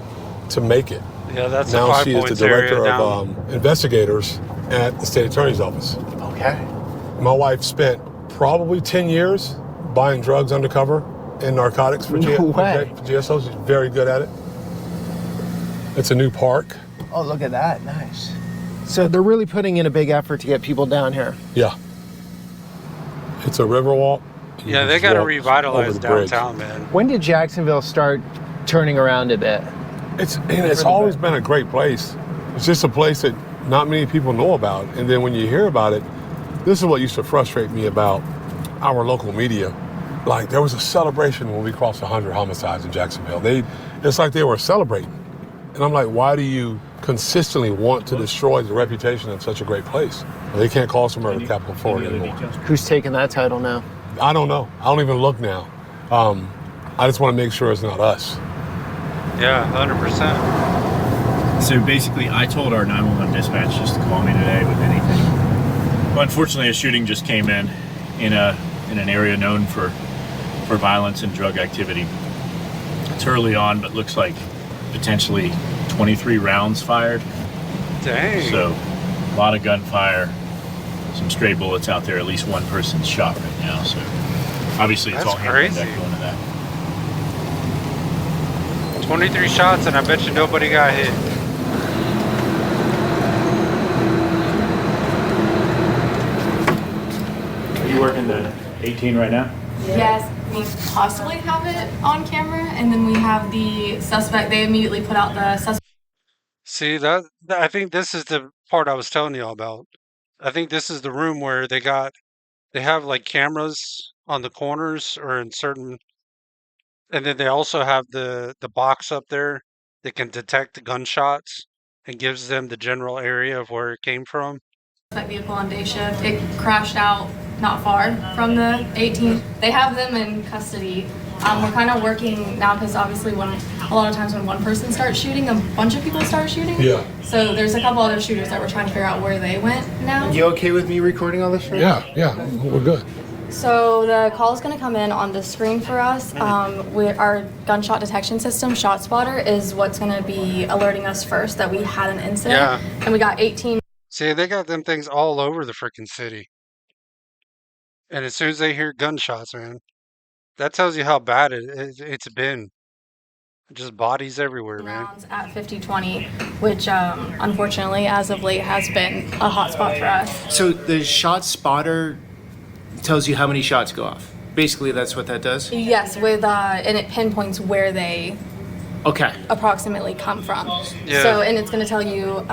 to make it. Yeah, that's now the 5 she is the Points director area of investigators at the state attorney's office. Okay. My wife spent probably 10 years buying drugs undercover and narcotics for GSO. She's very good at it. It's a new park. Oh, look at that. Nice. So they're really putting in a big effort to get people down here. Yeah. It's a river walk. Yeah, they got to revitalize downtown, man. When did Jacksonville start turning around a bit? It's always been a great place. It's just a place that not many people know about. And then when you hear about it, this is what used to frustrate me about our local media. Like, there was a celebration when we crossed 100 homicides in Jacksonville. It's like they were celebrating. And I'm like, why do you consistently want to destroy the reputation of such a great place? They can't call us murder capital Florida anymore. Who's taking that title now? I don't know. I don't even look now. I just want to make sure it's not us. Yeah, 100%. So basically, I told our 911 dispatch just to call me today with anything. Well, unfortunately, a shooting just came in an area known for violence and drug activity. It's early on, but looks like potentially 23 rounds fired. Dang. So a lot of gunfire, some stray bullets out there. At least one person's shot right now. So obviously, it's That's all hands on crazy. deck going to that. 23 shots, and I bet you nobody got hit. Are you working the 18 right now? Yes, we possibly have it on camera, and then we have the suspect. They immediately put out the suspect. See, I think this is the part I was telling you all about. I think this is the room where they have like cameras on the corners or in certain, and then they also have the box up there that can detect the gunshots and gives them the general area of where it came from. Vehicle on day shift. It crashed out not far from the 18. They have them in custody. We're kind of working now because obviously a lot of times when one person starts shooting, a bunch of people start shooting. Yeah. So there's a couple other shooters that we're trying to figure out where they went now. You okay with me recording all this? Right? Yeah, we're good. So the call is going to come in on the screen for us. Our gunshot detection system, ShotSpotter, is what's going to be alerting us first that we had an incident. Yeah. And we got 18. See, they got them things all over the freaking city. And as soon as they hear gunshots, man, that tells you how bad it's been. Just bodies everywhere, man. Rounds at 50-20, which unfortunately, as of late, has been a hot spot for us. So the shot spotter tells you how many shots go off. Basically, that's what that does? Yes, and it pinpoints where they Okay. approximately come from. Yeah. So, and it's going to tell you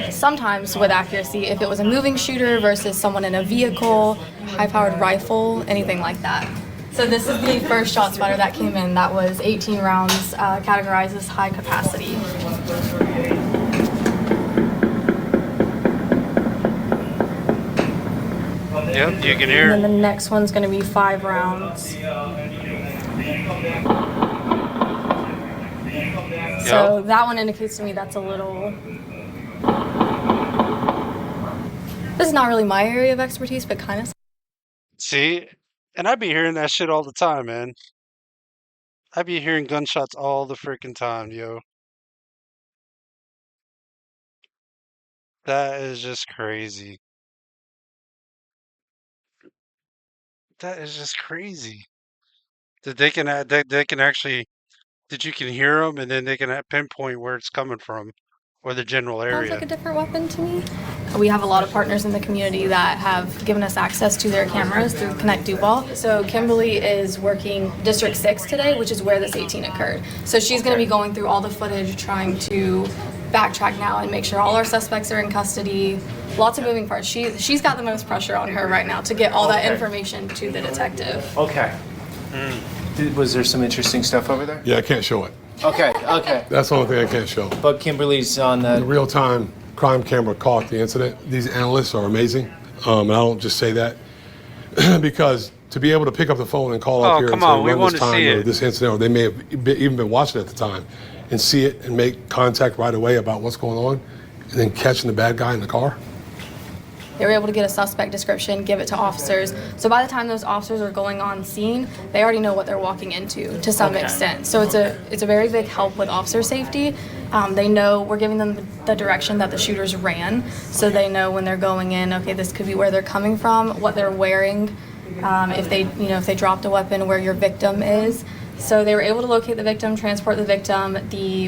sometimes with accuracy if it was a moving shooter versus someone in a vehicle, high-powered rifle, anything like that. So this is the first shot spotter that came in. That was 18 rounds, categorized as high capacity. Yep, you can hear. And then the next one's going to be 5 rounds. So that one indicates to me that's a little... This is not really my area of expertise, but kind of. See, and I be hearing that shit all the time, man. I be hearing gunshots all the freaking time, yo. That is just crazy. That is just crazy. That they can actually that you can hear them and then they can pinpoint where it's coming from or the general Sounds like area. a different weapon to me. We have a lot of partners in the community that have given us access to their cameras through Connect Duval. So Kimberly is working District 6 today, which is where this 18 occurred. So she's going to be going through all the footage, trying to backtrack now and make sure all our suspects are in custody. Lots of moving parts. She's got the most pressure on her right now to get all that information to the detective. Okay. Was there some interesting stuff over there? Yeah, I can't show it. Okay. That's the only thing I can't show. But Kimberly's on The real-time crime camera caught the incident. These analysts are amazing, and I don't just say that because to be able to pick up the phone and call up here and come say, on, we run want this to see time or it. this incident, or they may have even been watching at the time, and see it and make contact right away about what's going on, and then catching the bad guy in the car. They were able to get a suspect description, give it to officers. So by the time those officers are going on scene, they already know what they're walking into to some extent. So it's a very big help with officer safety. They know we're giving them the direction that the shooters ran, so they know when they're going in, okay, this could be where they're coming from, what they're wearing, if they dropped a weapon, where your victim is. So they were able to locate the victim, transport the victim.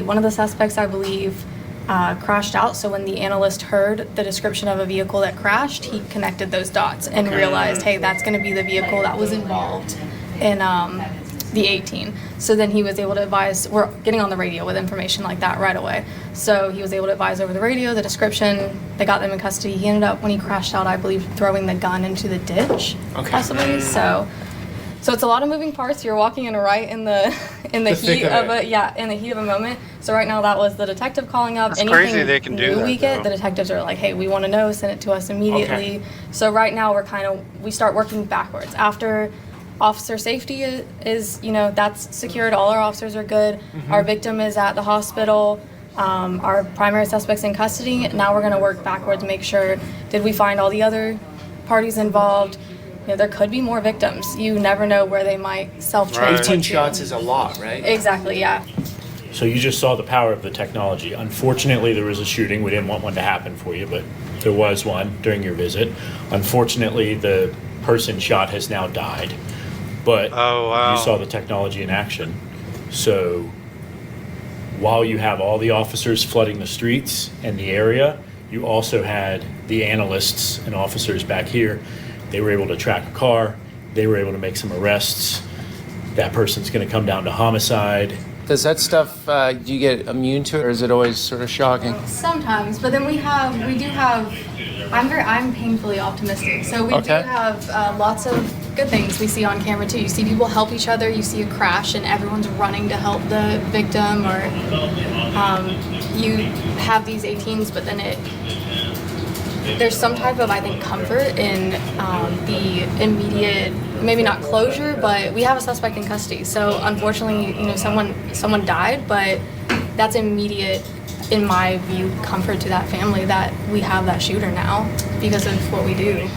One of the suspects, I believe, crashed out. So when the analyst heard the description of a vehicle that crashed, he connected those dots and realized, hey, that's going to be the vehicle that was involved in the 18. So then he was able to advise, we're getting on the radio with information like that right away. So he was able to advise over the radio, the description, they got them in custody. He ended up, when he crashed out, I believe, throwing the gun into the ditch, possibly. So it's a lot of moving parts. You're walking in right in the heat of a moment. So right now that was the detective calling up. It's crazy they can do that, We get though. the detectives are like, hey, we want to know, send it to us immediately. So right now we start working backwards. After officer safety is that's secured, all our officers are good. Our victim is at the hospital. Our primary suspect's in custody. Now we're going to work backwards, make sure, did we find all the other parties involved? There could be more victims. You never know where they might self-transport 18 to. shots is a lot, right? Exactly, yeah. So you just saw the power of the technology. Unfortunately, there was a shooting. We didn't want one to happen for you, but there was one during your visit. Unfortunately, the person shot has now died. But you saw the technology in action. So while you have all the officers flooding the streets and the area, you also had the analysts and officers back here. They were able to track a car. They were able to make some arrests. That person's going to come down to homicide. Does that stuff, do you get immune to it, or is it always sort of shocking? Sometimes, but then I'm painfully optimistic. So we do have lots of good things we see on camera too. You see people help each other. You see a crash and everyone's running to help the victim, or you have these 18s, but then there's some type of, I think, comfort in the immediate, maybe not closure, but we have a suspect in custody. So unfortunately, someone died, but that's immediate, in my view, comfort to that family that we have that shooter now because of what we do.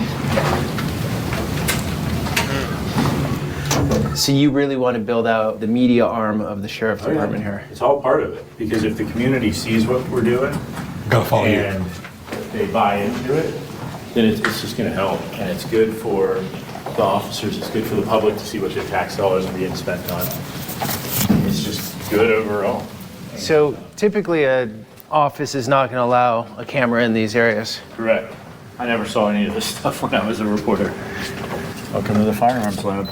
So you really want to build out the media arm of the sheriff's department here? It's all part of it, because if the community sees what we're doing and they buy into it, then it's just going to help. And it's good for the officers, it's good for the public to see what their tax dollars are being spent on. It's just good overall. So typically an office is not going to allow a camera in these areas. Correct. I never saw any of this stuff when I was a reporter. Welcome to the firearms lab.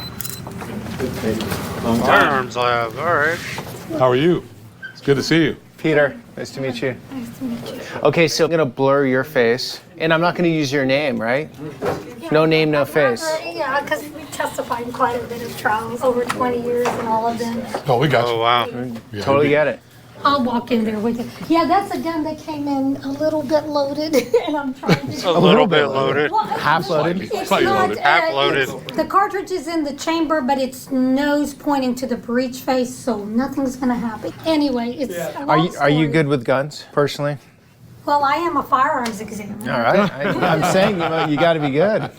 Long time. Firearms lab, all right. How are you? It's good to see you. Peter, nice to meet you. Nice to meet you. Okay, so I'm going to blur your face, and I'm not going to use your name, right? No name, no face. Yeah, because we testified in quite a bit of trials, over 20 years in all of them. Oh, we got you. Oh, wow. Yeah, Totally get it. I'll walk in there with you. Yeah, that's a gun that came in a little bit loaded, and I'm trying to... A little bit loaded. Well, Half loaded? It's Slightly not, loaded. Half loaded. The cartridge is in the chamber, but it's nose pointing to the breech face, so nothing's going to happen. Anyway, it's a long Are you story. good with guns, personally? Well, I am a firearms examiner. All right. I'm saying you got to be good.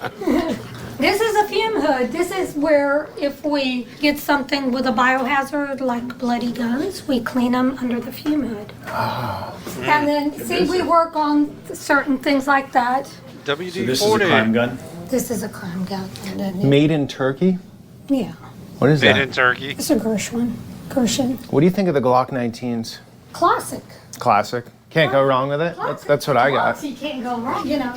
This is a fume hood. This is where if we get something with a biohazard like bloody guns, we clean them under the fume hood. And then, see, we work on certain things like that. WD-40. So this is a crime gun? This is a crime gun. Made in Turkey? Yeah. What is Made that? in Turkey. It's a Gershwin. What do you think of the Glock 19s? Classic. Classic. Can't go wrong with it. That's what I got. You can't go wrong, you know.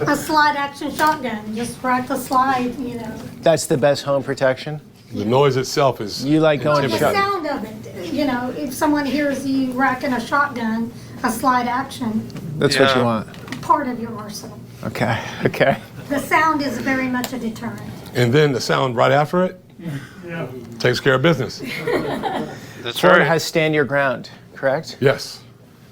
A slide action shotgun. Just rack the slide, you know. That's the best home protection. The noise itself is. You like going The to shotgun? sound of it. You know, if someone hears you racking a shotgun, a slide action, That's what you want. part of your arsenal. Okay. Okay. The sound is very much a deterrent. And then the sound right after it takes care of business. That's Florida right. has stand your ground, correct? Yes.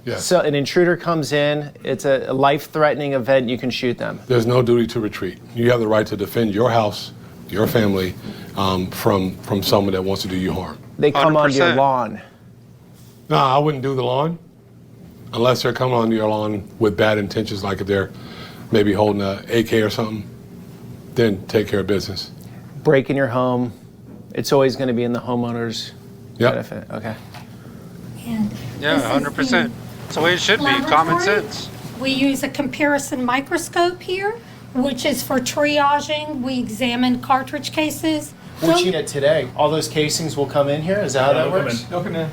Yes. So an intruder comes in, it's a life-threatening event, you can shoot them. There's no duty to retreat. You have the right to defend your house, your family, from someone that wants to do you harm. They come onto your 100%. lawn. No, I wouldn't do the lawn unless they're coming onto your lawn with bad intentions, like if they're maybe holding an AK or something. Then take care of business. Break in your home, it's always going to be in the homeowner's Yep. benefit. Okay. And Yeah, this is 100%. That's the way it should be. Common laboratory. sense. We use a comparison microscope here, which is for triaging. We examine cartridge cases. What you get today? All those casings will come in here? Is that how that works? They'll come in.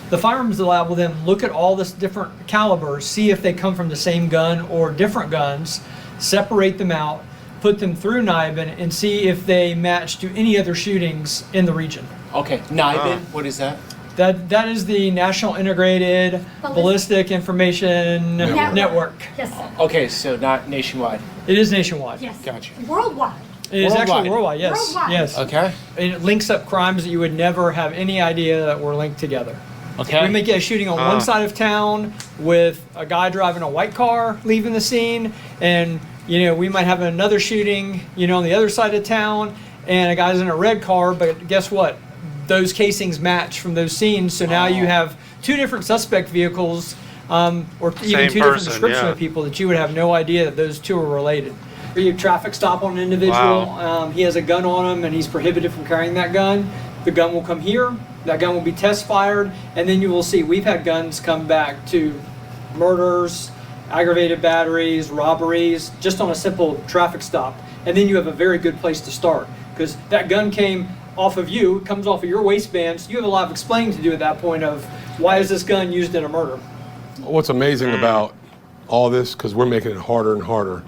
The firearms lab will then look at all this different calibers, see if they come from the same gun or different guns, separate them out, put them through NIBIN, and see if they match to any other shootings in the region. Okay, NIBIN, what is that? That is the National Integrated Ballistic Information Network. Yes, sir. Okay, so not nationwide. It is nationwide. Yes. Gotcha. Worldwide. It is actually worldwide, yes. Worldwide. Yes. Okay. And it links up crimes that you would never have any idea that were linked together. Okay. We may get a shooting on one side of town with a guy driving a white car leaving the scene, and we might have another shooting, on the other side of town, and a guy's in a red car, but guess what? Those casings match from those scenes, so now you have two different suspect vehicles, or even two different descriptions of people that you would have no idea that those two are related. Or you traffic stop on an individual, he has a gun on him and he's prohibited from carrying that gun. The gun will come here, that gun will be test fired, and then you will see we've had guns come back to murders, aggravated batteries, robberies, just on a simple traffic stop. And then you have a very good place to start, because that gun came off of you, it comes off of your waistband, so you have a lot of explaining to do at that point of why is this gun used in a murder. What's amazing about all this, because we're making it harder and harder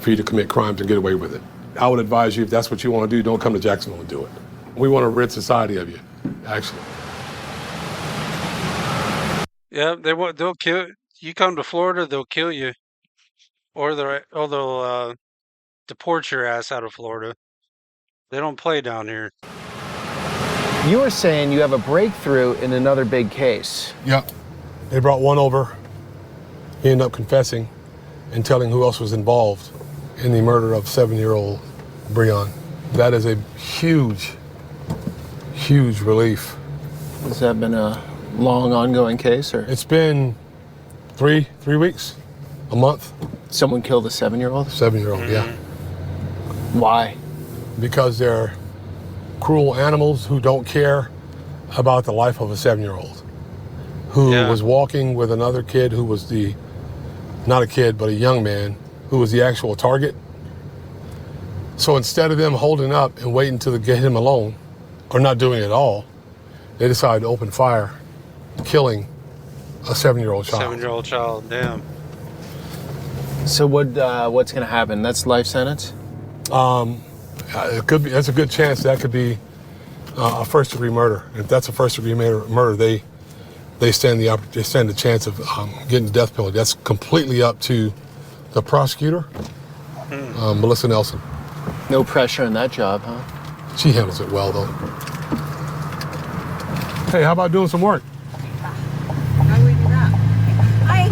for you to commit crimes and get away with it. I would advise you, if that's what you want to do, don't come to Jacksonville and do it. We want to rid society of you, actually. Yeah, they'll kill you. Come to Florida, they'll kill you, or they'll deport your ass out of Florida. They don't play down here. You were saying you have a breakthrough in another big case. Yep. They brought one over. He ended up confessing and telling who else was involved in the murder of 7-year-old Breon. That is a huge, huge relief. Has that been a long, ongoing case, or? It's been three weeks, a month. Someone killed a 7-year-old? 7-year-old, yeah. Why? Because they're cruel animals who don't care about the life of a 7-year-old who was walking with another kid who was not a kid, but a young man who was the actual target. So instead of them holding up and waiting to get him alone, or not doing it at all, they decided to open fire, killing a 7-year-old child. 7-year-old child, damn. So what's going to happen? That's life sentence? It could be. That's a good chance that could be a first-degree murder. If that's a first-degree murder, they stand the chance of getting the death penalty. That's completely up to the prosecutor, Melissa Nelson. No pressure in that job, huh? She handles it well, though. Hey, how about doing some work? How do we do that? Hi.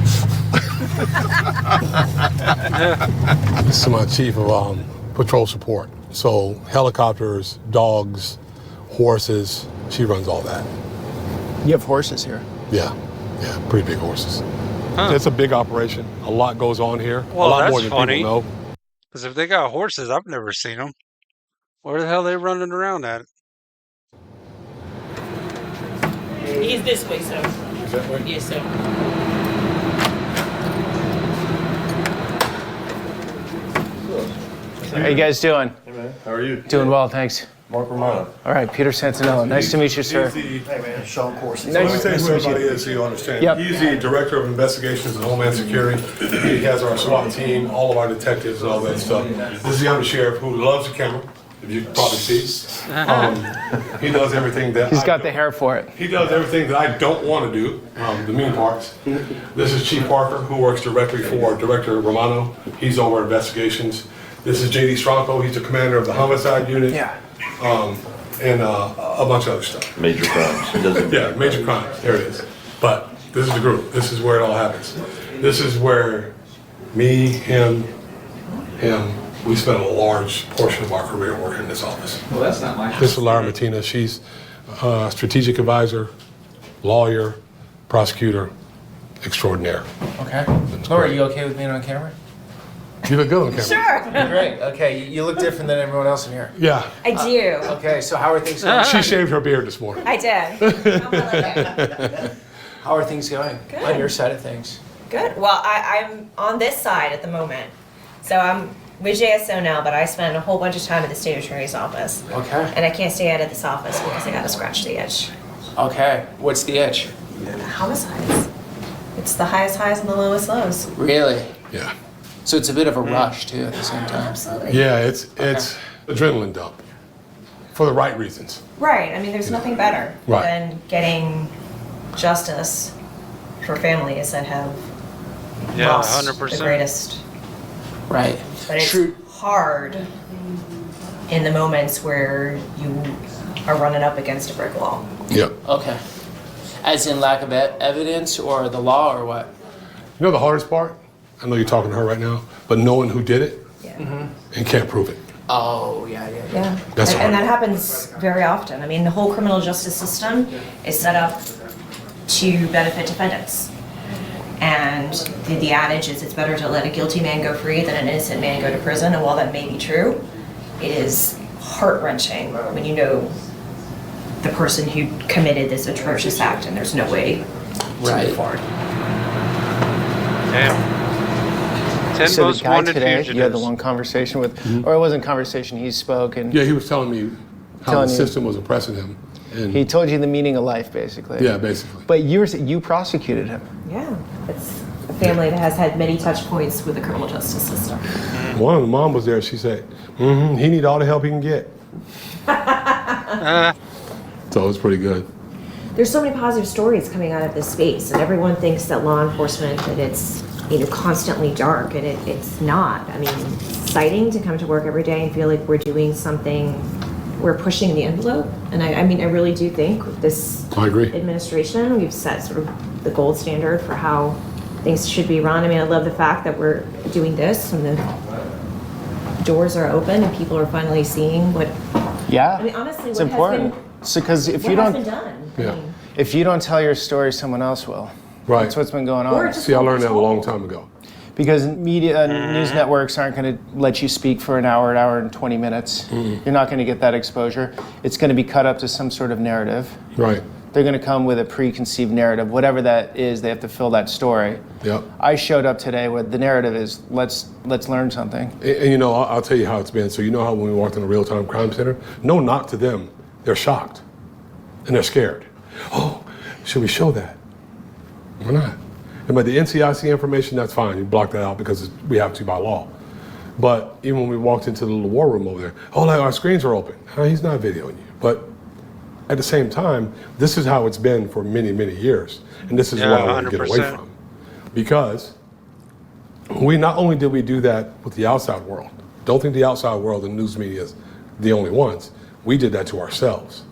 This is my chief of patrol support. So helicopters, dogs, horses, she runs all that. You have horses here? Yeah, pretty big horses. It's a big operation. A lot goes on here. Well, a lot that's more than funny. people know. Because if they got horses, I've never seen them. Where the hell are they running around at? He's this way, sir. Is that way? Yes, sir. How you guys doing? Hey, man. How are you? Doing well, thanks. Mark Romano. All right, Peter Santinello. Nice to meet you, sir. Hey, man. Sean Corsi. Let me Nice tell you to who meet you. everybody is so you understand. Yep. He's the Director of Investigations and Homeland Security. He has our SWAT team, all of our detectives and all that stuff. This is the undersheriff who loves the camera, if you can probably see. He does everything that He's got the hair for it. He does everything that I don't want to do, the mean parts. This is Chief Parker, who works directly for Director Romano. He's over investigations. This is J.D. Stronco. He's the commander of the homicide unit. Yeah. And a bunch of other stuff. Major crimes. Yeah, major crimes. There it is. But this is the group. This is where it all happens. This is where me, him, we spent a large portion of our career working in this office. Well, that's not my This is Laura Martina. She's a strategic advisor, lawyer, prosecutor, extraordinaire. Okay. Laura, are you okay with being on camera? You look good on camera. Sure. Great. Okay, you look different than everyone else in here. Yeah. I do. Okay, so how are things going? She shaved her beard this morning. I did. How are things going Good. on your side of things? Good. Well, I'm on this side at the moment. So I'm with JSO now, but I spend a whole bunch of time at the state attorney's office. Okay. And I can't stay out of this office because I gotta scratch the itch. Okay. What's the itch? Homicides. It's the highest highs and the lowest lows. Really? Yeah. So it's a bit of a rush too at the same time. Absolutely. Yeah, it's adrenaline dump for the right reasons. Right. I mean, there's nothing better Right. than getting justice for families that have Yeah, lost 100%. the greatest. Right. But it's hard in the moments where you are running up against a brick wall. Yep. Okay. As in lack of evidence or the law or what? You know the hardest part? I know you're talking to her right now, but knowing who did it and can't prove it. Oh, yeah. Yeah. That's and that happens very often. I mean, the whole criminal justice system is set up to benefit defendants. And the adage is it's better to let a guilty man go free than an innocent man go to prison. And while that may be true, it is heart-wrenching when you know the person who committed this atrocious act and there's no way to move forward. Damn. 10 So most the guy wanted today, fugitives. you had the one conversation with, or it wasn't conversation, he spoke and... Yeah, he was telling me how Telling the you. system was oppressing him. And He told you the meaning of life, basically. Yeah, basically. But you prosecuted him. Yeah, it's a family that has had many touch points with the criminal justice system. one of the mom was there. She said, he need all the help he can get. So it's pretty good. There's so many positive stories coming out of this space, and everyone thinks that law enforcement, that it's constantly dark, and it's not. I mean, it's exciting to come to work every day and feel like we're doing something, we're pushing the envelope. And I mean, I really do think with this I agree. administration, we've set sort of the gold standard for how things should be run. I mean, I love the fact that we're doing this and the doors are open and people are finally seeing what. Yeah. I mean, honestly, It's what important. has been. So, because if what you has don't, been done? I mean, if you don't tell your story, someone else will. Right. That's what's been going on. Or just See, I learned that a long time ago. Because media, news networks aren't going to let you speak for an hour and 20 minutes. You're not going to get that exposure. It's going to be cut up to some sort of narrative. Right. They're going to come with a preconceived narrative, whatever that is. They have to fill that story. Yep. I showed up today with the narrative is let's learn something. And you know, I'll tell you how it's been. So you know how when we walked in a real-time crime center, no knock to them. They're shocked and they're scared. Oh, should we show that? Why not? And by the NCIC information, that's fine. You block that out because we have to by law. But even when we walked into the little war room over there, oh, like our screens are open. He's not videoing you. But at the same time, this is how it's been for many, many years. And this is what I want to get away 100%. from. Because not only did we do that with the outside world, don't think the outside world and news media is the only ones. We did that to ourselves.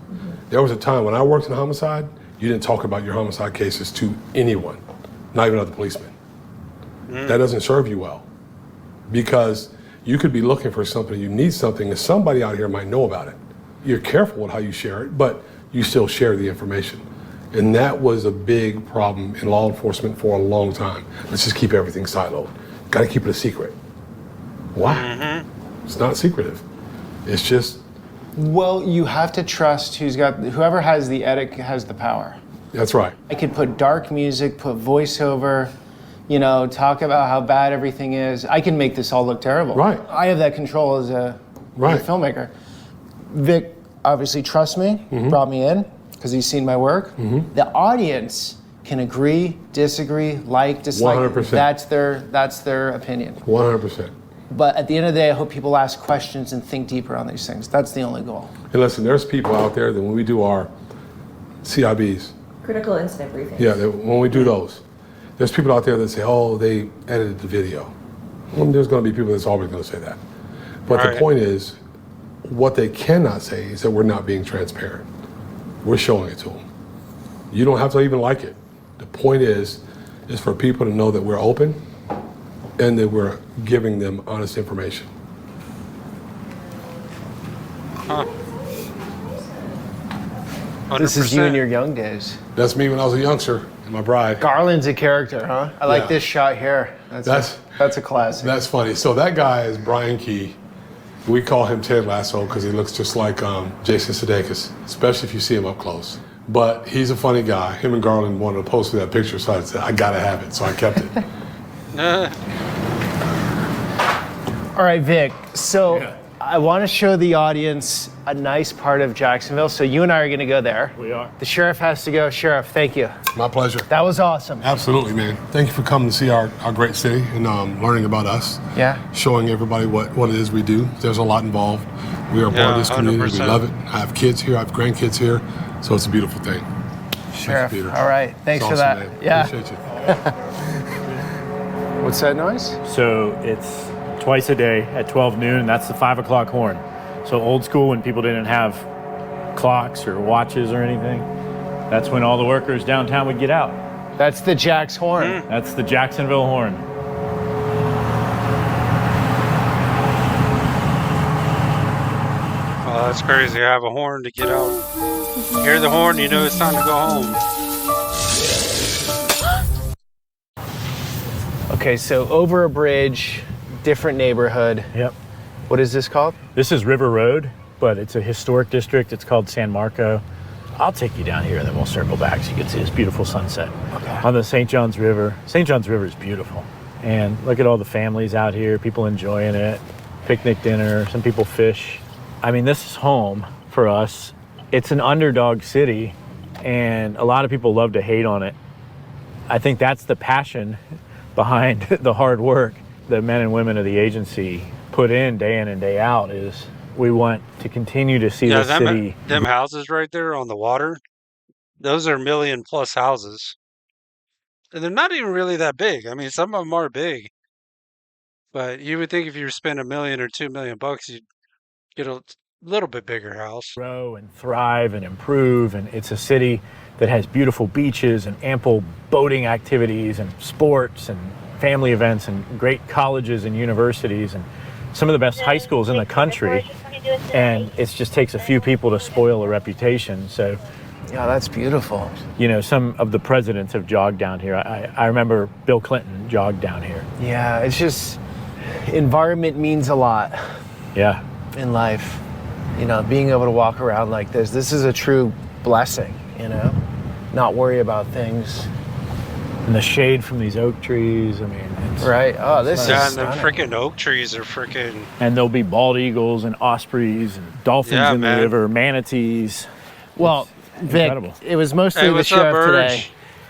There was a time when I worked in homicide, you didn't talk about your homicide cases to anyone, not even other policemen. That doesn't serve you well. Because you could be looking for something, you need something, and somebody out here might know about it. You're careful with how you share it, but you still share the information. And that was a big problem in law enforcement for a long time. Let's just keep everything siloed. Got to keep it a secret. Why? It's not secretive. It's just Well, you have to trust whoever has the edit has the power. That's right. I could put dark music, put voiceover, talk about how bad everything is. I can make this all look terrible. Right. I have that control as a filmmaker. Vic obviously trusts me, brought me in because he's seen my work. The audience can agree, disagree, like, dislike. 100%. That's their opinion. 100%. But at the end of the day, I hope people ask questions and think deeper on these things. That's the only goal. And listen, there's people out there that when we do our CIBs, Critical incident briefings. yeah, when we do those, there's people out there that say, oh, they edited the video. Well, there's going to be people that's always going to say that. But the point is, what they cannot say is that we're not being transparent. We're showing it to them. You don't have to even like it. The point is for people to know that we're open and that we're giving them honest information. This is you in your young days. That's me when I was a youngster and my bride. Garland's a character, huh? I like this shot here. That's a classic. That's funny. So that guy is Brian Key. We call him Ted Lasso because he looks just like Jason Sudeikis, especially if you see him up close. But he's a funny guy. Him and Garland wanted to post that picture, so I said, I gotta have it. So I kept it. All right, Vic. So I want to show the audience a nice part of Jacksonville. So you and I are going to go there. We are. The sheriff has to go. Sheriff, thank you. My pleasure. That was awesome. Absolutely, man. Thank you for coming to see our great city and learning about us. Yeah. Showing everybody what it is we do. There's a lot involved. We are part of this community. 100%. We love it. I have kids here. I have grandkids here. So it's a beautiful thing. Sheriff, Thanks, Peter. all right. Thanks It's for awesome, that. man. Yeah. Appreciate you. What's that noise? So it's twice a day at 12 noon, and that's the 5 o'clock horn. So old school, when people didn't have clocks or watches or anything, that's when all the workers downtown would get out. That's the Jack's horn. That's the Jacksonville horn. Oh, that's crazy. I have a horn to get out. Hear the horn, you know it's time to go home. Okay, so over a bridge, different neighborhood. Yep. What is this called? This is River Road, but it's a historic district. It's called San Marco. I'll take you down here and then we'll circle back so you can see this beautiful sunset on the St. Johns River. St. Johns River is beautiful. And look at all the families out here, people enjoying it, picnic dinner, some people fish. I mean, this is home for us. It's an underdog city and a lot of people love to hate on it. I think that's the passion behind the hard work that men and women of the agency put in and day out is we want to continue to see the city. Them houses right there on the water, those are million plus houses. And they're not even really that big. I mean, some of them are big. But you would think if you spend $1 million or $2 million, you'd get a little bit bigger house. Grow and thrive and improve. And it's a city that has beautiful beaches and ample boating activities and sports and family events and great colleges and universities and some of the best high schools in the country. And it just takes a few people to spoil a reputation. So, yeah, that's beautiful. You know, some of the presidents have jogged down here. I remember Bill Clinton jogged down here. Yeah, it's just environment means a lot. Yeah. In life, you know, being able to walk around like this is a true blessing, you know, not worry about things. And the shade from these oak trees, I mean, it's right. Oh, this is and the stunning. freaking oak trees are freaking. And there'll be bald eagles and ospreys and dolphins in the river, manatees. Well, It's Vic, incredible. it was mostly Hey, the what's up, sheriff Burge? today,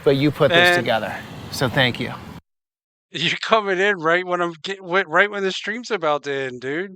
but you put this Man. together, so thank you. You're coming in right when right when the stream's about to end, dude.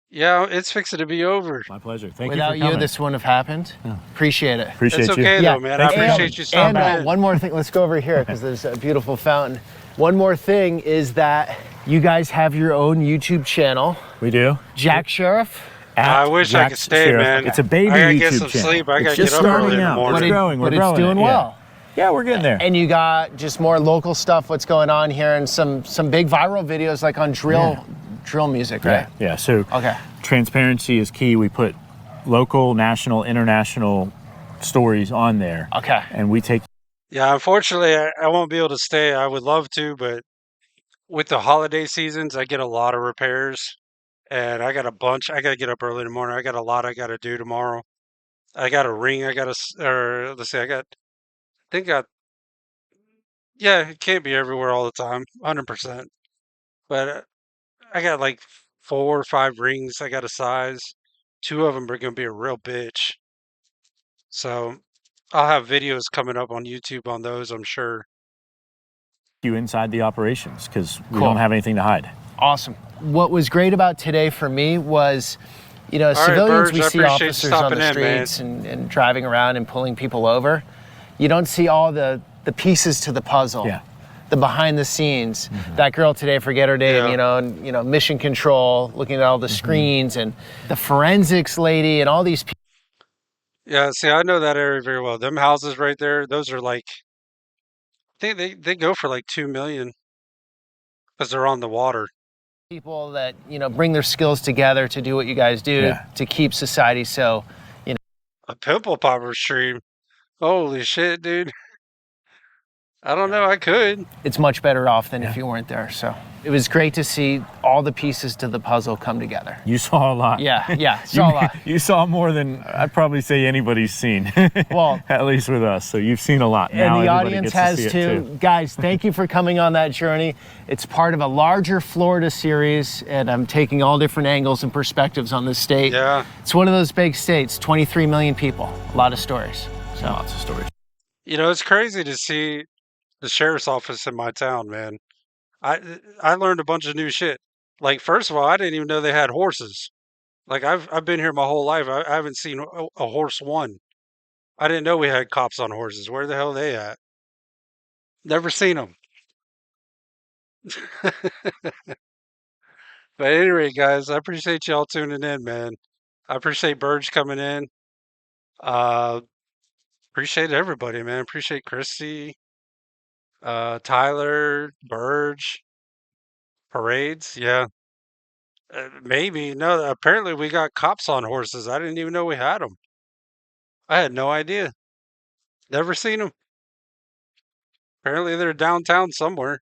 Yeah, it's fixing to be over. My pleasure. Thank Without you for coming. this wouldn't have happened. Appreciate it. Appreciate It's you. okay though, man. I appreciate you stopping And in. one more thing, let's go over here because there's a beautiful fountain. One more thing is that you guys have your own YouTube channel. We do. Jack Sheriff. I wish I could stay, man. It's a baby I gotta YouTube get some channel. sleep. I It's gotta just get up early starting in the out. morning. We're growing. But We're growing it's doing it, well. Yeah, we're getting there. And you got just more local stuff, what's going on here, and some big viral videos like on drill music, right? Yeah. So transparency is key. We put local, national, international stories on there. Okay. And we take. Yeah, unfortunately, I won't be able to stay. I would love to, but with the holiday seasons, I get a lot of repairs, and I got a bunch. I got to get up early in the morning. I got a lot I got to do tomorrow. I got a ring. I got to, or let's see, I think yeah, it can't be everywhere all the time, 100%. But I got like 4 or 5 rings I got to size. 2 of them are going to be a real bitch. So I'll have videos coming up on YouTube on those, I'm sure. You inside the operations because we Cool. don't have anything to hide. Awesome. What was great about today for me was, you know, All right, civilians, Burge, we I see appreciate you officers on stopping the in, man. streets and driving around and pulling people over. You don't see all the pieces to the puzzle. Yeah. The behind the scenes. That girl today, forget her name, Yeah. you know, mission control, looking at all the screens, and the forensics lady and all these people. Yeah, see, I know that area very well. Them houses right there, those are like, I think they go for like 2 million because they're on the water. People that, you know, bring their skills together to do what you guys do Yeah. to keep society so, you know. A pimple popper stream. Holy shit, dude. I don't know, I could. It's much better off than if you weren't there. So it was great to see all the pieces to the puzzle come together. You saw a lot. Yeah, saw a lot. You saw more than I'd probably say anybody's seen. Well, at least with us. So you've seen a lot. And Now the everybody audience gets to has see it too. Guys, thank you for coming on that journey. It's part of a larger Florida series, and I'm taking all different angles and perspectives on this state. Yeah. It's one of those big states, 23 million people, a lot of stories. So lots of stories. You know, it's crazy to see the sheriff's office in my town, man. I learned a bunch of new shit. Like, first of all, I didn't even know they had horses. Like, I've been here my whole life. I haven't seen a horse one. I didn't know we had cops on horses. Where the hell are they at? Never seen them. But anyway, guys, I appreciate y'all tuning in, man. I appreciate Burge coming in. Uh, appreciate everybody, man. Appreciate Christy, Tyler, Burge, Parades. Yeah. Maybe. No, apparently we got cops on horses. I didn't even know we had them. I had no idea. Never seen them. Apparently they're downtown somewhere.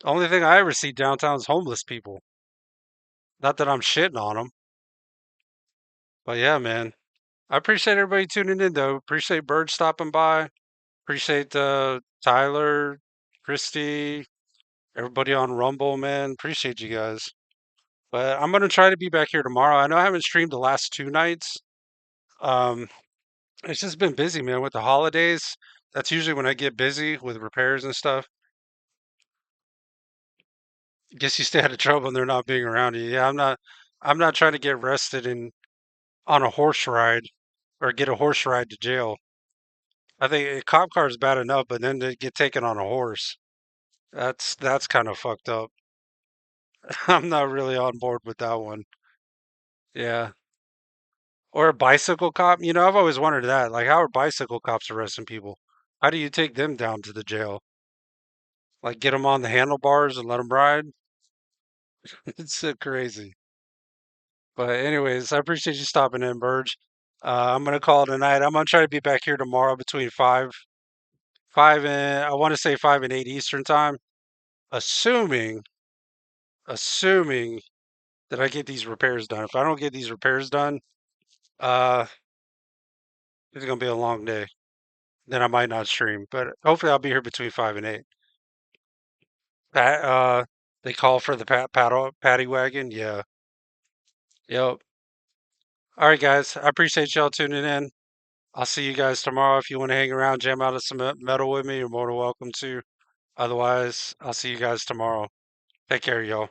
Only thing I ever see downtown is homeless people. Not that I'm shitting on them. But yeah, man. I appreciate everybody tuning in, though. Appreciate Bird stopping by. Appreciate Tyler, Christy, everybody on Rumble, man. Appreciate you guys. But I'm going to try to be back here tomorrow. I know I haven't streamed the last 2 nights. Um, It's just been busy, man, with the holidays. That's usually when I get busy with repairs and stuff. Guess you stay out of trouble when they're not being around you. Yeah, I'm not trying to get arrested and on a horse ride or get a horse ride to jail. I think a cop car is bad enough, but then to get taken on a horse, that's kind of fucked up. I'm not really on board with that one. Yeah. Or a bicycle cop. You know, I've always wondered that. Like, how are bicycle cops arresting people? How do you take them down to the jail? Like, get them on the handlebars and let them ride? It's so crazy. But anyways, I appreciate you stopping in, Burge. I'm gonna call it a night. I'm gonna try to be back here tomorrow between five and I want to say 5 and 8 Eastern time, assuming assuming that I get these repairs done. If I don't get these repairs done, uh, it's gonna be a long day. Then I might not stream, but hopefully I'll be here between 5 and 8. They call for the paddy wagon. Yeah. Yep. All right, guys. I appreciate y'all tuning in. I'll see you guys tomorrow. If you want to hang around, jam out of some metal with me, you're more than welcome to. Otherwise, I'll see you guys tomorrow. Take care, y'all.